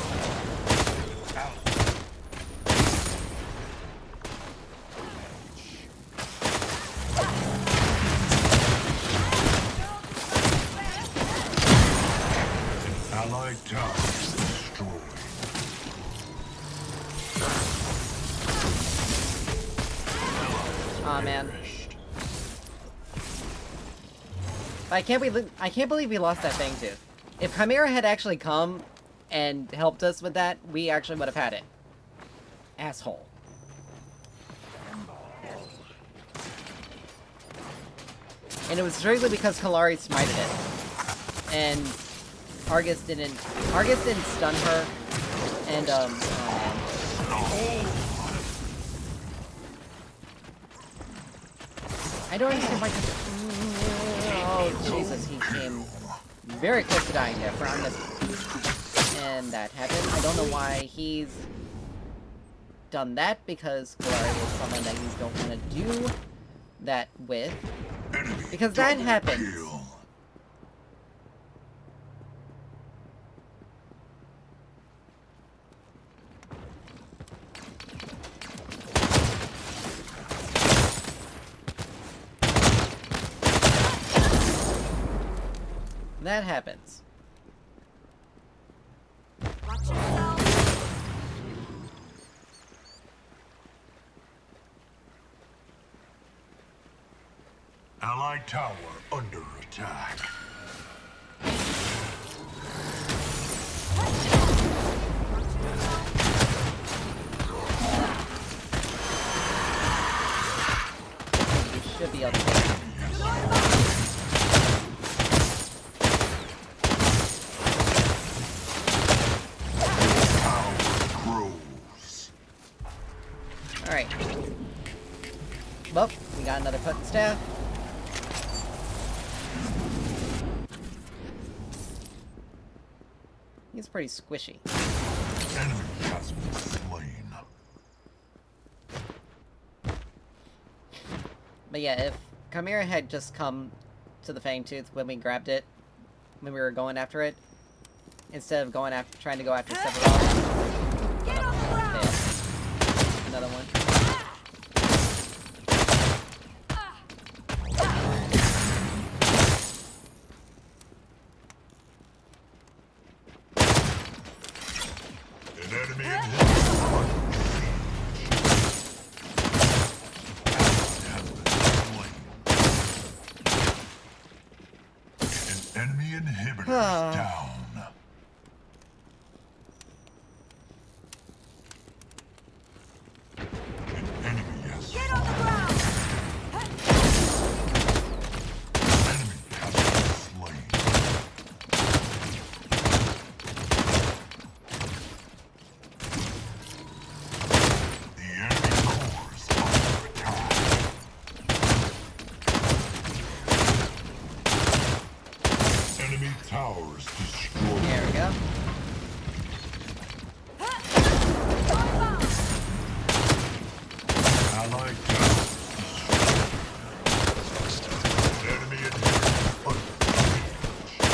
Allied towers destroyed. Aw, man. Finished. I can't believe we lost that thing too. If Chimera had actually come and helped us with that, we actually would have had it. Asshole. And it was strictly because Kalari smited it. And Argus didn't stun her, and oh man. I don't understand why. Oh Jesus, he came very close to dying there for and that happened. I don't know why he's done that, because Galari is someone that you don't want to do that with, because that happens. Kill. That happens. Watch yourself. Allied tower under attack. You should be able to. Alright. Well, we got another foot and staff. He's pretty squishy. Enemy has been slain. But yeah, if Chimera had just come to the Fang Tooth when we grabbed it, when we were going after it, instead of going after, trying to go after Sephiroth. Get on the ground. Another one. An enemy inhibitor An enemy inhibitor is down. An enemy has Get on the ground. enemy has been slain. The enemy core is under attack. Enemy towers destroyed. There we go. Allied towers destroyed. Enemy inhibitor under siege.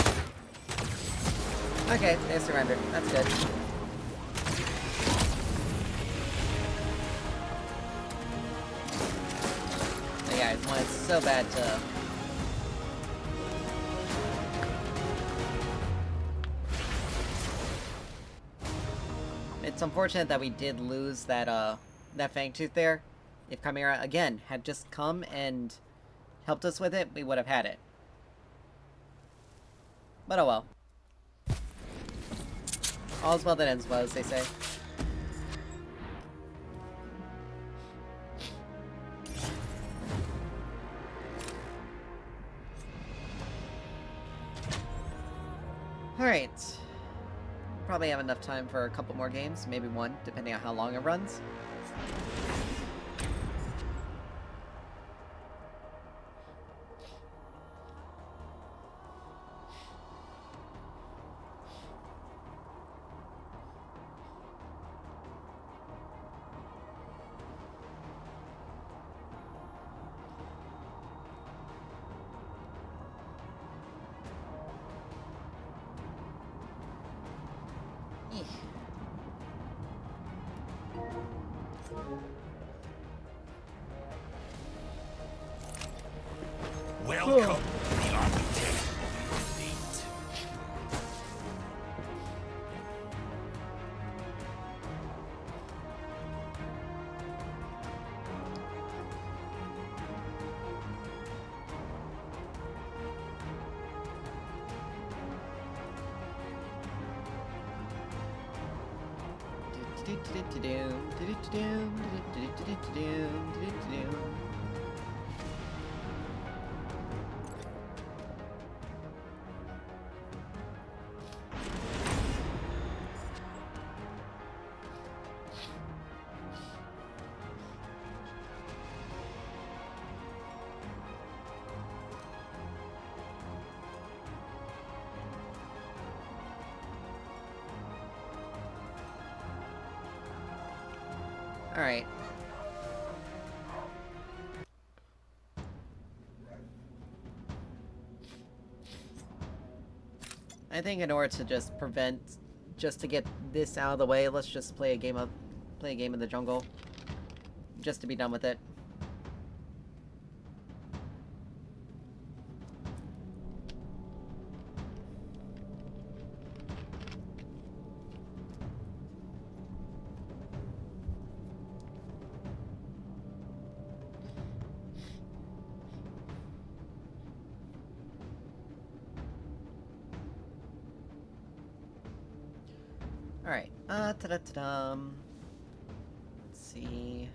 Okay, they surrendered. That's good. The guys wanted so bad to. It's unfortunate that we did lose that that Fang Tooth there. If Chimera again had just come and helped us with it, we would have had it. But oh well. All's well that ends well, as they say. Alright. Probably have enough time for a couple more games, maybe one, depending on how long it runs. Eek. Welcome to the architect of your fate. Alright. I think in order to just to get this out of the way, let's just play a game in the jungle. Just to be done with it. Alright, ta-da-ta-dum. Let's see.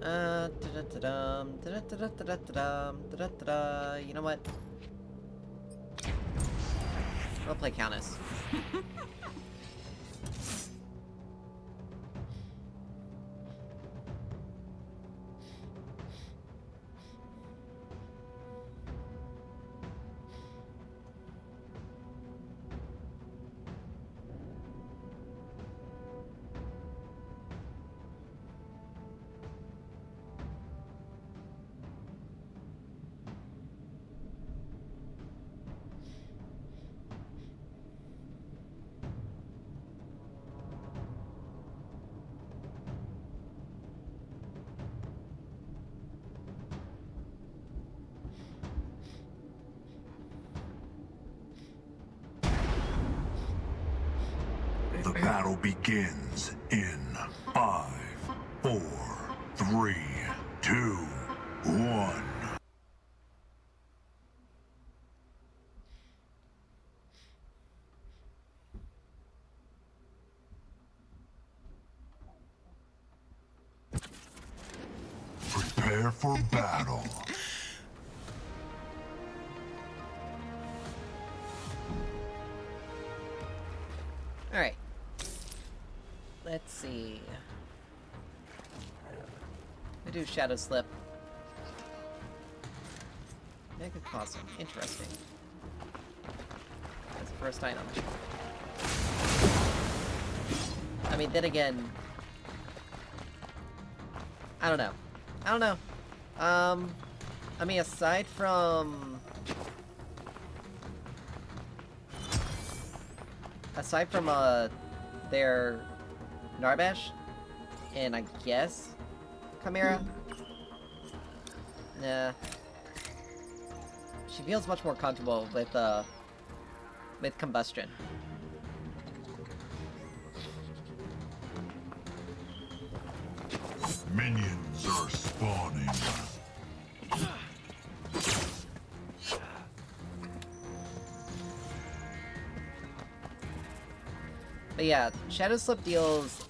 Da-da-da-dum, da-da-da-da-da-dum, da-da-da-da. You know what? We'll play Countess. The battle begins in 5, 4, 3, 2, 1. Prepare for battle. Alright. Let's see. I do Shadow Slip. Mega Cosm. Interesting. That's the first item. I mean, then again... I don't know. I don't know. I mean, aside from their Narbash, and I guess Chimera. Nah. She feels much more comfortable with Combustion. Minions are spawning. But yeah, Shadow Slip deals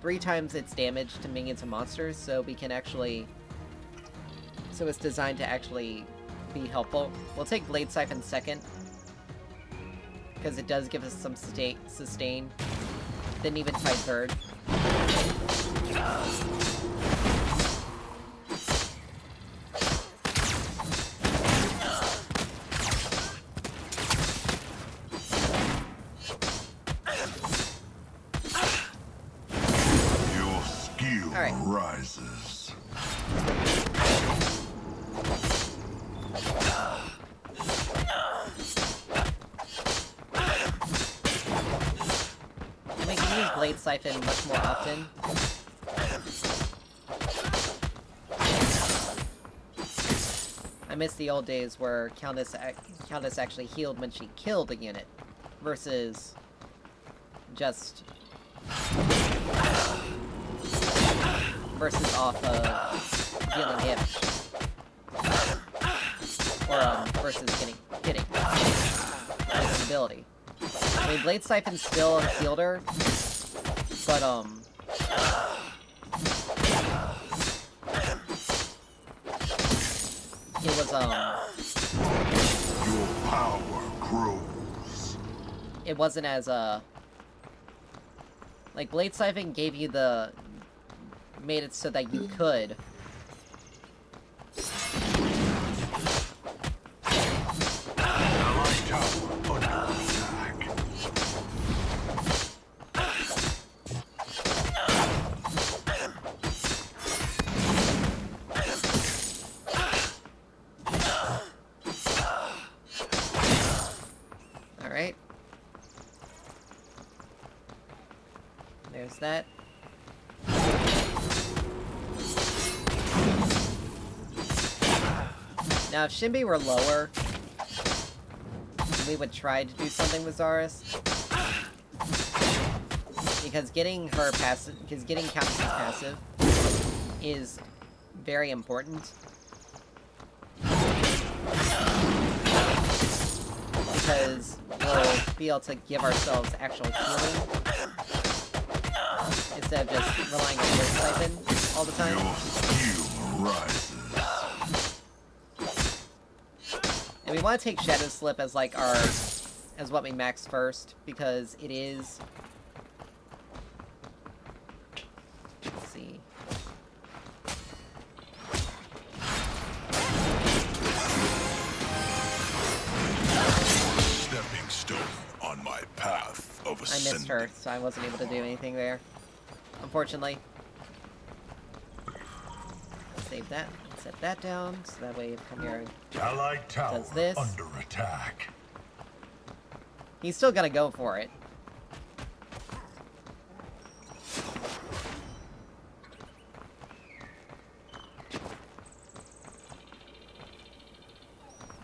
3 times its damage to minions and monsters, so we can actually... So it's designed to actually be helpful. We'll take Blade Siphon second, because it does give us some sustain. Didn't even fight third. Your skill rises. And we can use Blade Siphon much more often. I miss the old days where Countess actually healed when she killed a unit, versus just off of dealing damage, or versus getting ability. I mean, Blade Siphon's still a fielder, but, it was, Your power grows. it wasn't as, like, Blade Siphon gave you the, made it so that you could Allied tower under attack. Alright. There's that. Now, if Shinbi were lower, we would try to do something with Zarus. Because getting her passive, because getting Countess's passive is very important. Because we'll be able to give ourselves actual healing instead of just relying on Blade Siphon all the time. Your skill rises. And we want to take Shadow Slip as like our, as what we max first, because it is. Let's see. Stepping stone on my path of I ascent. missed her, so I wasn't able to do anything there. Unfortunately. Save that. Set that down, so that way if Chimera Allied tower does this. under attack. He's still gonna go for it.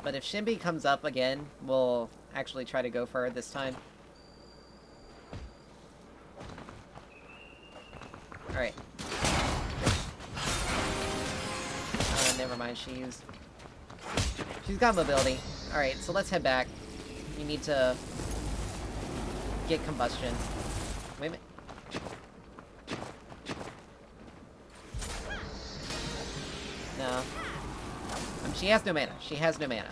But if Shinbi comes up again, we'll actually try to go for it this time. Alright. Never mind, she's got mobility. Alright, so let's head back. We need to get combustion. Wait a minute. No. She has no mana. She has no mana.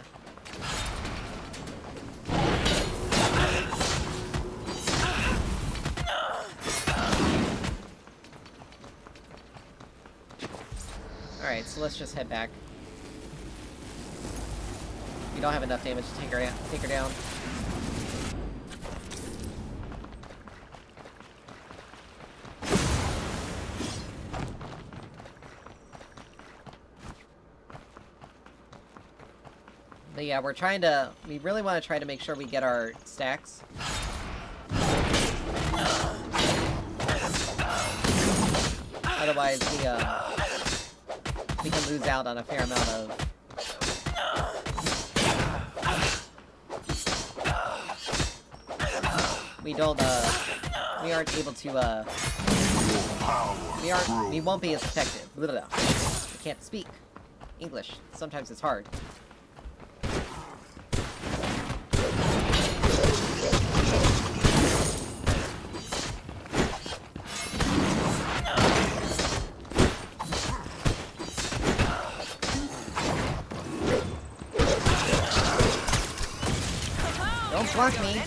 Alright, so let's just head back. We don't have enough damage to take her down. But yeah, we really want to try to make sure we get our stacks. Otherwise, we can lose out on a fair amount of... We aren't able to, we won't be as effective. Blah, blah, blah. I can't speak English. Sometimes it's hard. Don't block me.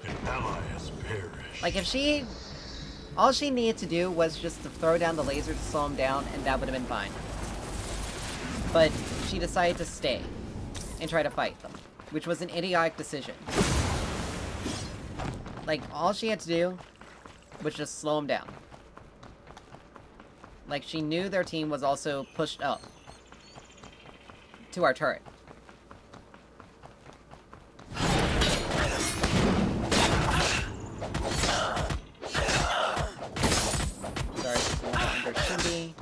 An ally has perished. Like, if all she needed to do was just to throw down the laser to slow him down, and that would have been fine. But she decided to stay and try to fight them, which was an idiotic decision. Like, all she had to do was just slow him down. Like, she knew their team was also pushed up to our turret. Sorry, under Shinbi.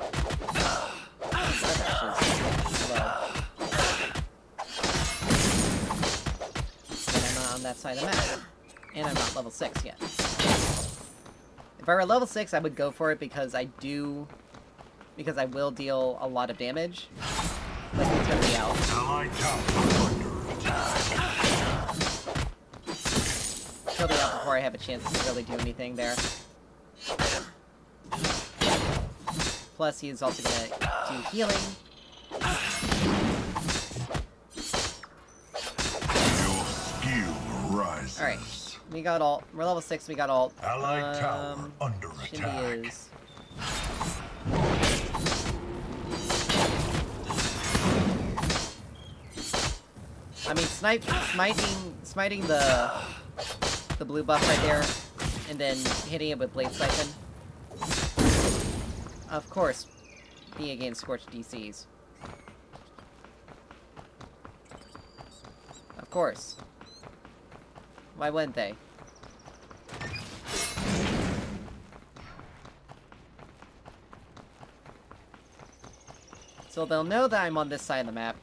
And I'm not on that side of the map. And I'm not level 6 yet. If I were level 6, I would go for it because I will deal a lot of damage. But it's gonna be out. Allied tower under attack. before I have a chance to really do anything there. Plus, he's also gonna do healing. Your skill rises. Alright, we got ult. We're level 6, we got ult. Allied tower under Shindy attack. is... I mean, smiting the blue buff right there, and then hitting it with Blade Siphon. Of course, being against Scorched DCs. Of course. Why wouldn't they? So they'll know that I'm on this side of the map.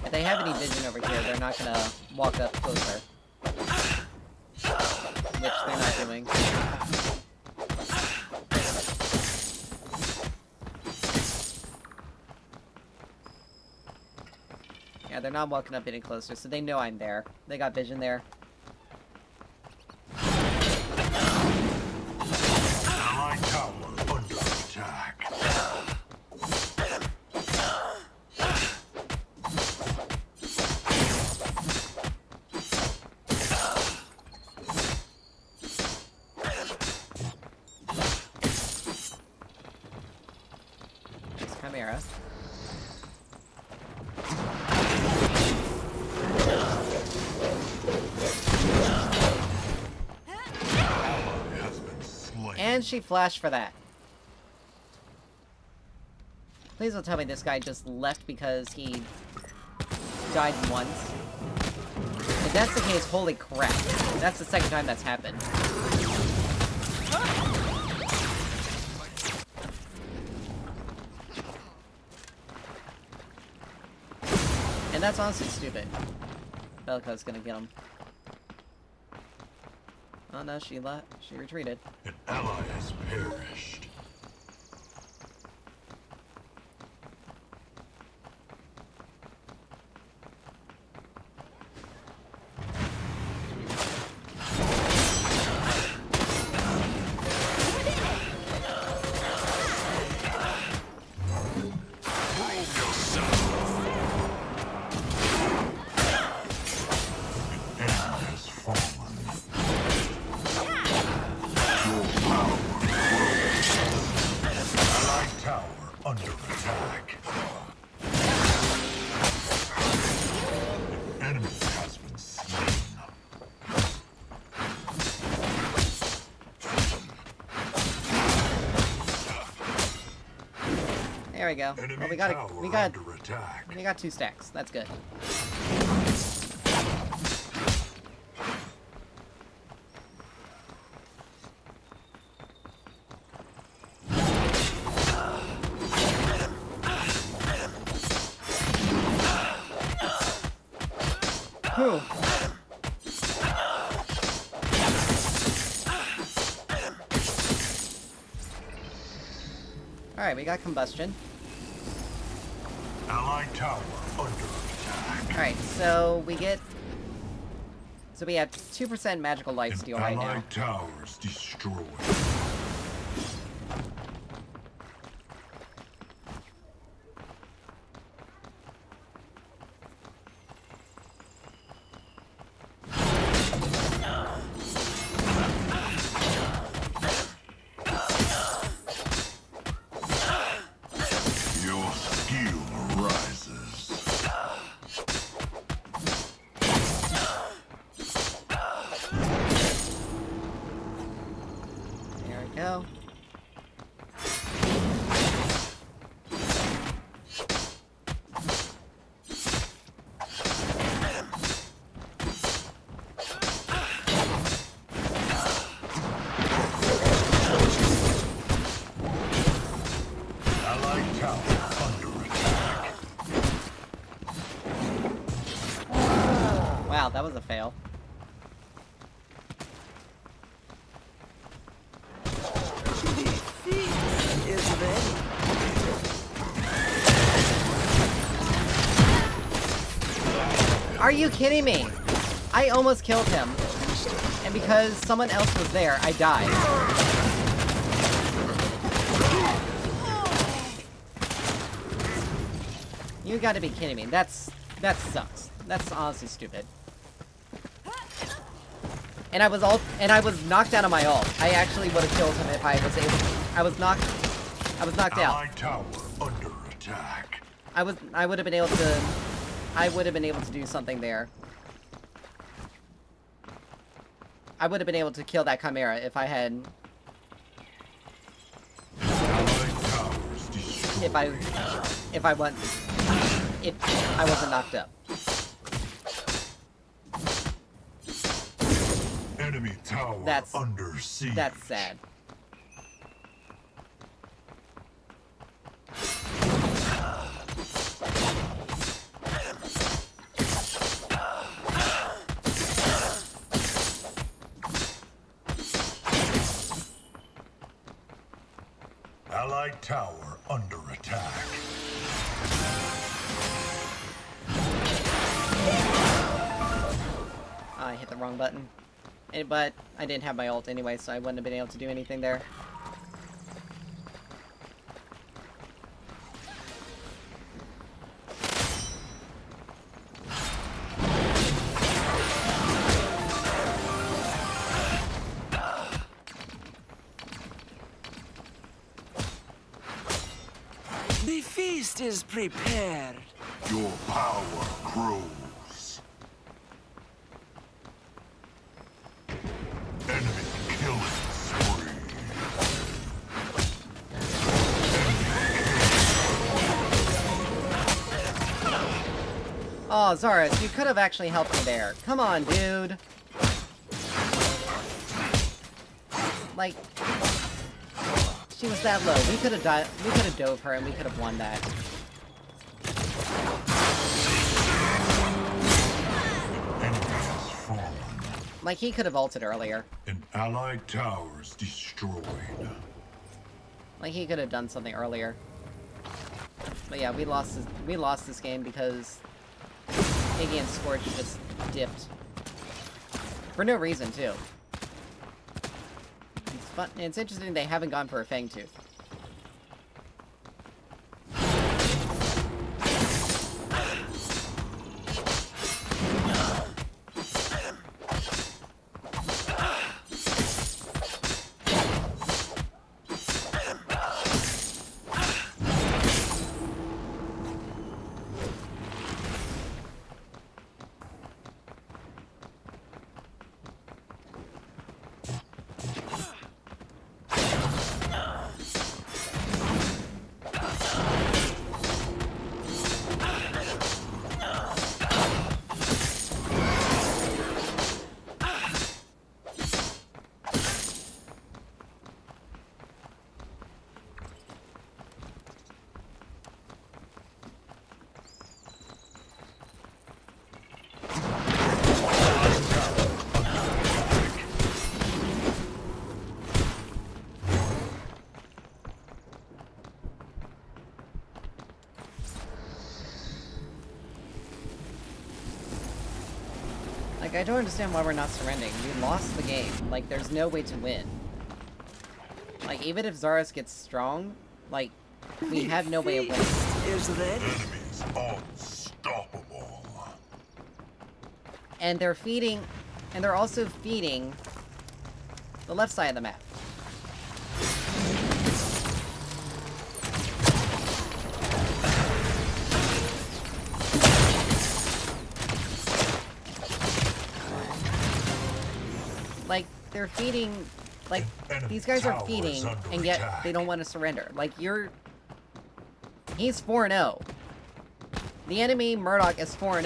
If they have any vision over here, they're not gonna walk up closer. Which they're not doing. Yeah, they're not walking up any closer, so they know I'm there. They got vision there. Allied tower under attack. Just Chimera. Ally has been slain. And she flashed for that. Please don't tell me this guy just left because he died once. If that's the case, holy crap. That's the second time that's happened. And that's honestly stupid. Belko's gonna get him. Oh no, she retreated. An ally has perished. Enemy has fallen. Your power grows. Allied tower under attack. An enemy has been slain. There we go. Enemy Well, tower under attack. we got 2 stacks. That's good. Whew. Alright, we got combustion. Allied tower under attack. Alright, so we get... So we have 2% magical lifesteal right now. Allied towers destroyed. Your skill rises. There we go. Allied tower under attack. Wow, that was a fail. Is ready. Are you kidding me? I almost killed him. And because someone else was there, I died. You gotta be kidding me. That sucks. That's honestly stupid. And I was knocked out of my ult. I actually would have killed him if I was able to. I was knocked out. Allied tower under attack. I would have been able to do something there. I would have been able to kill that Chimera if I had Allied towers destroyed. if I wasn't knocked up. Enemy tower That's- under siege. That's sad. Allied tower under attack. I hit the wrong button. But I didn't have my ult anyway, so I wouldn't have been able to do anything there. The feast is prepared. Your power grows. Enemy killing spree. Oh, Zaris, you could have actually helped me there. Come on, dude. Like, she was that low. We could have died. We could have dove her, and we could have won that. Enemy has fallen. Like, he could have ulted earlier. An allied towers destroyed. Like, he could have done something earlier. But yeah, we lost this game because Iggy and Scorch just dipped. For no reason, too. It's fun. It's interesting they haven't gone for a Fang Tooth. Like, I don't understand why we're not surrendering. We lost the game. Like, there's no way to win. Like, even if Zaris gets strong, like, we have no way of winning. Is ready. Enemies unstoppable. And they're feeding... And they're also feeding the left side of the map. Like, they're feeding... Like, these guys are feeding, and yet they don't want to surrender. Like, you're... He's 4-0. The enemy, Murdoch, is 4-0.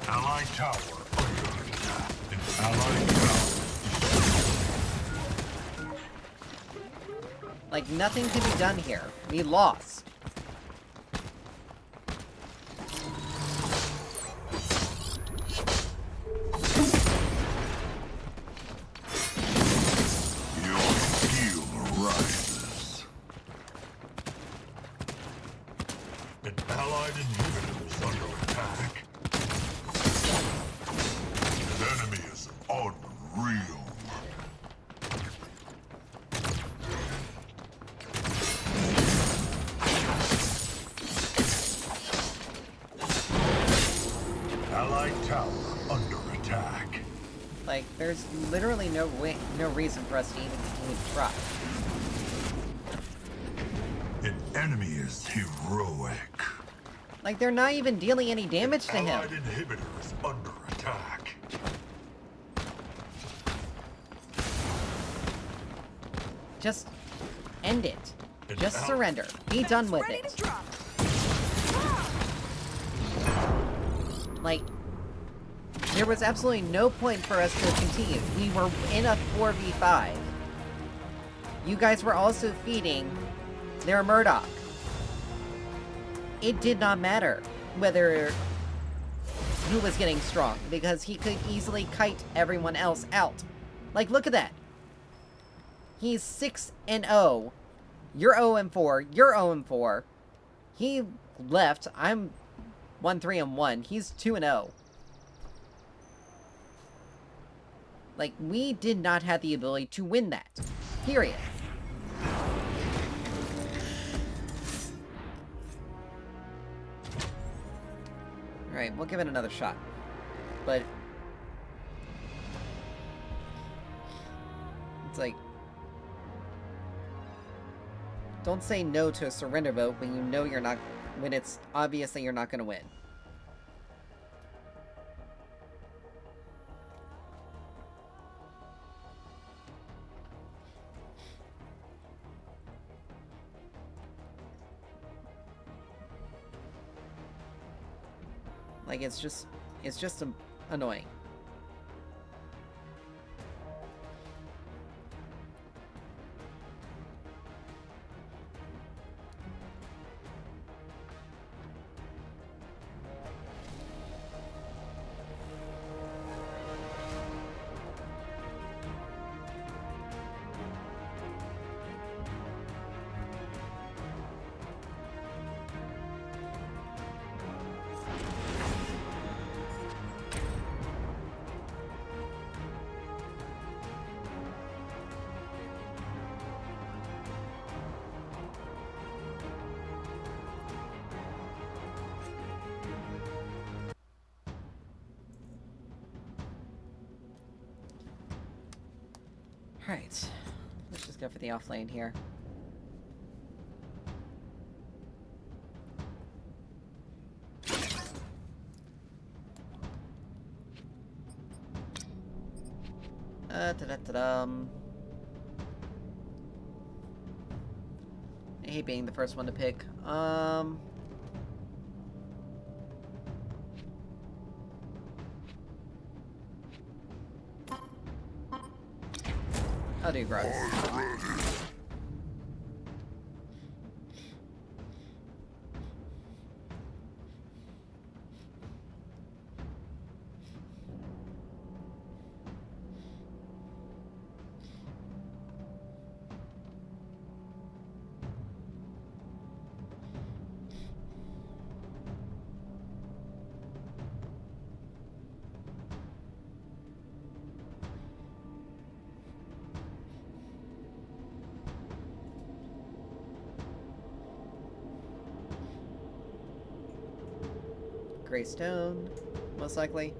Allied tower under attack. An allied tower. Like, nothing can be done here. We lost. Your skill rises. An allied inhibitor is under attack. Like, there's literally no reason for us to even continue to try. An enemy is heroic. Like, they're not even dealing any damage to him. Allied inhibitor is under attack. Just end it. It's Just out. surrender. Be done with Ready it. to drop. Like, there was absolutely no point for us to continue. We were in a 4v5. You guys were also feeding their Murdoch. It did not matter whether who was getting strong, because he could easily kite everyone else out. Like, look at that. He's 6-0. You're 0-4. You're 0-4. He left. I'm 1-3-1. He's 2-0. Like, we did not have the ability to win that. Period. Alright, we'll give it another shot. But it's like, don't say no to a surrender vote when you know you're not, when it's obviously you're not going to win. Like, it's just annoying. Alright, let's just go for the off lane here. Da-da-da-dum. I hate being the first one to pick. I'll do Grubs. Gray stone, most likely.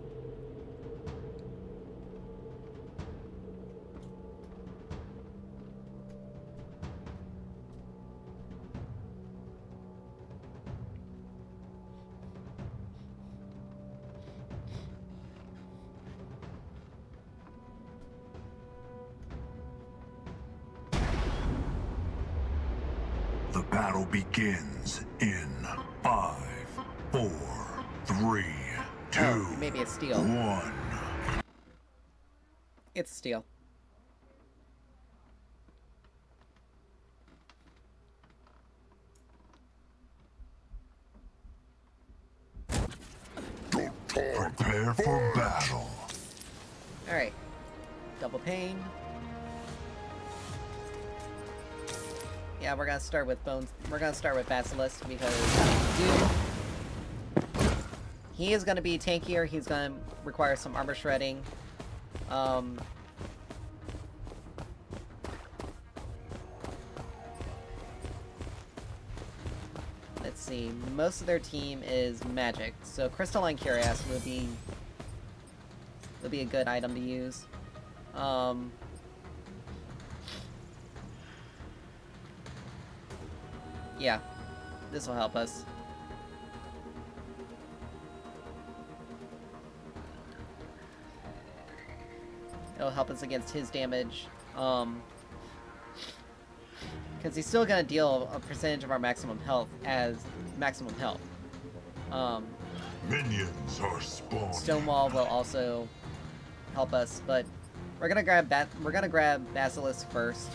The battle begins in 5, 4, 3, 2, Oh, maybe it's steel. 1. It's steel. Prepare for battle. Alright. Double pain. Yeah, we're gonna start with Bones. We're gonna start with Basilisk because dude, he is gonna be tankier. He's gonna require some armor shredding. Let's see. Most of their team is magic, so Crystalline Curious would be It'll be a good item to use. Yeah, this will help us. It'll help us against his damage. Because he's still gonna deal a percentage of our maximum health as maximum health. Minions are spawning. Stonewall will also help us, but we're gonna grab Basilisk first.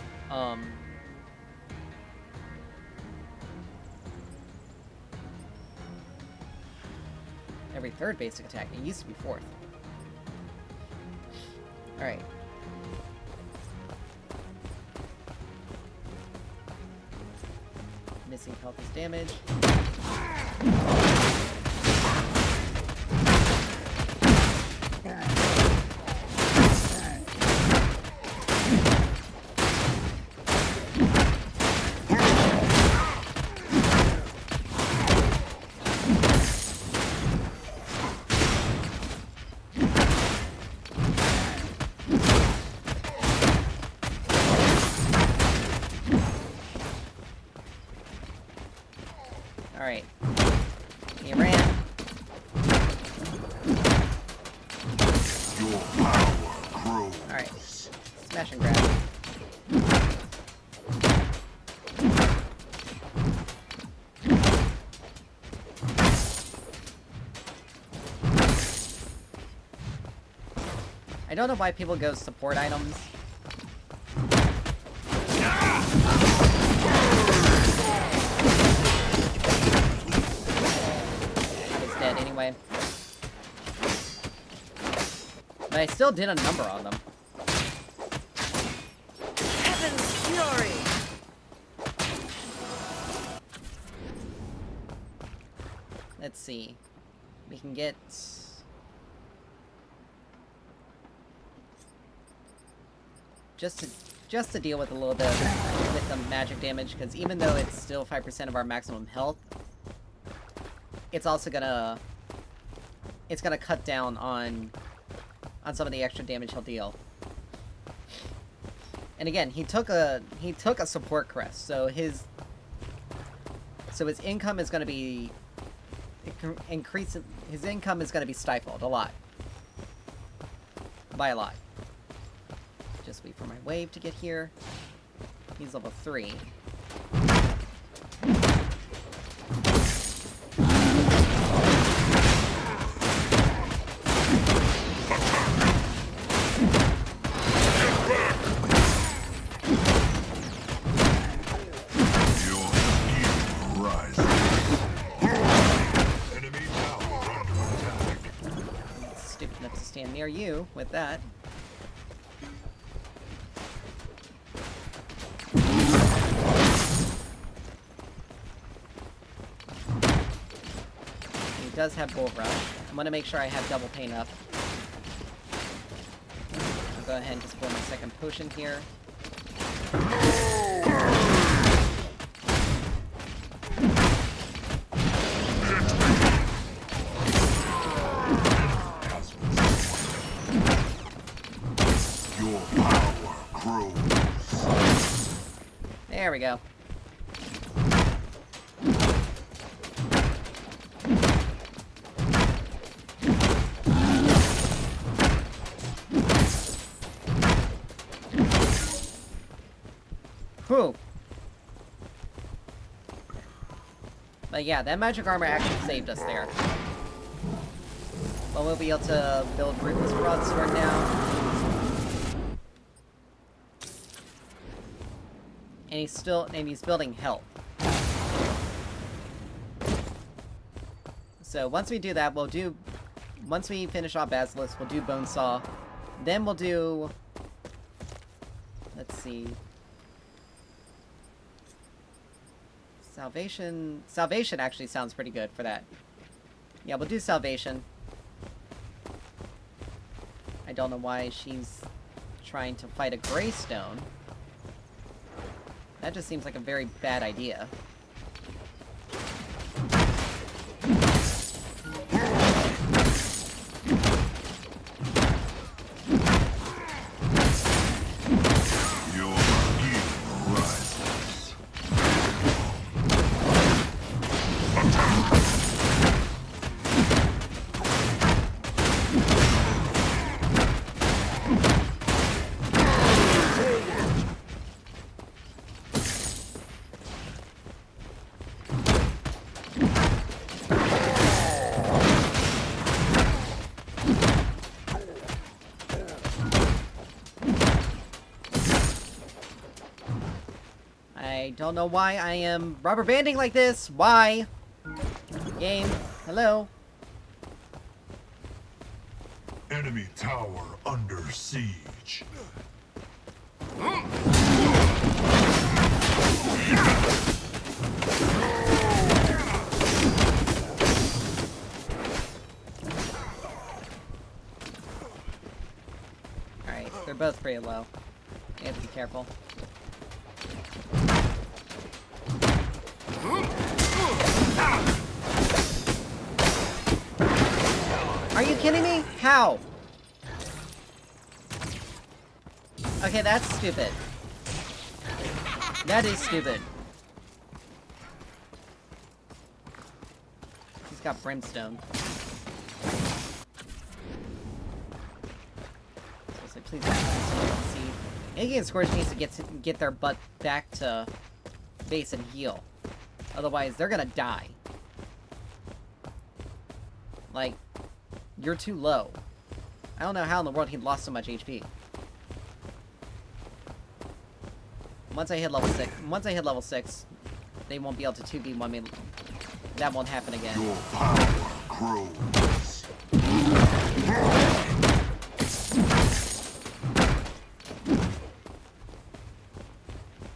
Every third basic attack. It used to be fourth. Alright. Missing health is damage. Alright. He ran. Your power grows. Alright. Smash and grab. I don't know why people go support items. Dead anyway. But I still did a number on them. Heaven's fury! Let's see. We can get... Just to deal with a little bit with the magic damage, because even though it's still 5% of our maximum health, it's also gonna cut down on some of the extra damage he'll deal. And again, he took a support crest, so his income is gonna be his income is gonna be stifled a lot. By a lot. Just wait for my wave to get here. He's level 3. Stupid enough to stand near you with that. He does have Bull Rush. I'm gonna make sure I have double pain up. I'll go ahead and just pull my second potion here. Your power grows. There we go. Whew. But yeah, that magic armor actually saved us there. Well, we'll be able to build Ruthless Broadsword now. And he's building health. So once we do that, once we finish off Basilisk, we'll do Bonesaw. Then we'll do, let's see. Salvation actually sounds pretty good for that. Yeah, we'll do Salvation. I don't know why she's trying to fight a Greystone. That just seems like a very bad idea. I don't know why I am rubber banding like this. Why? Game. Hello. Enemy tower under siege. Alright, they're both pretty low. You have to be careful. Are you kidding me? How? Okay, that's stupid. That is stupid. He's got brimstone. So please don't see. Iggy and Scorch needs to get their butt back to base and heal. Otherwise, they're gonna die. Like, you're too low. I don't know how in the world he lost so much HP. Once I hit level 6, they won't be able to 2v1 me. That won't happen again. Your power grows.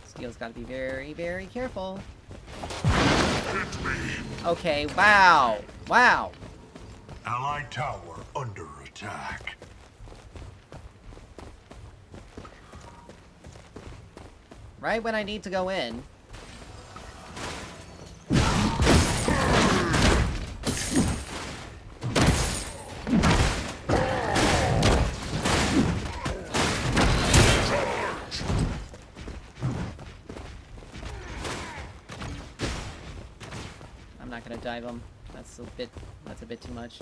Steel's gotta be very, very careful. Hit me. Okay, wow. Wow. Allied tower under attack. Right when I need to go in. I'm not gonna dive him. That's a bit too much.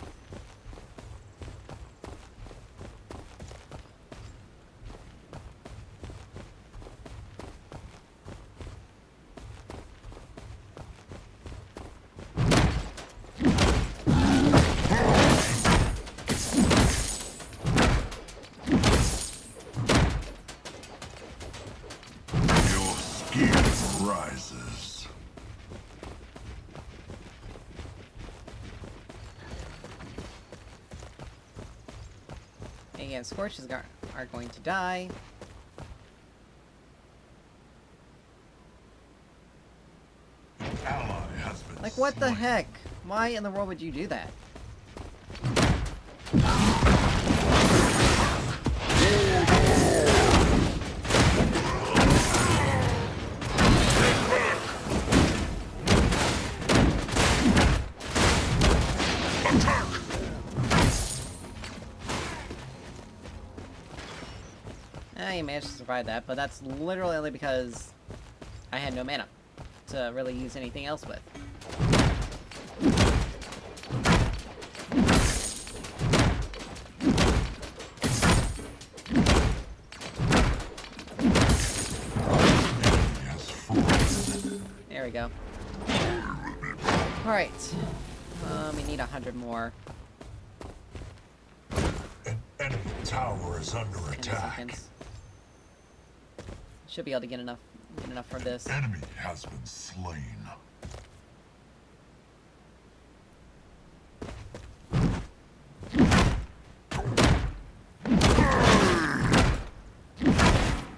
Your skill rises. Again, Scorches are going to die. Ally has been Like, what the slain. heck? Why in the world would you do that? You managed to survive that, but that's literally only because I had no mana to really use anything else with. There we go. Alright. We need 100 more. An enemy tower is under 10 attack. seconds. Should be able to get enough for this. Enemy has been slain.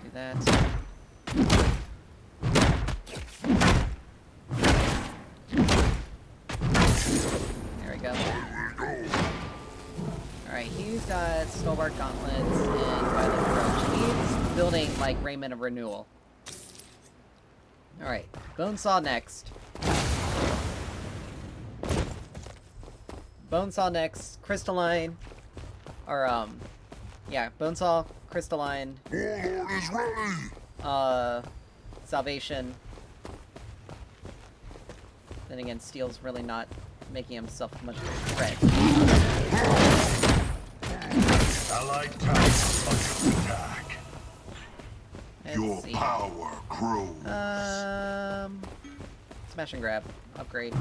Do that. There we go. Alright, he's got Stalwart Gauntlets and Violet Approach. He's building, like, Raiment of Renewal. Alright, Bonesaw next. Bonesaw next, Crystalline. Or, yeah, Bonesaw, Crystalline. Warlord is ready. Salvation. Then again, Steel's really not making himself much of a threat. Allied tower under attack. Let's Your see. power grows. Smash and grab. Upgrade.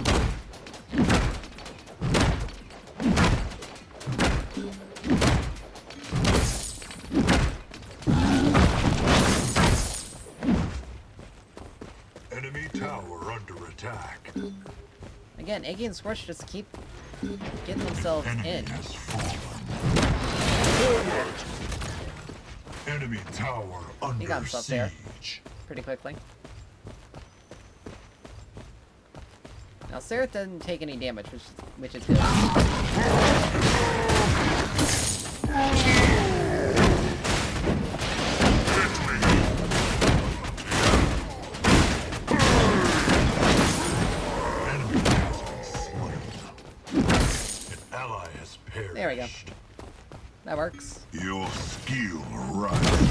Enemy tower under attack. Again, Iggy and Scorch just keep getting themselves Enemy in. has fallen. Enemy tower under He got himself there. siege. Pretty quickly. Now, Seraph doesn't take any damage, which is good. Enemy has been slain. An ally has perished. There we go. That works. Your skill rises.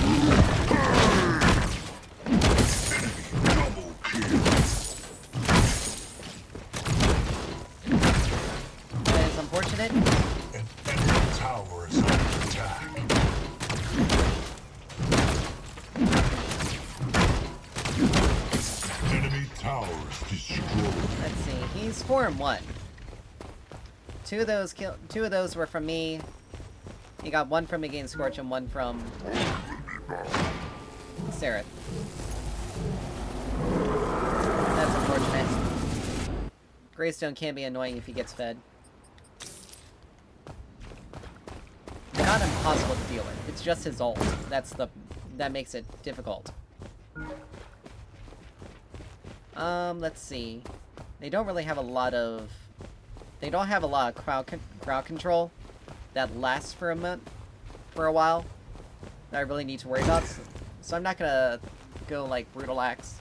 Enemy double kill. That is unfortunate. An enemy tower is under attack. Enemy towers destroyed. Let's see. He's 4-1. Two of those were from me. He got one from Against Scorch and one from Seraph. That's unfortunate. Greystone can be annoying if he gets fed. Not impossible to deal with. It's just his ult. That makes it difficult. Let's see. They don't really have a lot of... They don't have a lot of crowd control that lasts for a while that I really need to worry about. So I'm not gonna go like Brutal Axe.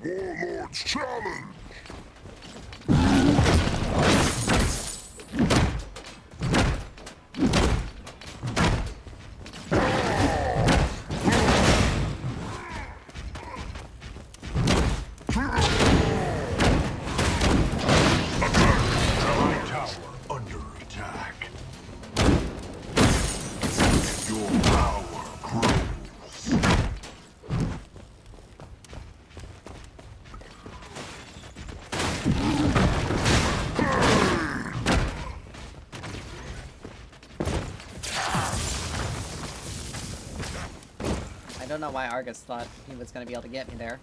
Warlord's challenge. I don't know why Argus thought he was going to be able to get me there,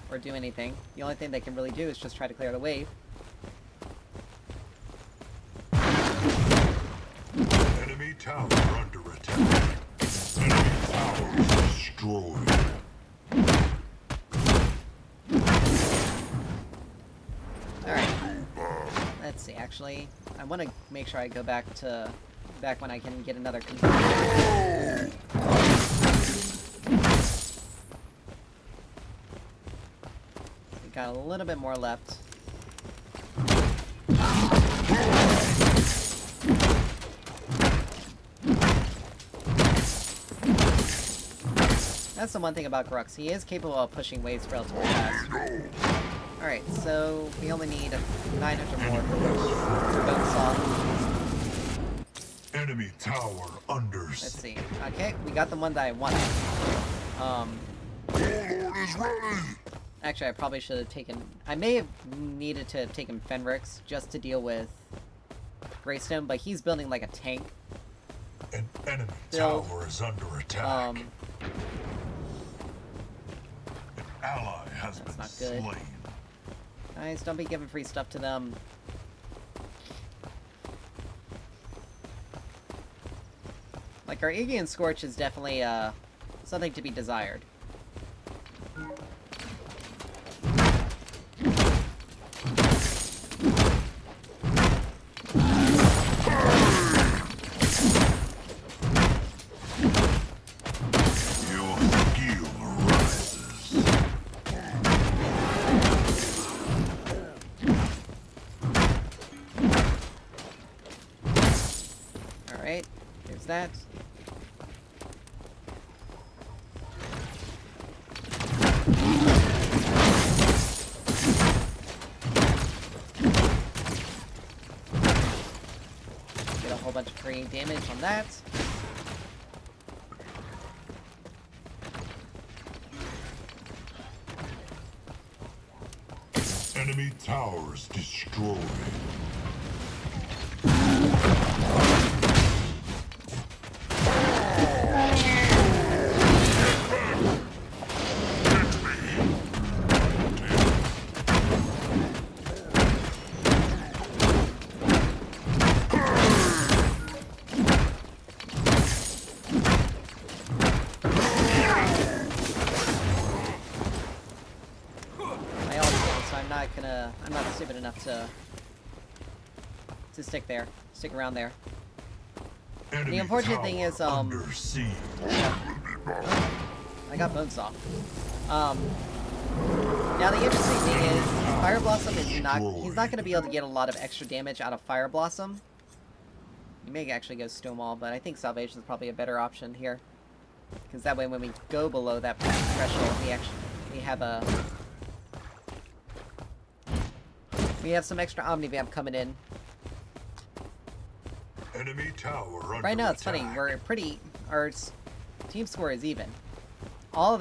or do anything. The only thing they can really do is just try to clear the wave. Enemy tower under attack. Enemy tower destroyed. Alright. Let's see, actually, I want to make sure I go back when I can get another control. We got a little bit more left. That's the one thing about Grux. He is capable of pushing waves relatively fast. Alright, so we only need 900 more for both off. Enemy tower under. Let's see. Okay, we got the one that I wanted. Warlord is ready. Actually, I probably should have taken... I may have needed to have taken Fenrix just to deal with Greystone, but he's building like a tank. An enemy Build. tower is under attack. An ally has That's been not good. slain. Guys, don't be giving free stuff to them. Like, our Aegean Scorch is definitely, something to be desired. Your skill rises. Alright, there's that. Get a whole bunch of free damage on that. Enemy towers destroyed. not stupid enough to stick around there. Enemy unfortunate thing tower is, under siege. I got Bonesaw. Now the interesting thing is, Fire Blossom is not, he's not going to be able to get a lot of extra damage out of Fire Blossom. You may actually go Stonewall, but I think Salvation is probably a better option here. Because that way when we go below that threshold, we have some extra Omnivamp coming in. Enemy tower under Right now it's funny, our team score is even. All of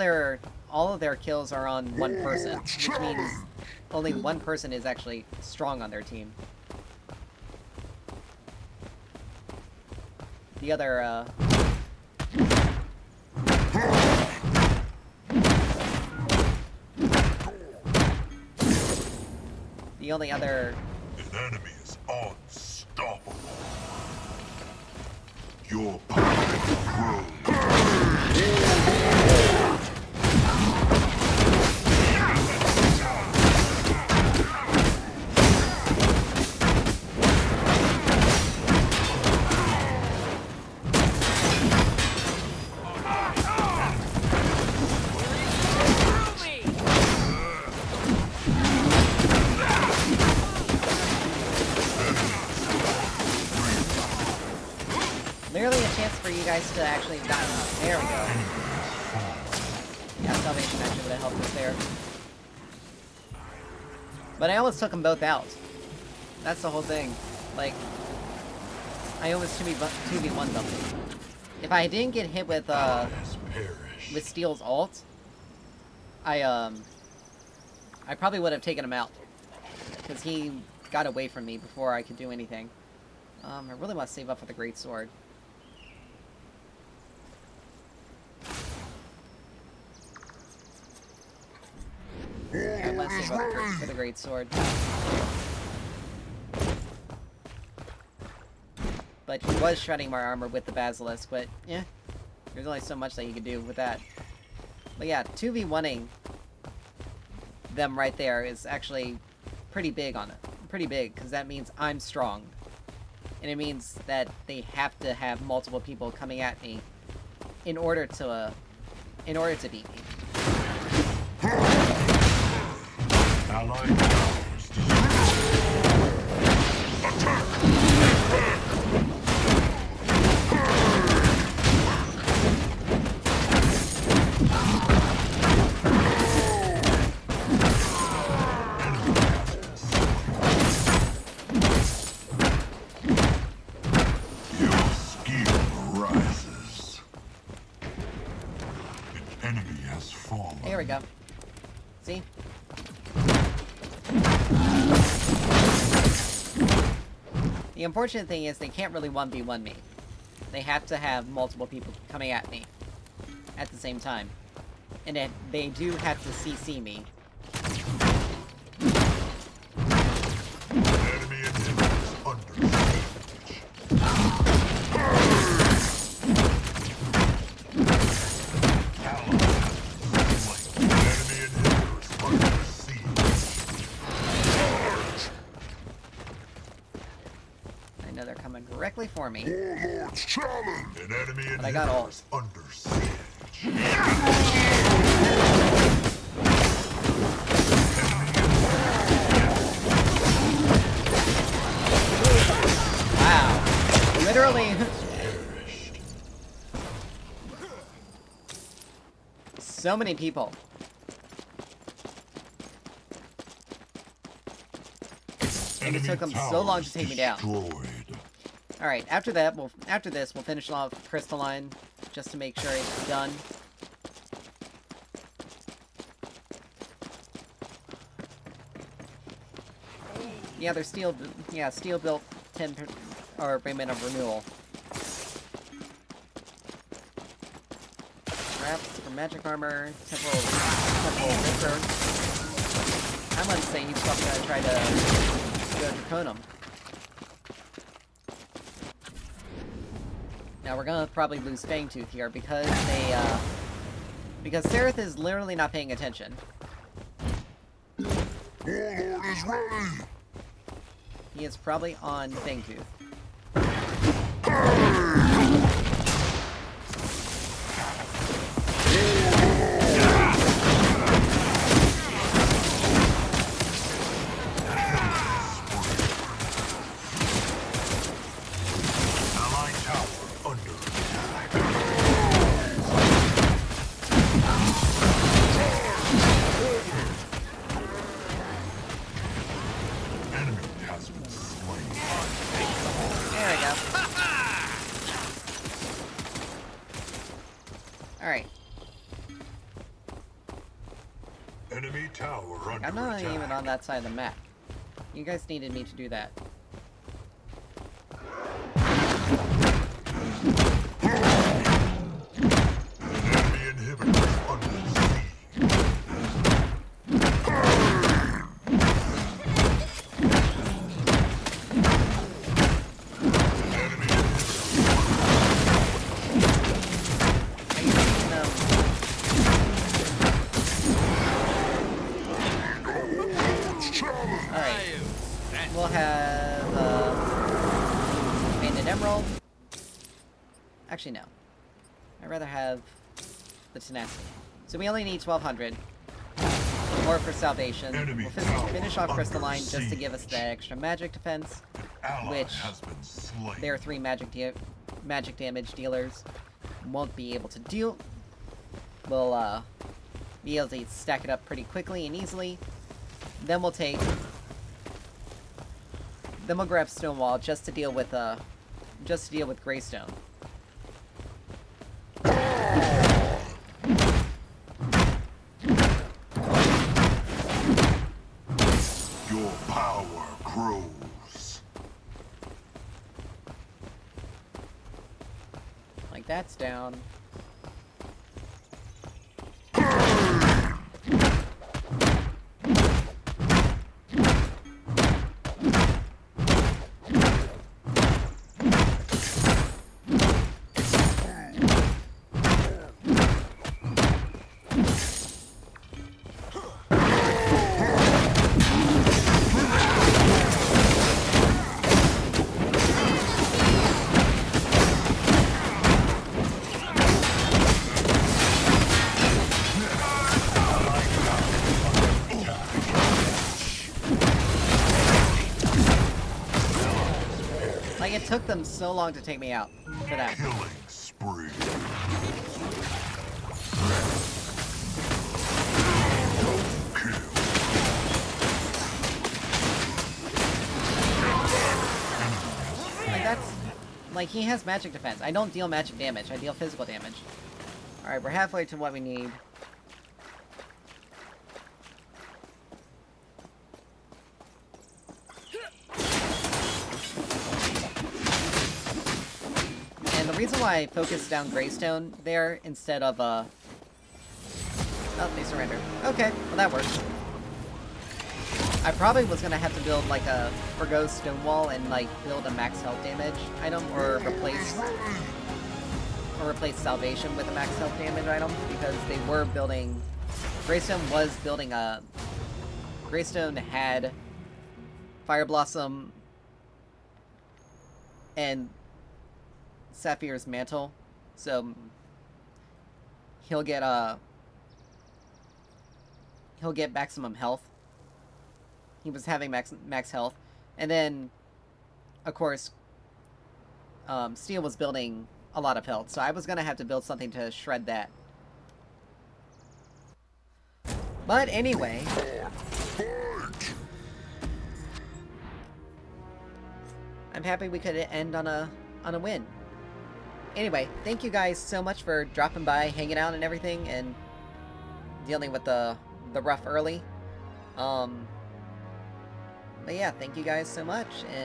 their kills are on one person, which means only one person is actually strong on their team. The other, the only other... An enemy is unstoppable. Your power grows. Literally a chance for you guys to actually not... There we go. Yeah, Salvation actually would have helped us there. But I almost took them both out. That's the whole thing. Like, I almost 2v1 them. If I didn't get hit with Steel's ult, I probably would have taken him out. Because he got away from me before I could do anything. I really want to save up for the Great Sword. I want to save up for the Great Sword. But he was shredding my armor with the Basilisk, but yeah, there's only so much that you can do with that. But yeah, 2v1ing them right there is actually pretty big on it. Pretty big, because that means I'm strong. And it means that they have to have multiple people coming at me in order to beat me. Allied towers attack! Your skill rises. An enemy has fallen. There we go. See? The unfortunate thing is they can't really 1v1 me. They have to have multiple people coming at me at the same time. And then they do have to CC me. Enemy inhibitors under siege. Enemy inhibitors under siege. I know they're coming directly for me. Warlord's challenge. An enemy But I got all. inhibitors under siege. Wow. Literally. So many people. And it took them so long to take me down. Alright, after this, we'll finish off Crystalline, just to make sure it's done. Yeah, they're steel built 10 or payment of renewal. Scraps for magic armor, temporal Ripper. I'm gonna say he's probably gonna try to go Draconum. Now we're gonna probably lose Fangtooth here because because Seraph is literally not paying attention. Warlord is ready. He is probably on Fangtooth. Allied tower under attack. Enemy has been slain. There we go. Alright. Enemy tower under I'm not attack. even on that side of the map. You guys needed me to do that. Enemy inhibitors under siege. Enemy Are you thinking of... Alright. We'll have, Banded Emerald. Actually, no. I'd rather have the Tenacity. So we only need 1,200. More for Salvation. Enemy We'll tower finish off under Crystalline just to give us siege. that extra magic defense. ally Which has been slain. Their 3 magic damage dealers won't be able to deal. We'll be able to stack it up pretty quickly and easily. Then we'll take. Then we'll grab Stonewall just to deal with Greystone. Your power grows. Like that's down. Like it took them so long to take me out for that. Killing spree. Kill. Like that's like he has magic defense. I don't deal magic damage. I deal physical damage. All right, we're halfway to what we need. And the reason why I focused down Greystone there instead of oh, they surrendered. Okay, well that works. I probably was gonna have to build like a forgo Stonewall and like build a max health damage item or replace Salvation with a max health damage item because they were building. Greystone was building a. Greystone had Fire Blossom and Sapphire's Mantle, so he'll get maximum health. He was having max health, and then, of course, Steel was building a lot of health, so I was gonna have to build something to shred that. But anyway, I'm happy we could end on a win. Anyway, thank you guys so much for dropping by, hanging out, and everything, and dealing with the rough early. But yeah, thank you guys so much, and